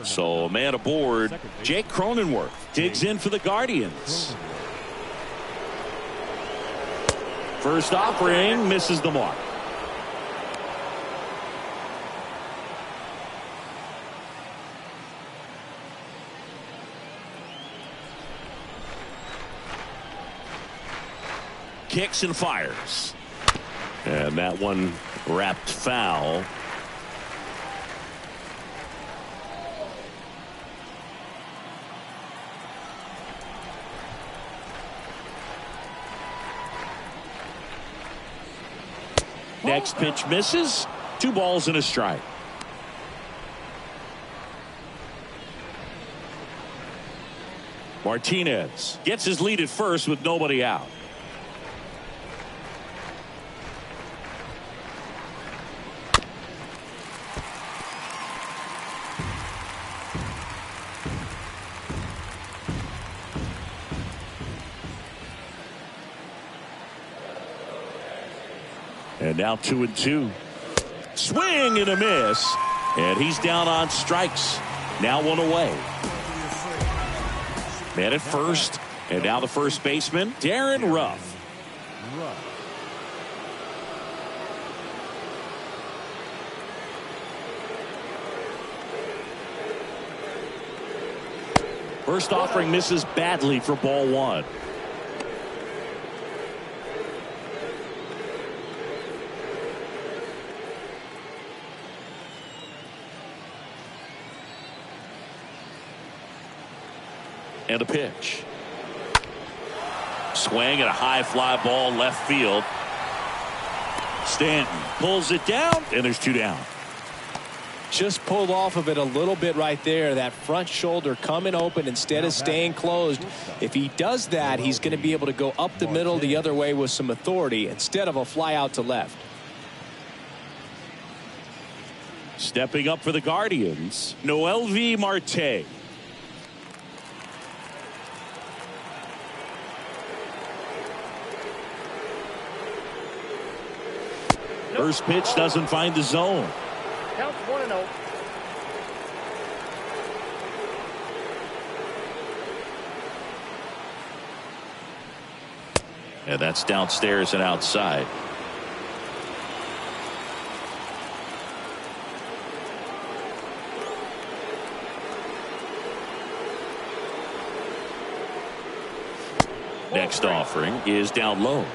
So a man aboard. Jake Cronenworth digs in for the Guardians. First offering misses the mark. Kicks and fires. And that one wrapped foul. Next pitch misses. 2 balls and a strike. Martinez gets his lead at first with nobody out. And now 2-2. Swing and a miss. And he's down on strikes. Now 1 away. Man at first. And now the first baseman, Darren Ruff. First offering misses badly for ball 1. And a pitch. Swing at a high fly ball left field. Stanton pulls it down, and there's 2 down. Just pulled off of it a little bit right there. That front shoulder coming open instead of staying closed. If he does that, he's going to be able to go up the middle the other way with some authority instead of a fly out to left. Stepping up for the Guardians, Noelvi Marte. First pitch doesn't find the zone. Counts 1-0. And that's downstairs and outside. Next offering is down low.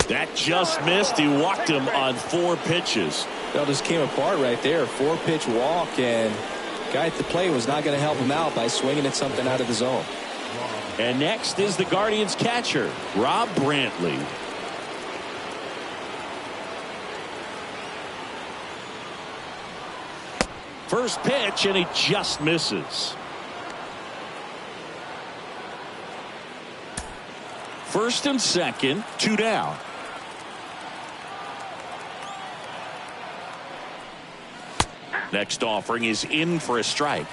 That just missed. He walked him on 4 pitches. That just came apart right there. 4-pitch walk, and guy at the plate was not going to help him out by swinging at something out of the zone. And next is the Guardians catcher, Rob Brantley. First pitch, and he just misses. First and second, 2 down. Next offering is in for a strike.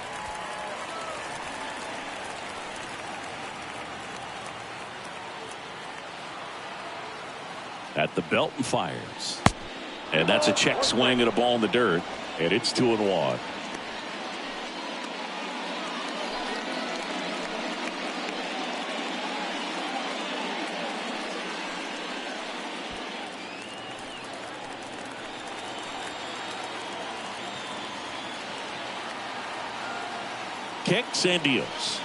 At the belt and fires. And that's a check swing at a ball in the dirt. And it's 2-1. Kicks and deals.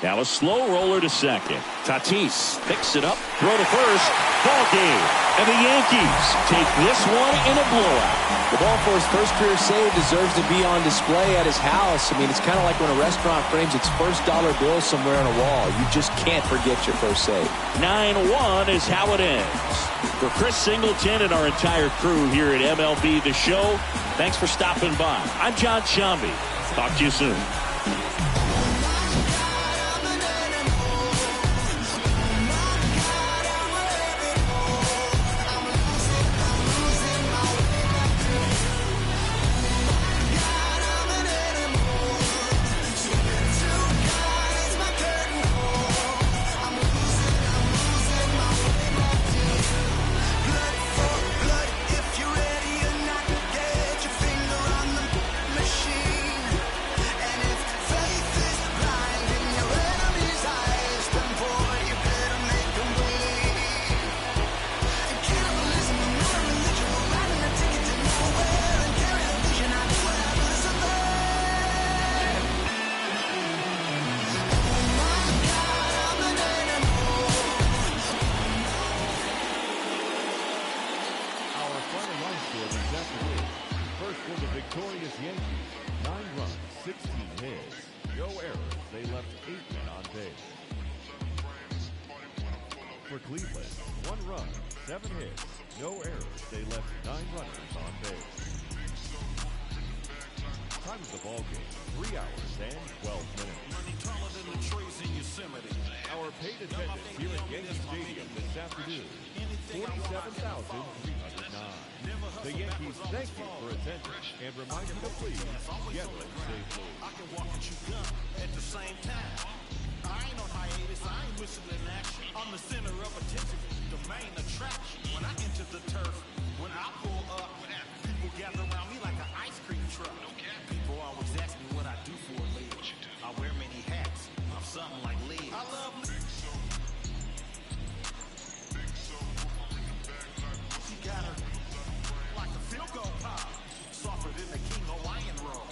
Now a slow roller to second. Tatis picks it up. Throw to first. Ball game. And the Yankees take this one in a blowout. The ball for his first career save deserves to be on display at his house. I mean, it's kind of like when a restaurant frames its first dollar bill somewhere on a wall. You just can't forget your first save. 9-1 is how it ends. For Chris Singleton and our entire crew here at MLB The Show, thanks for stopping by. I'm John Shambi. Talk to you soon. victorious Yankees. 9 runs, 16 hits. No errors. They left 8 men on base. For Cleveland, 1 run, 7 hits. No errors. They left 9 runners on base. Time of the ball game, 3 hours and 12 minutes. Our paid attendance here at Yankee Stadium this afternoon, 47,309. The Yankees thank you for attending and remind you to please get home safely. I can walk and chew gum at the same time. I ain't on hiatus, I ain't missing in action. I'm the center of attention, the main attraction. When I enter the turf, when I pull up, people gather around me like an ice cream truck. People always ask me what I do for a living. I wear many hats, I'm something like Liz. I love she got her like a field goal pop, softer than the King Hawaiian roll.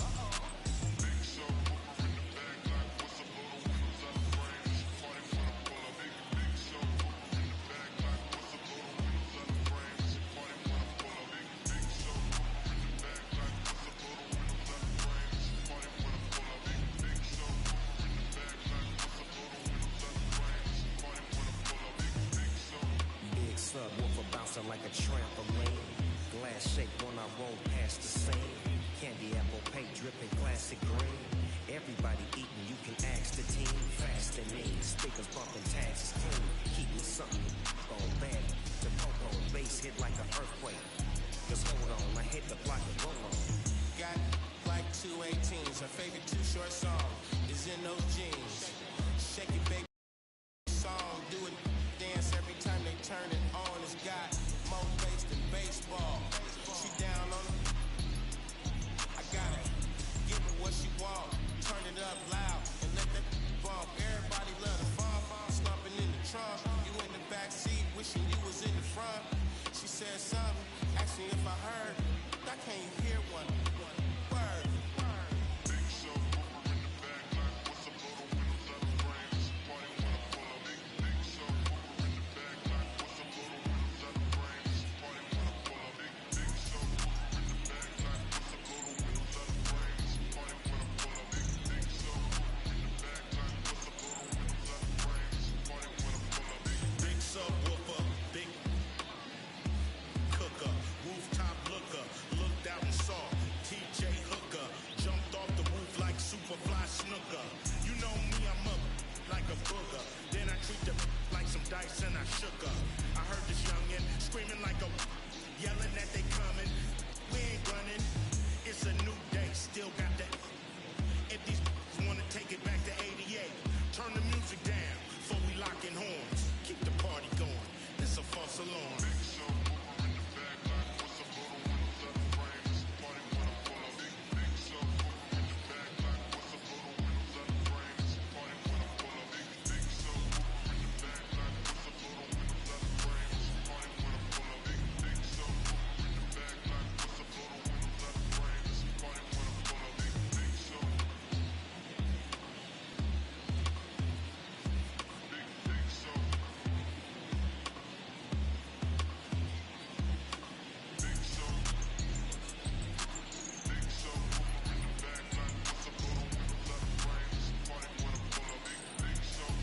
Big subwoofer bouncing like a trampoline. Glass shake when I roll past the scene. Candy apple paint dripping classic green. Everybody eating, you can ask the team. Fast and mean, speakers bumping, tags is clean. Keep me something on bad. The popo bass hit like an earthquake. Cause hold on, I hit the block and roll on. Got like 218s. Her favorite Too Short song is In Those Jeans. Shake it, baby. Song, do it, dance every time they turn it on. It's got more bass than baseball. She down on it. I gotta give her what she want. Turn it up loud and let that bump. Everybody love the fun, slumping in the trunk. You in the back seat, wishing you was in the front. She said something, asked me if I heard. I can't hear one word. Big show over in the back, like what's up, little windows out of frames. Party when I pull up. Big show over in the back, like what's up, little windows out of frames. Party when I pull up. Big show over in the back, like what's up, little windows out of frames. Party when I pull up. Big show over in the back, like what's up, little windows out of frames. Party when I pull up. Big subwoofer, big cooker, rooftop looker, looked out and saw TJ Hooker, jumped off the roof like Superfly Snooker. You know me, I'm up like a booger. Then I treat the like some dice and I shook her. I heard this youngin' screaming like a yelling that they coming. We ain't running. It's a new day, still got that. If these wanna take it back to 88, turn the music down before we lock in horns. Keep the party going. This a false alarm. Big show over in the back, like what's up, little windows out of frames. Party when I pull up. Big show over in the back, like what's up, little windows out of frames. Party when I pull up. Big show over in the back, like what's up, little windows out of frames. Party when I pull up. Big show over in the back, like what's up, little windows out of frames. Party when I pull up. Big show. Big show. Big show. Big show over in the back, like what's up, little windows out of frames. Party when I pull up. Big show.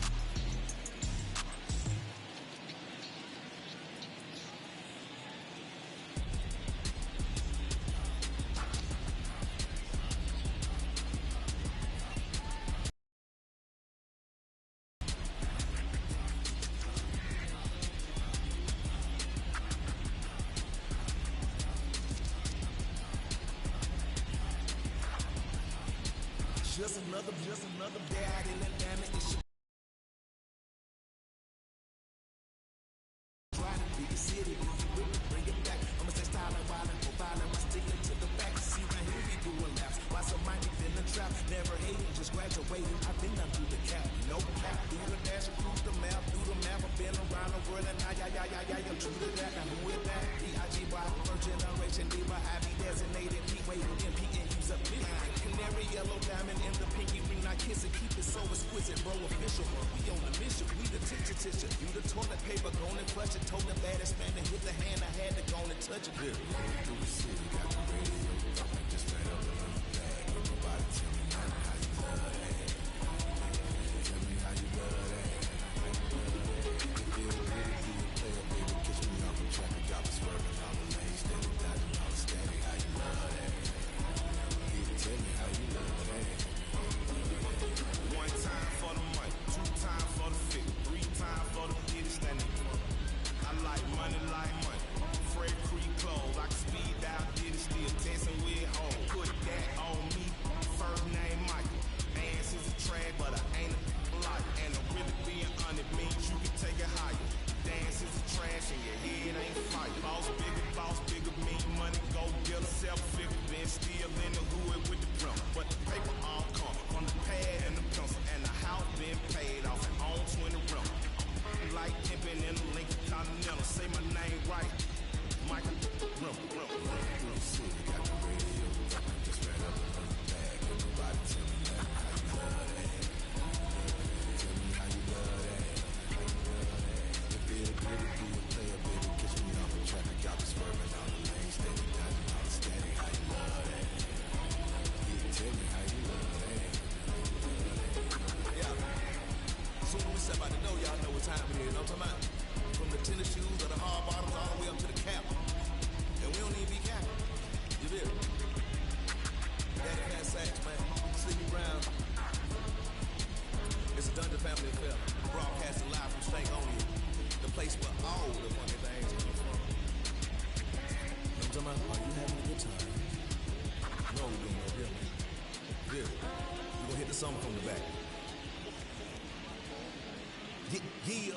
Just another day out in Atlanta. It's your riding through the city. Bring it back. I'ma say style and wildin', profiling my sticker to the back. See right here we doing laps. Why some might be in the trap? Never hating, just graduating. I've been up through the cap, no cap. Through the dash, through the map. I've been around the world and I'm true to that. Now who is that? D.I.G.Y. First generation diva. I be designated P waiting MP and use up midnight. Canary yellow diamond in the pinky ring. I kiss it, keep it so exquisite, bro. Official, we on the mission. We the tissue. You the toilet paper, go and flush it. Told the baddest man to hit the hand. I had to go and touch it. Good. Through the city, got the radio. Just straight up the bag. Nobody tell me nothing. How you love that? Tell me how you love that. One time for the money, two times for the fit, three times for the bitch standing. I like money like money. Fred Creek clothes, I can speed down, did it still something from the back. Yeah.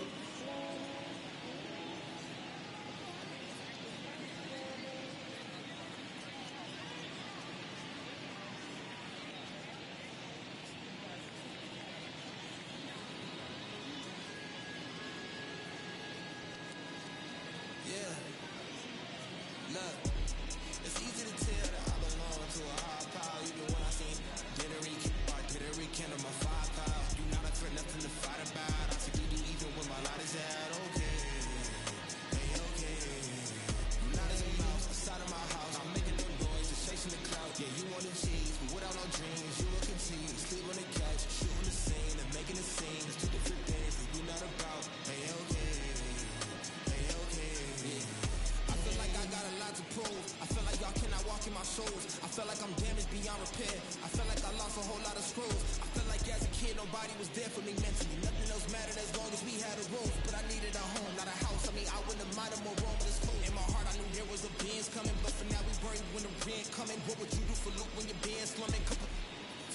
Yeah. Look, it's easy to tell that I belong to a high power, even when I seen did a rekindle my firepower. You not a threat, nothing to fight about. I see you even when my light is out. Okay, hey, okay. You not in the mouse, outside of my house. I'm making no noise, just chasing the cloud. Yeah, you want the cheese, but without no dreams, you will continue. Sleep on the couch, shooting the scene and making it sing. It's two different things that we not about. Hey, okay. I got a lot to prove. I feel like y'all cannot walk in my shoes. I feel like I'm damaged beyond repair. I feel like I lost a whole lot of screws. I feel like as a kid nobody was there for me mentally. Nothing else mattered as long as we had a roof. But I needed a home, not a house. I mean, I wouldn't have minded more wrong, but it's cool. In my heart I knew there was a Benz coming, but for now we worry when the rent coming. What would you do for Luke when your band's slumming?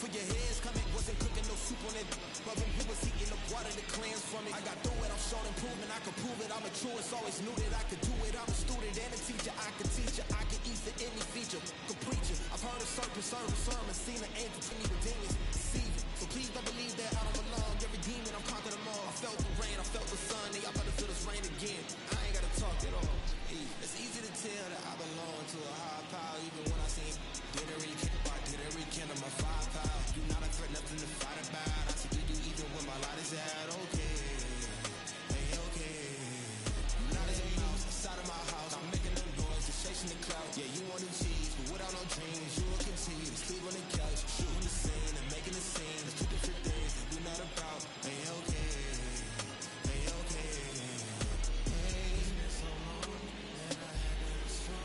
For your heads coming, wasn't cooking no soup on it. But when we was eating the water, the clans from it. I got through it, I'm showing improvement, I could prove it. I'm a truest, always knew that I could do it. I'm a student and a teacher, I could teach you. I could eat for any feature, could preach it. I've heard a certain sermon, seen an angel to me with demons, deceive it. So please don't believe that I don't belong. Every demon, I'm conquering them all. I felt the rain, I felt the sun, and y'all about to feel this rain again. I ain't gotta talk at all. It's easy to tell that I belong to a high power, even when I seen did a rekindle my firepower. You not a threat, nothing to fight about. I see you even when my light is out. Okay, hey, okay. You not in the house, outside of my house. I'm making no noise, just chasing the cloud. Yeah, you want the cheese, but without no dreams, you will continue to sleep on the couch, shooting the scene and making the scene. There's two different things that we not about. Hey, okay, hey, okay. Hey, it's been so long that I had to explain.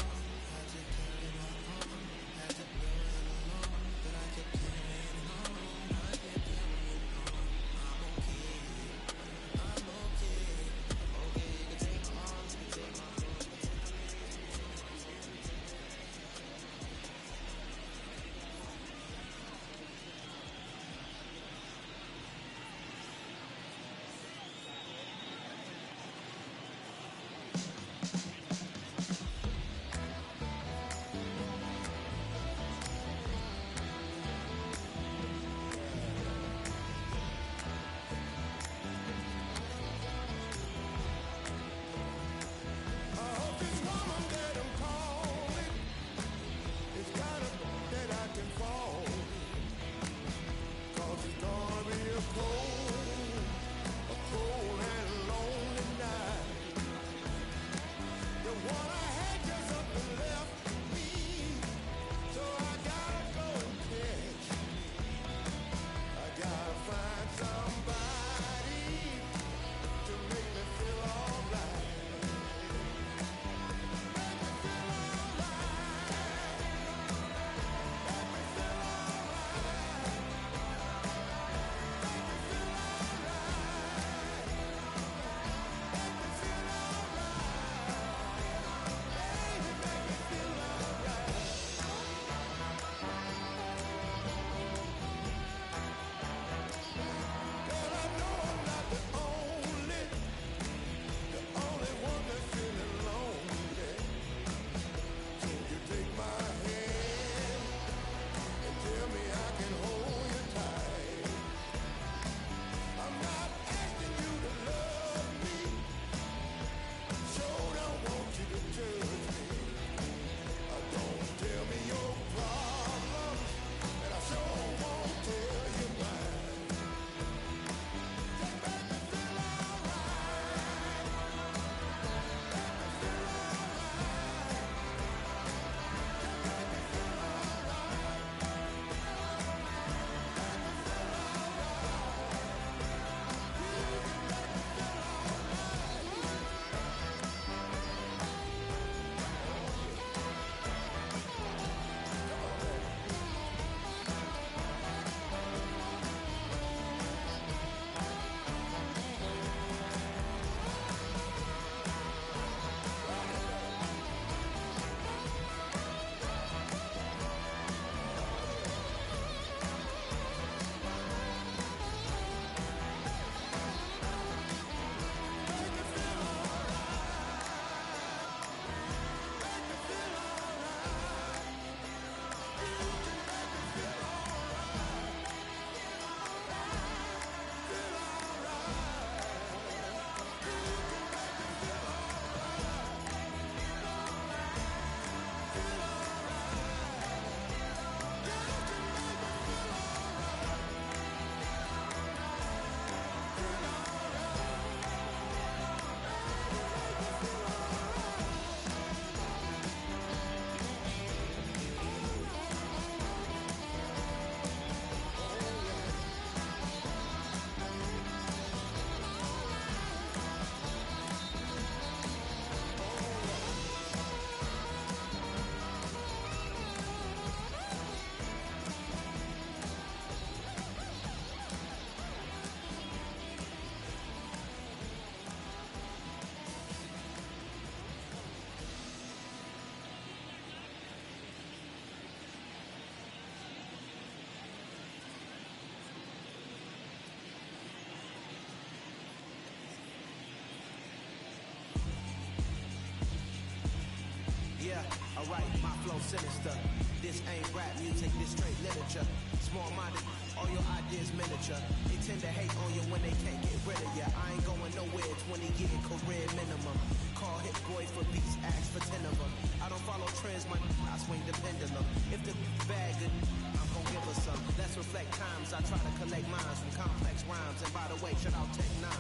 Alright, my flow sinister. This ain't rap music, this straight literature. Small-minded, all your ideas miniature. They tend to hate on you when they can't get rid of you. I ain't going nowhere, 20 year career minimum. Call hit boy for beats, ask for 10 of them. I don't follow trends, I swing the pendulum. If the bag good, I'm gon' give her some. Let's reflect times, I try to collect minds from complex rhymes. And by the way, shout out Tech 9.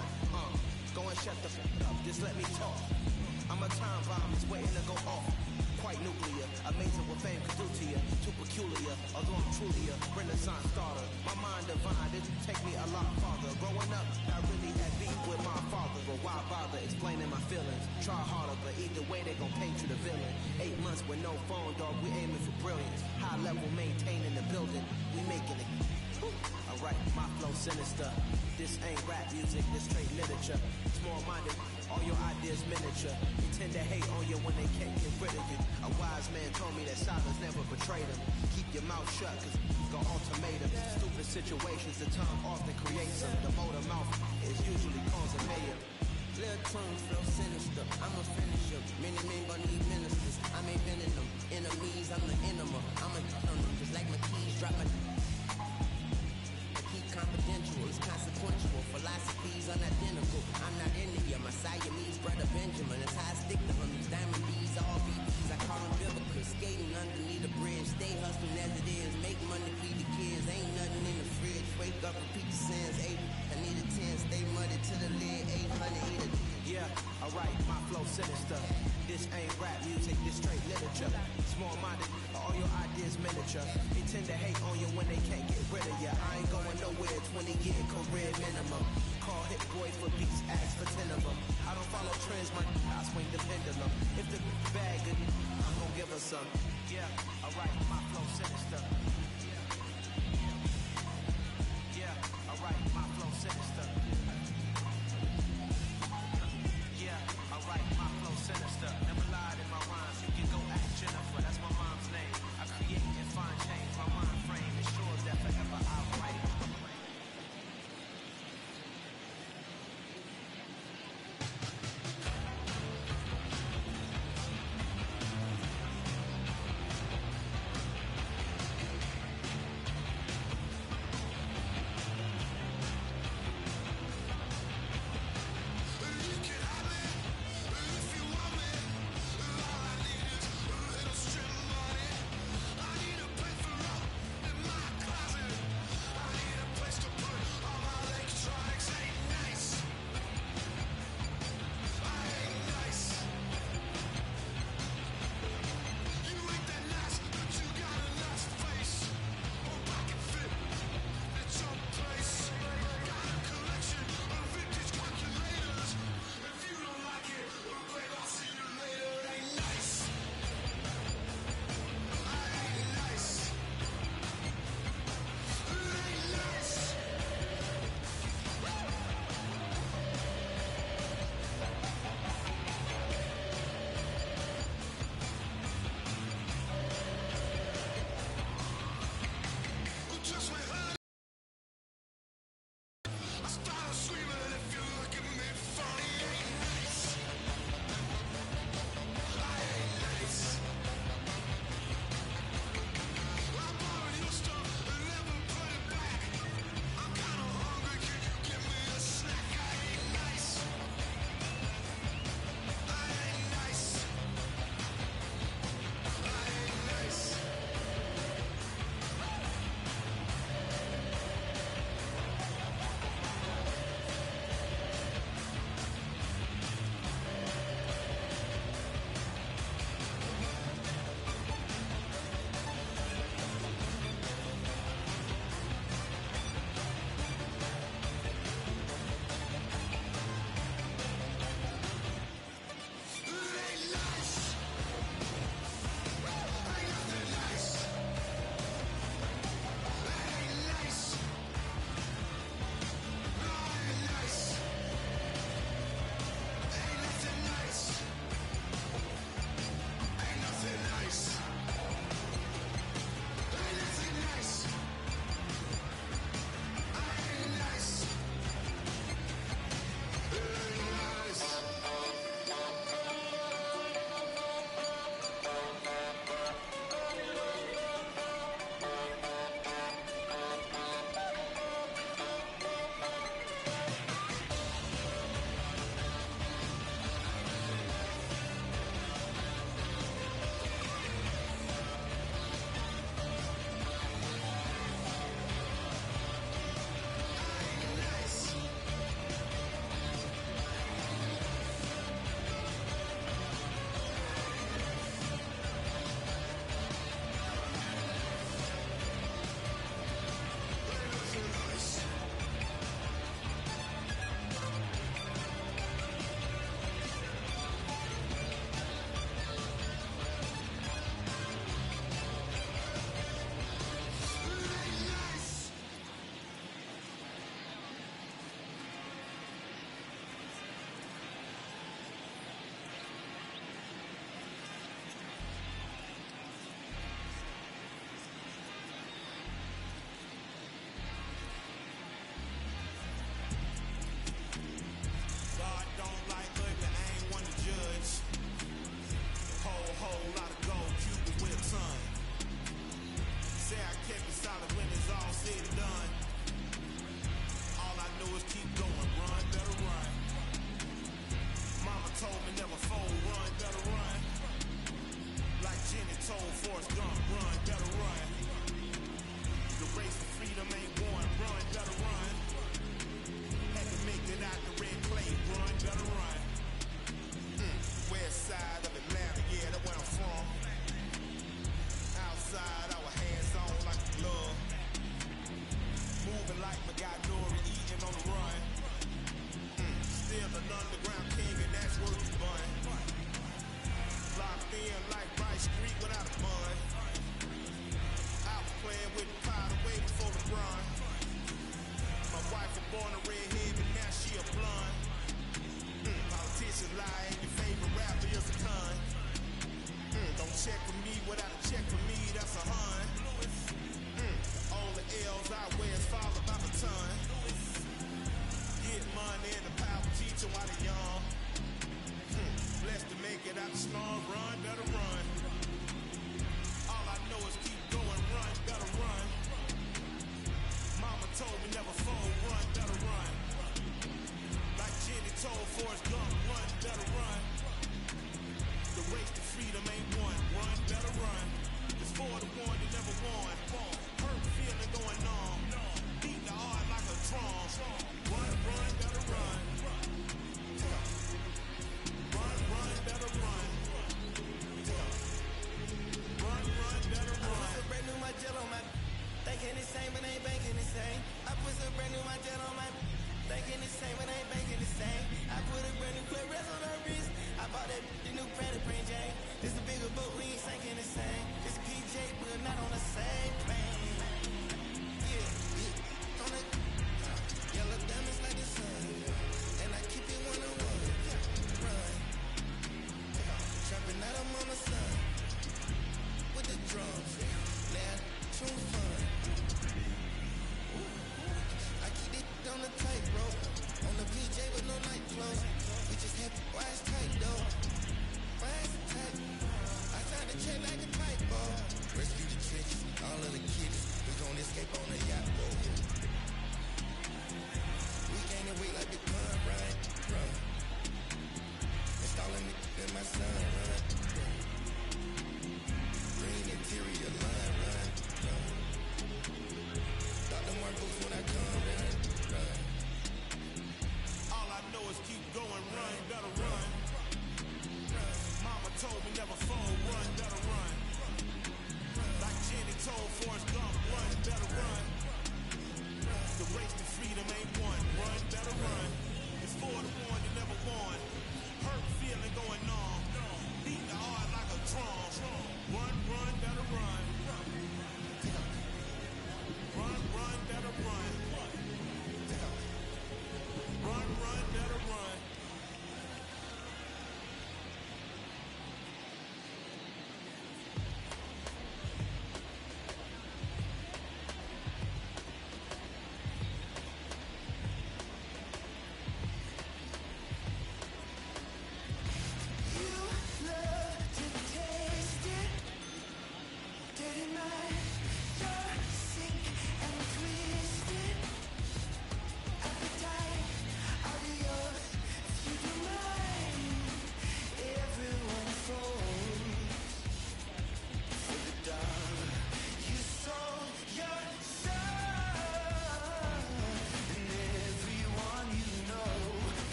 Go and shut the up, just let me talk. I'm a time bomb, it's waiting to go off. Quite nuclear, amazing what fame can do to you. Too peculiar, although I'm truly a renaissance starter. My mind divine, it take me a lot farther. Growing up, I really had beef with my father. But why bother explaining my feelings? Try harder, but either way they gon' paint you the villain. 8 months with no phone, dog, we aiming for brilliance. High level maintaining the building, we making it. Alright, my flow sinister. This ain't rap music, this straight literature. Small-minded, all your ideas miniature. They tend to hate on you when they can't get rid of you. A wise man told me that silence never betrayed him. Keep your mouth shut, cause go ultimatum. Stupid situations, the tongue often creates them. The motor mouth is usually causing mayhem. Little tongue flow sinister, I'm a finisher. Many men gon' need ministers, I'm inventing them. Enemies, I'm the enema. I'm a them, just like my keys drop my... Confidential, it's consequential. Philosophies unidentical. I'm not into you. My Siamese brother Benjamin. It's how I stick to him. These diamond D's, all BBs. I call them biblical. Skating underneath the bridge. Stay hustling as it is. Make money, feed the kids. Ain't nothing in the fridge. Wake up, repeat the sins. 8, I need a 10. Stay muddy to the lid. 800, eat it. Yeah, alright, my flow sinister. This ain't rap music, this straight literature. Small-minded, all your ideas miniature. They tend to hate on you when they can't get rid of you. I ain't going nowhere, 20 year career minimum. Call hit boy for beats, ask for 10 of them. I don't follow trends, I swing the pendulum. If the bag good, I'm gon' give her some. Yeah, alright, my flow sinister. Yeah, alright, my flow sinister. Alright, my flow sinister. Never lied in my rhymes. You can go ask Jennifer, that's my mom's name. I create and find change. My mind frame ensures that forever I'll write.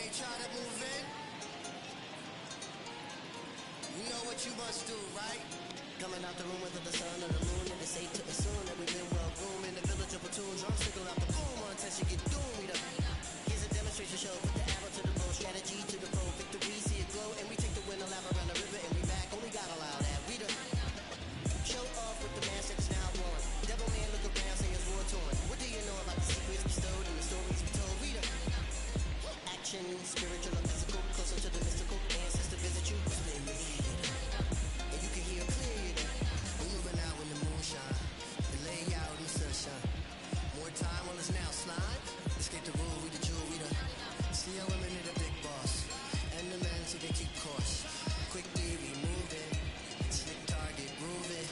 you try to move in, you know what you must do, right? Coming out the room under the sun or the moon, and it's safe to assume that we've been well groomed in the village of platoons. I'm sickle out the boom until you get doomed. Here's a demonstration show. Put the arrow to the bow, strategy to the pro. Victory, see it glow, and we take the win, lap around the river, and we back. Only God allow that. We the show off with the mask that's now worn. Devil man look around, say it's war torn. What do you know about the secrets bestowed and the stories we told? We the action, spiritual or physical, closer to the mystical. Ancestor visit you, spin your ear, and you can hear clear. We moving out when the moon shine, and lay out in the sunshine. More time on us now, slide. Escape the rule, we the jewel, we the see our women in the big boss, and the men see they keep course. Quickly we moving, slick target moving.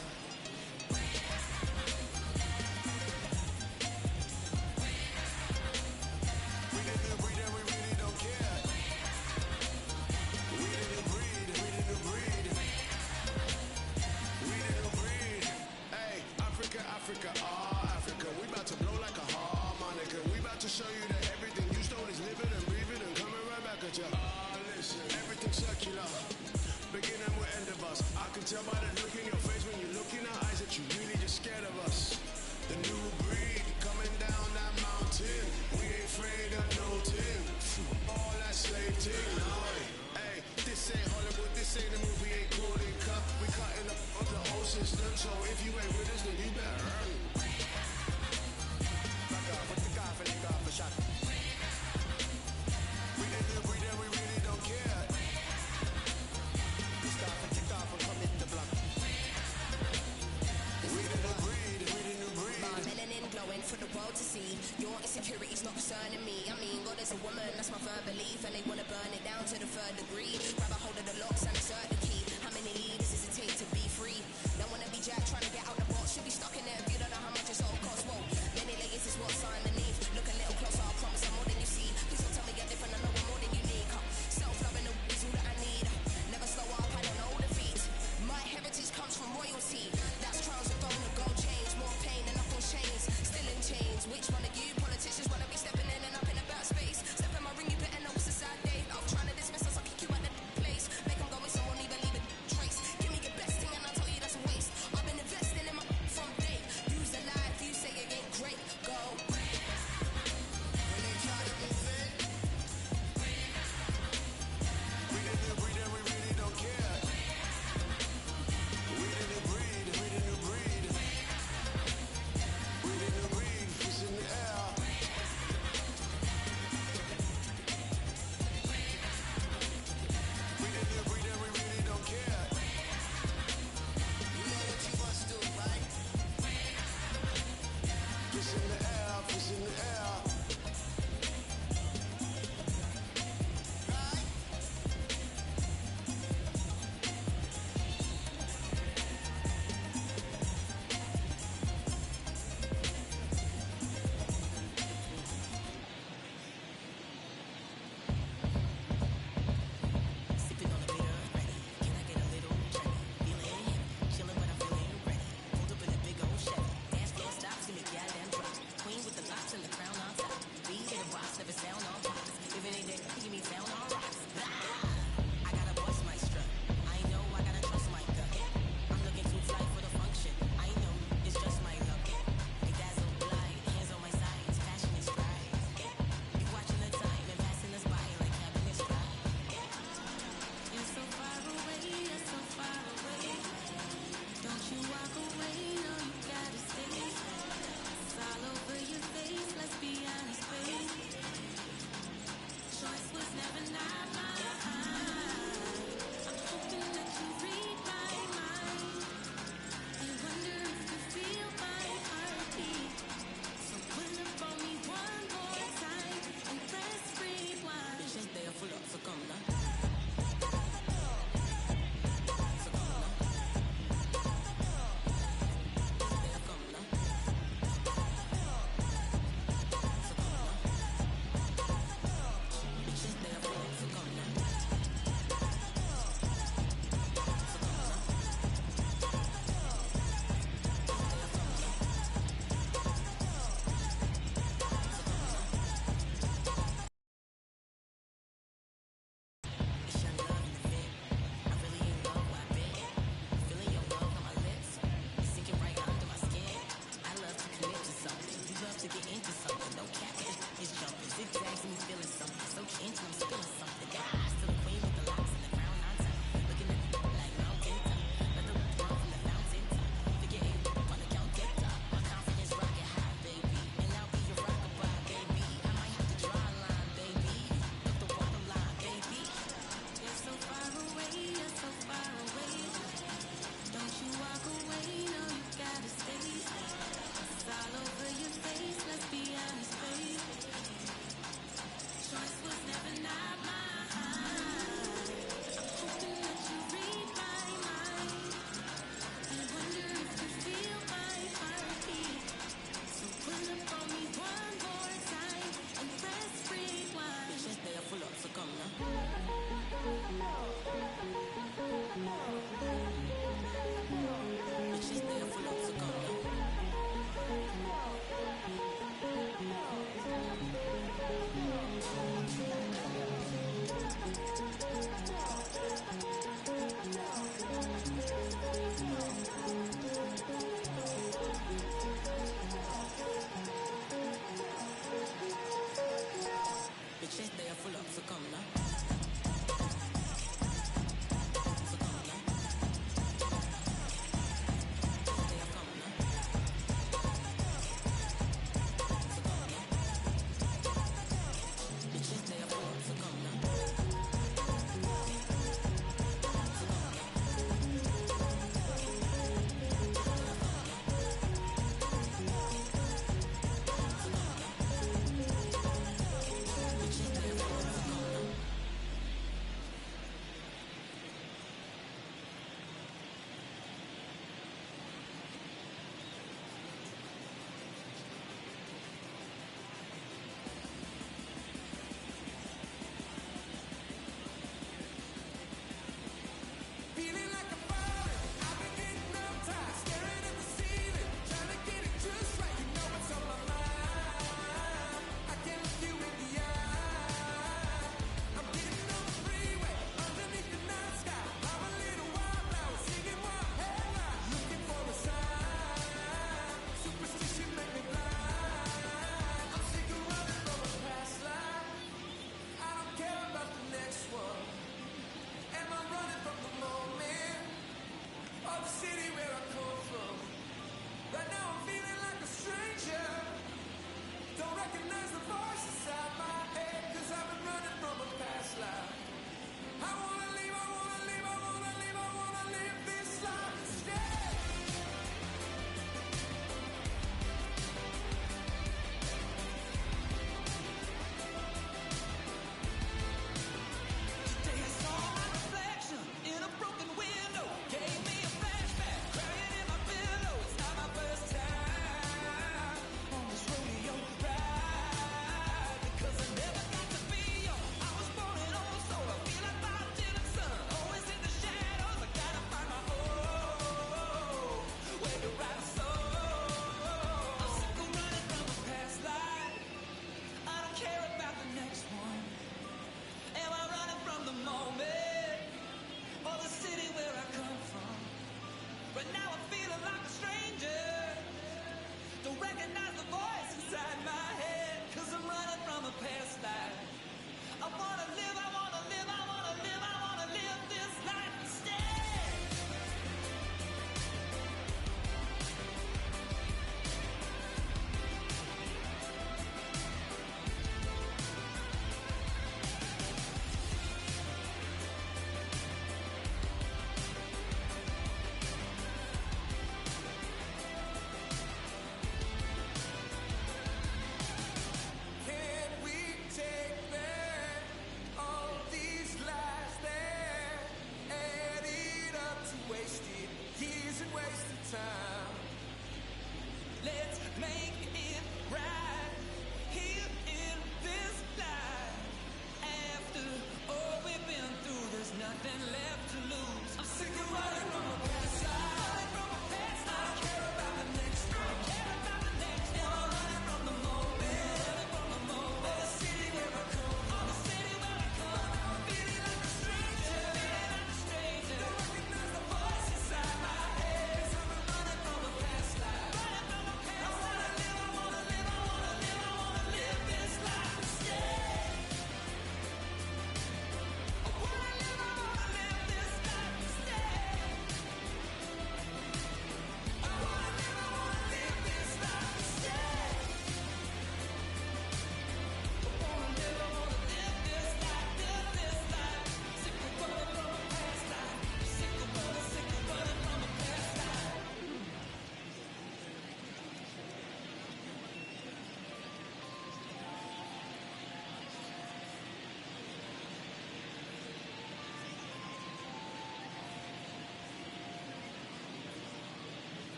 We didn't breed and we really don't care. We didn't breed, we didn't breed. We didn't breed. Hey, Africa, Africa, Africa. We about to blow like a harmonica. We about to show you that everything you stole is living and breathing and coming right back at you. Listen, everything's circular. Beginning with end of us. I can tell by the look in your face when you look in our eyes that you really just scared of us. The new breed coming down that mountain. We ain't afraid of no tin. All that slave ting. Hey, this ain't Hollywood, this ain't a movie, ain't cool and cut. We cutting up the whole system, so if you ain't with us, then you better run. Back off, with the coffin, lick off a shot. We didn't breed and we really don't care. We stop and tick off and come in the block. We didn't breed, we didn't breed. My melanin glowing for the world to see. Your insecurity's not concerning me. I mean, God is a woman, that's my firm belief. And they wanna burn it down to the third degree. Grab a hold of the locks and insert the key. How many leaders does it take to be free? Don't wanna be Jack trying to get out the box. Should be stuck in there if you don't know how much it's all cost. Whoa, many layers is what's underneath. Look a little closer, I promise I'm more than you see. Please don't tell me you're different, I know I'm more than unique. Self-loving is all that I need. Never slow up, I don't know defeat. My heritage comes from royalty. That's crowns with gold and gold chains. More pain than up on chains. Still in chains. Which one of you politicians wanna be stepping in and up in a bad space? Step in my ring, you better know it's a sad day. I'm trying to dismiss us, I'll kick you out of the place. Make them go with someone, even leave a trace. to get into something. No capping, it's jumping. Zigzags and me feeling something. So into I'm spilling something. Got eyes to the queen with the locks and the crown on top. Looking at the like mountain top. Let the run from the fountain top. Forgetting on the count tick tock. My confidence rocket high, baby. And I'll be your rockabye, baby. I might have to draw a line, baby. Put the water line, baby. You're so far away, you're so far away. Don't you walk away, no, you gotta stay. It's all over your face, let's be honest, babe. Choice was never not mine.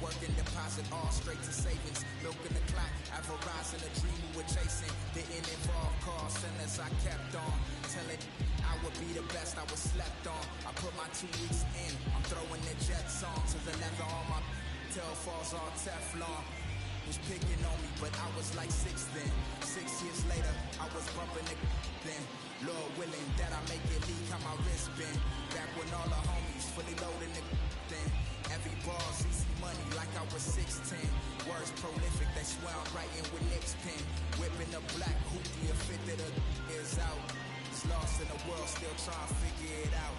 Working deposit all straight to savings. Milking the clock, advertising a dream we were chasing. Didn't involve call centers, I kept on telling I would be the best I was slept on. I put my 2 weeks in, I'm throwing the jets on to the leather on my tail falls all Teflon. Was picking on me, but I was like 6 then. 6 years later, I was bumping the then. Lord willing that I make it leak how my wrist been. Back when all the homies fully loading the then. Every ball's easy money like I was 6'10". Words prolific, they swear I'm writing with Nick's pen. Whipping the black hoopty, a fit that a is out. It's lost in the world, still trying to figure it out.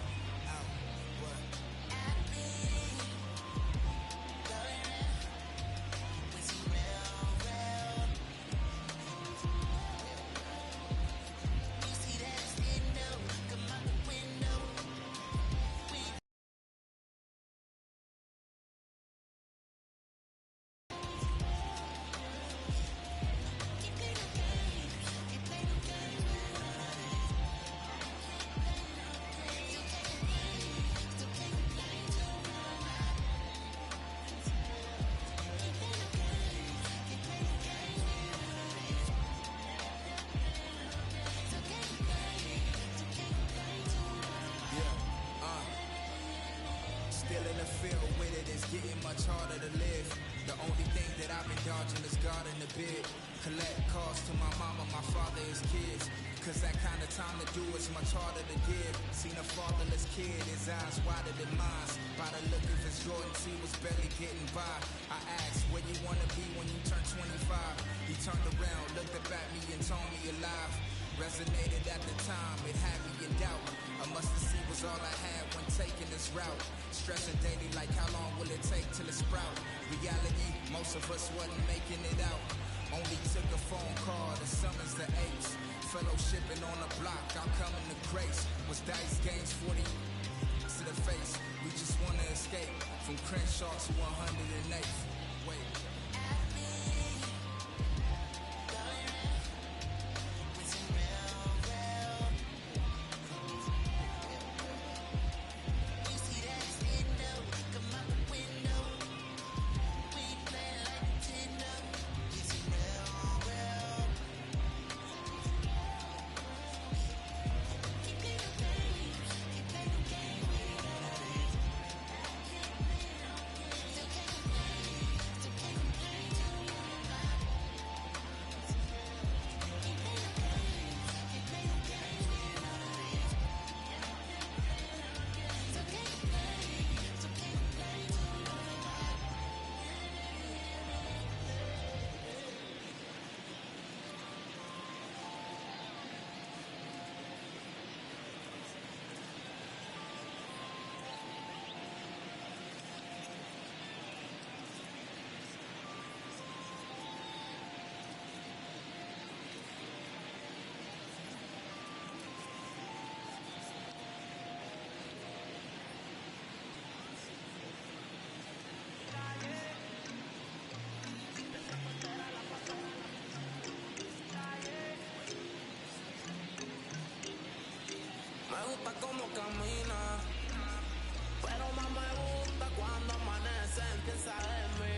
Still in the field with it, it's getting much harder to live. The only thing that I've been dodging is guarding the bid. Collect calls to my mama, my father, his kids. Cause that kind of time to do is much harder to give. Seen a fatherless kid, his eyes wider than mine. By the look of his Jordan, he was barely getting by. I asked, where you wanna be when you turn 25? He turned around, looked up at me and told me alive. Resonated at the time, it had me in doubt. A must-have-seen was all I had when taking this route. Stressing daily like how long will it take till it sprout? Reality, most of us wasn't making it out. Only took a phone call to summons the apes. Fellowshipping on the block, I'm coming to grace. Was dice games 40 to the face. We just wanna escape from Crenshaw to 108th. Wait. Me gusta cómo camina, pero más me gusta cuando amanece, piensa en mí.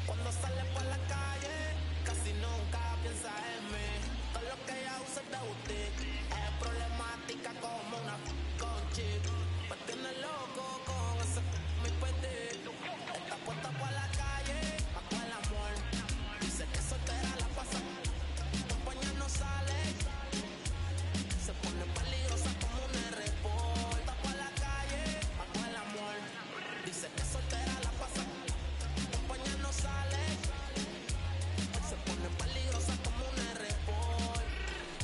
Cuando sale por la calle, casi nunca piensa en mí. Todo lo que ella usa es de boutique, es problemática como una con chip. Me tiene loco con ese mi petit. Está puesta por la calle, pa' con el amor. Dice que soltera la pasa, compañía no sale. Se pone peligrosa como un R-Port. Está por la calle, pa' con el amor. Dice que soltera la pasa, compañía no sale. Se pone peligrosa como un R-Port.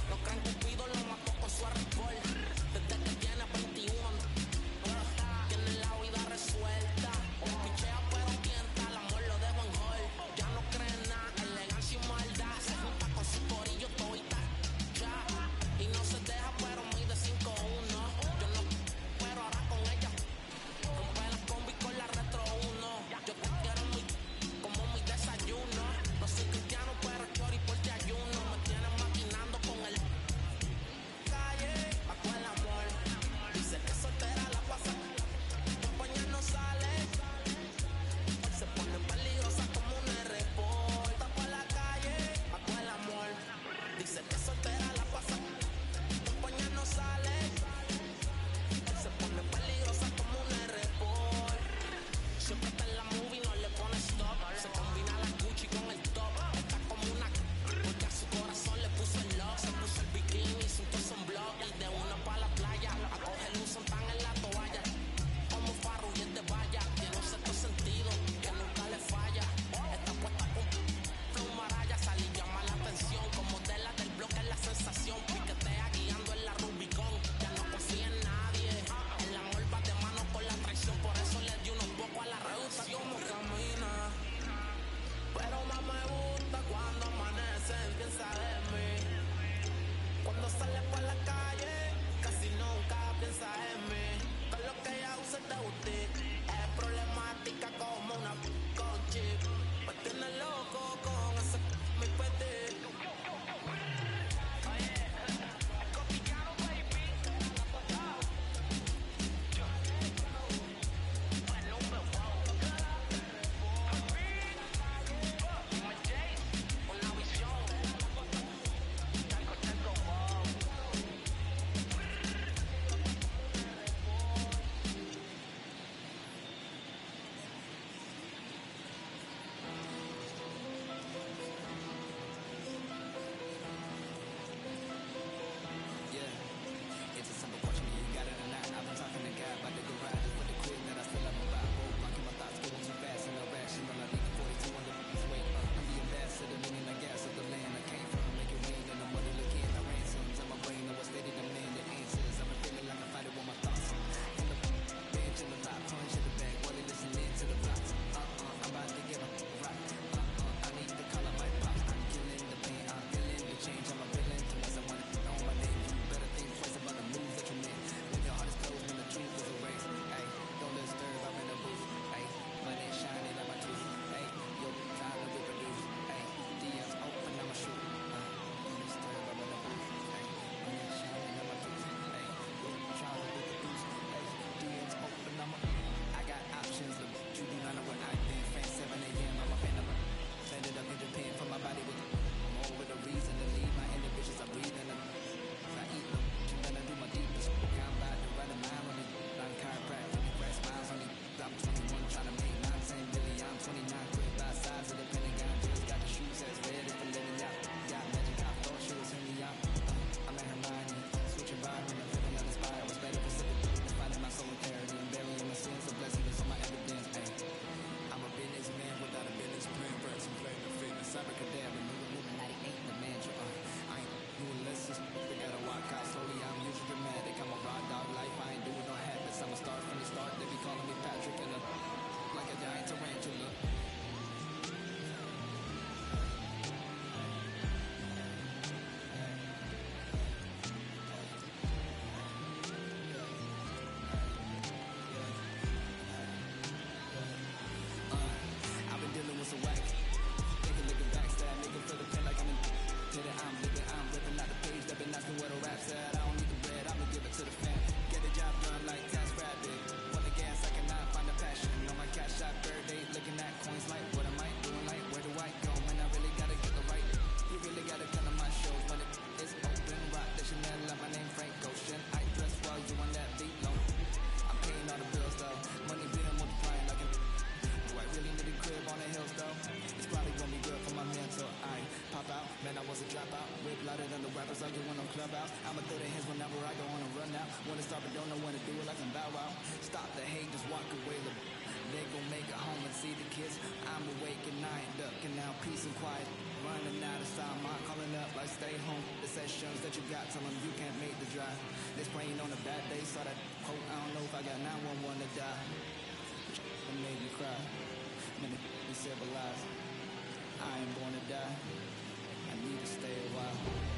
Los creen Cupido lo mató con su R-Port. Desde que tiene 21 tiene el lado y a dropout. Whip louder than the rappers, I get one on Clubhouse. I'ma throw the hands whenever I go on a run out. Wanna start but don't know when to do it like I'm Bow Wow. Stop the hate, just walk away. They gon' make it home and see the kids. I'm awake and I ain't ducking now. Peace and quiet, running out of time. I'm calling up like stay home. The sessions that you got, tell them you can't make the drive. They spraying on a bad day, saw that quote. I don't know if I got 911 to die. It made me cry. Let me civilize. I ain't born to die. I need to stay a while.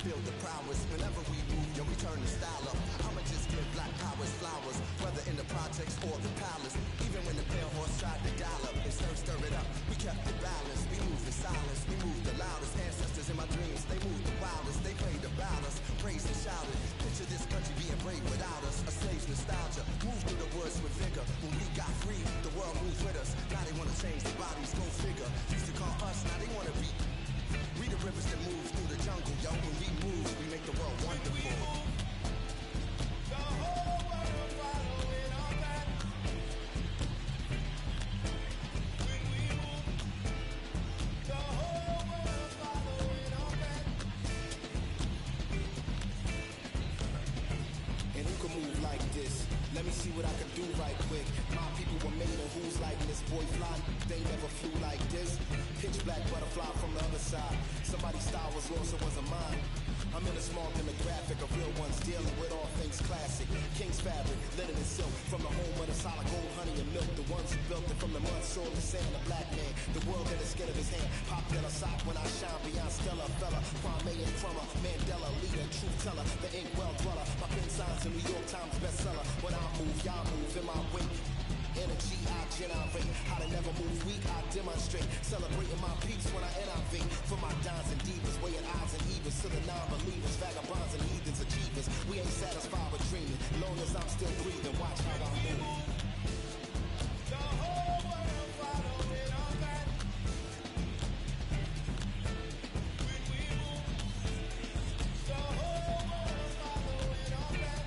feel the prowess. Whenever we move, yo, we turn the style up. I'ma just give black powers flowers, whether in the projects or the palace. Even when the pale horse tried to gallop and stir it up, we kept the balance. We moved in silence, we moved the loudest. Ancestors in my dreams, they moved the wildest. They prayed about us, praised and shouted. Picture this country being brave without us. A slave's nostalgia, moved through the woods with vigor. When we got free, the world moved with us. Now they wanna change their bodies, go figure. Used to call us, now they wanna be. We the rivers that move through the jungle, yo. When we move, we make the world wonderful. And who can move like this? Let me see what I can do right quick. My people were made of who's like this boy fly. They never flew like this. Pitch black butterfly from the other side. Somebody's style was lost, it wasn't mine. I'm in a small demographic of real ones dealing with all things classic. King's fabric, linen and silk. From the home of the solid gold, honey and milk. The ones who built it from the mud, soil, the sand, the black man. The world in the skin of his hand. Pop Della sock when I shine beyond Stella. Fella, Kwame and Crummer. Mandela, leader, truth teller. The ink well dweller. My pen signs a New York Times bestseller. When I move, y'all move in my wake. Energy, I generate. How to never move weak, I demonstrate. Celebrating my peace when I innovate. For my dons and divas, weighing odds and evens. To the non-believers, vagabonds and heathens, achievers. We ain't satisfied with dreaming. Long as I'm still breathing, watch how I move. The whole world following our back. When we move, the whole world following our back.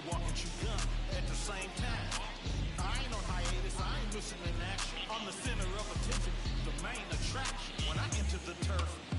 walk and chew gum at the same time. I ain't on hiatus, I ain't missing in action. I'm the center of attention, the main attraction. When I enter the turf,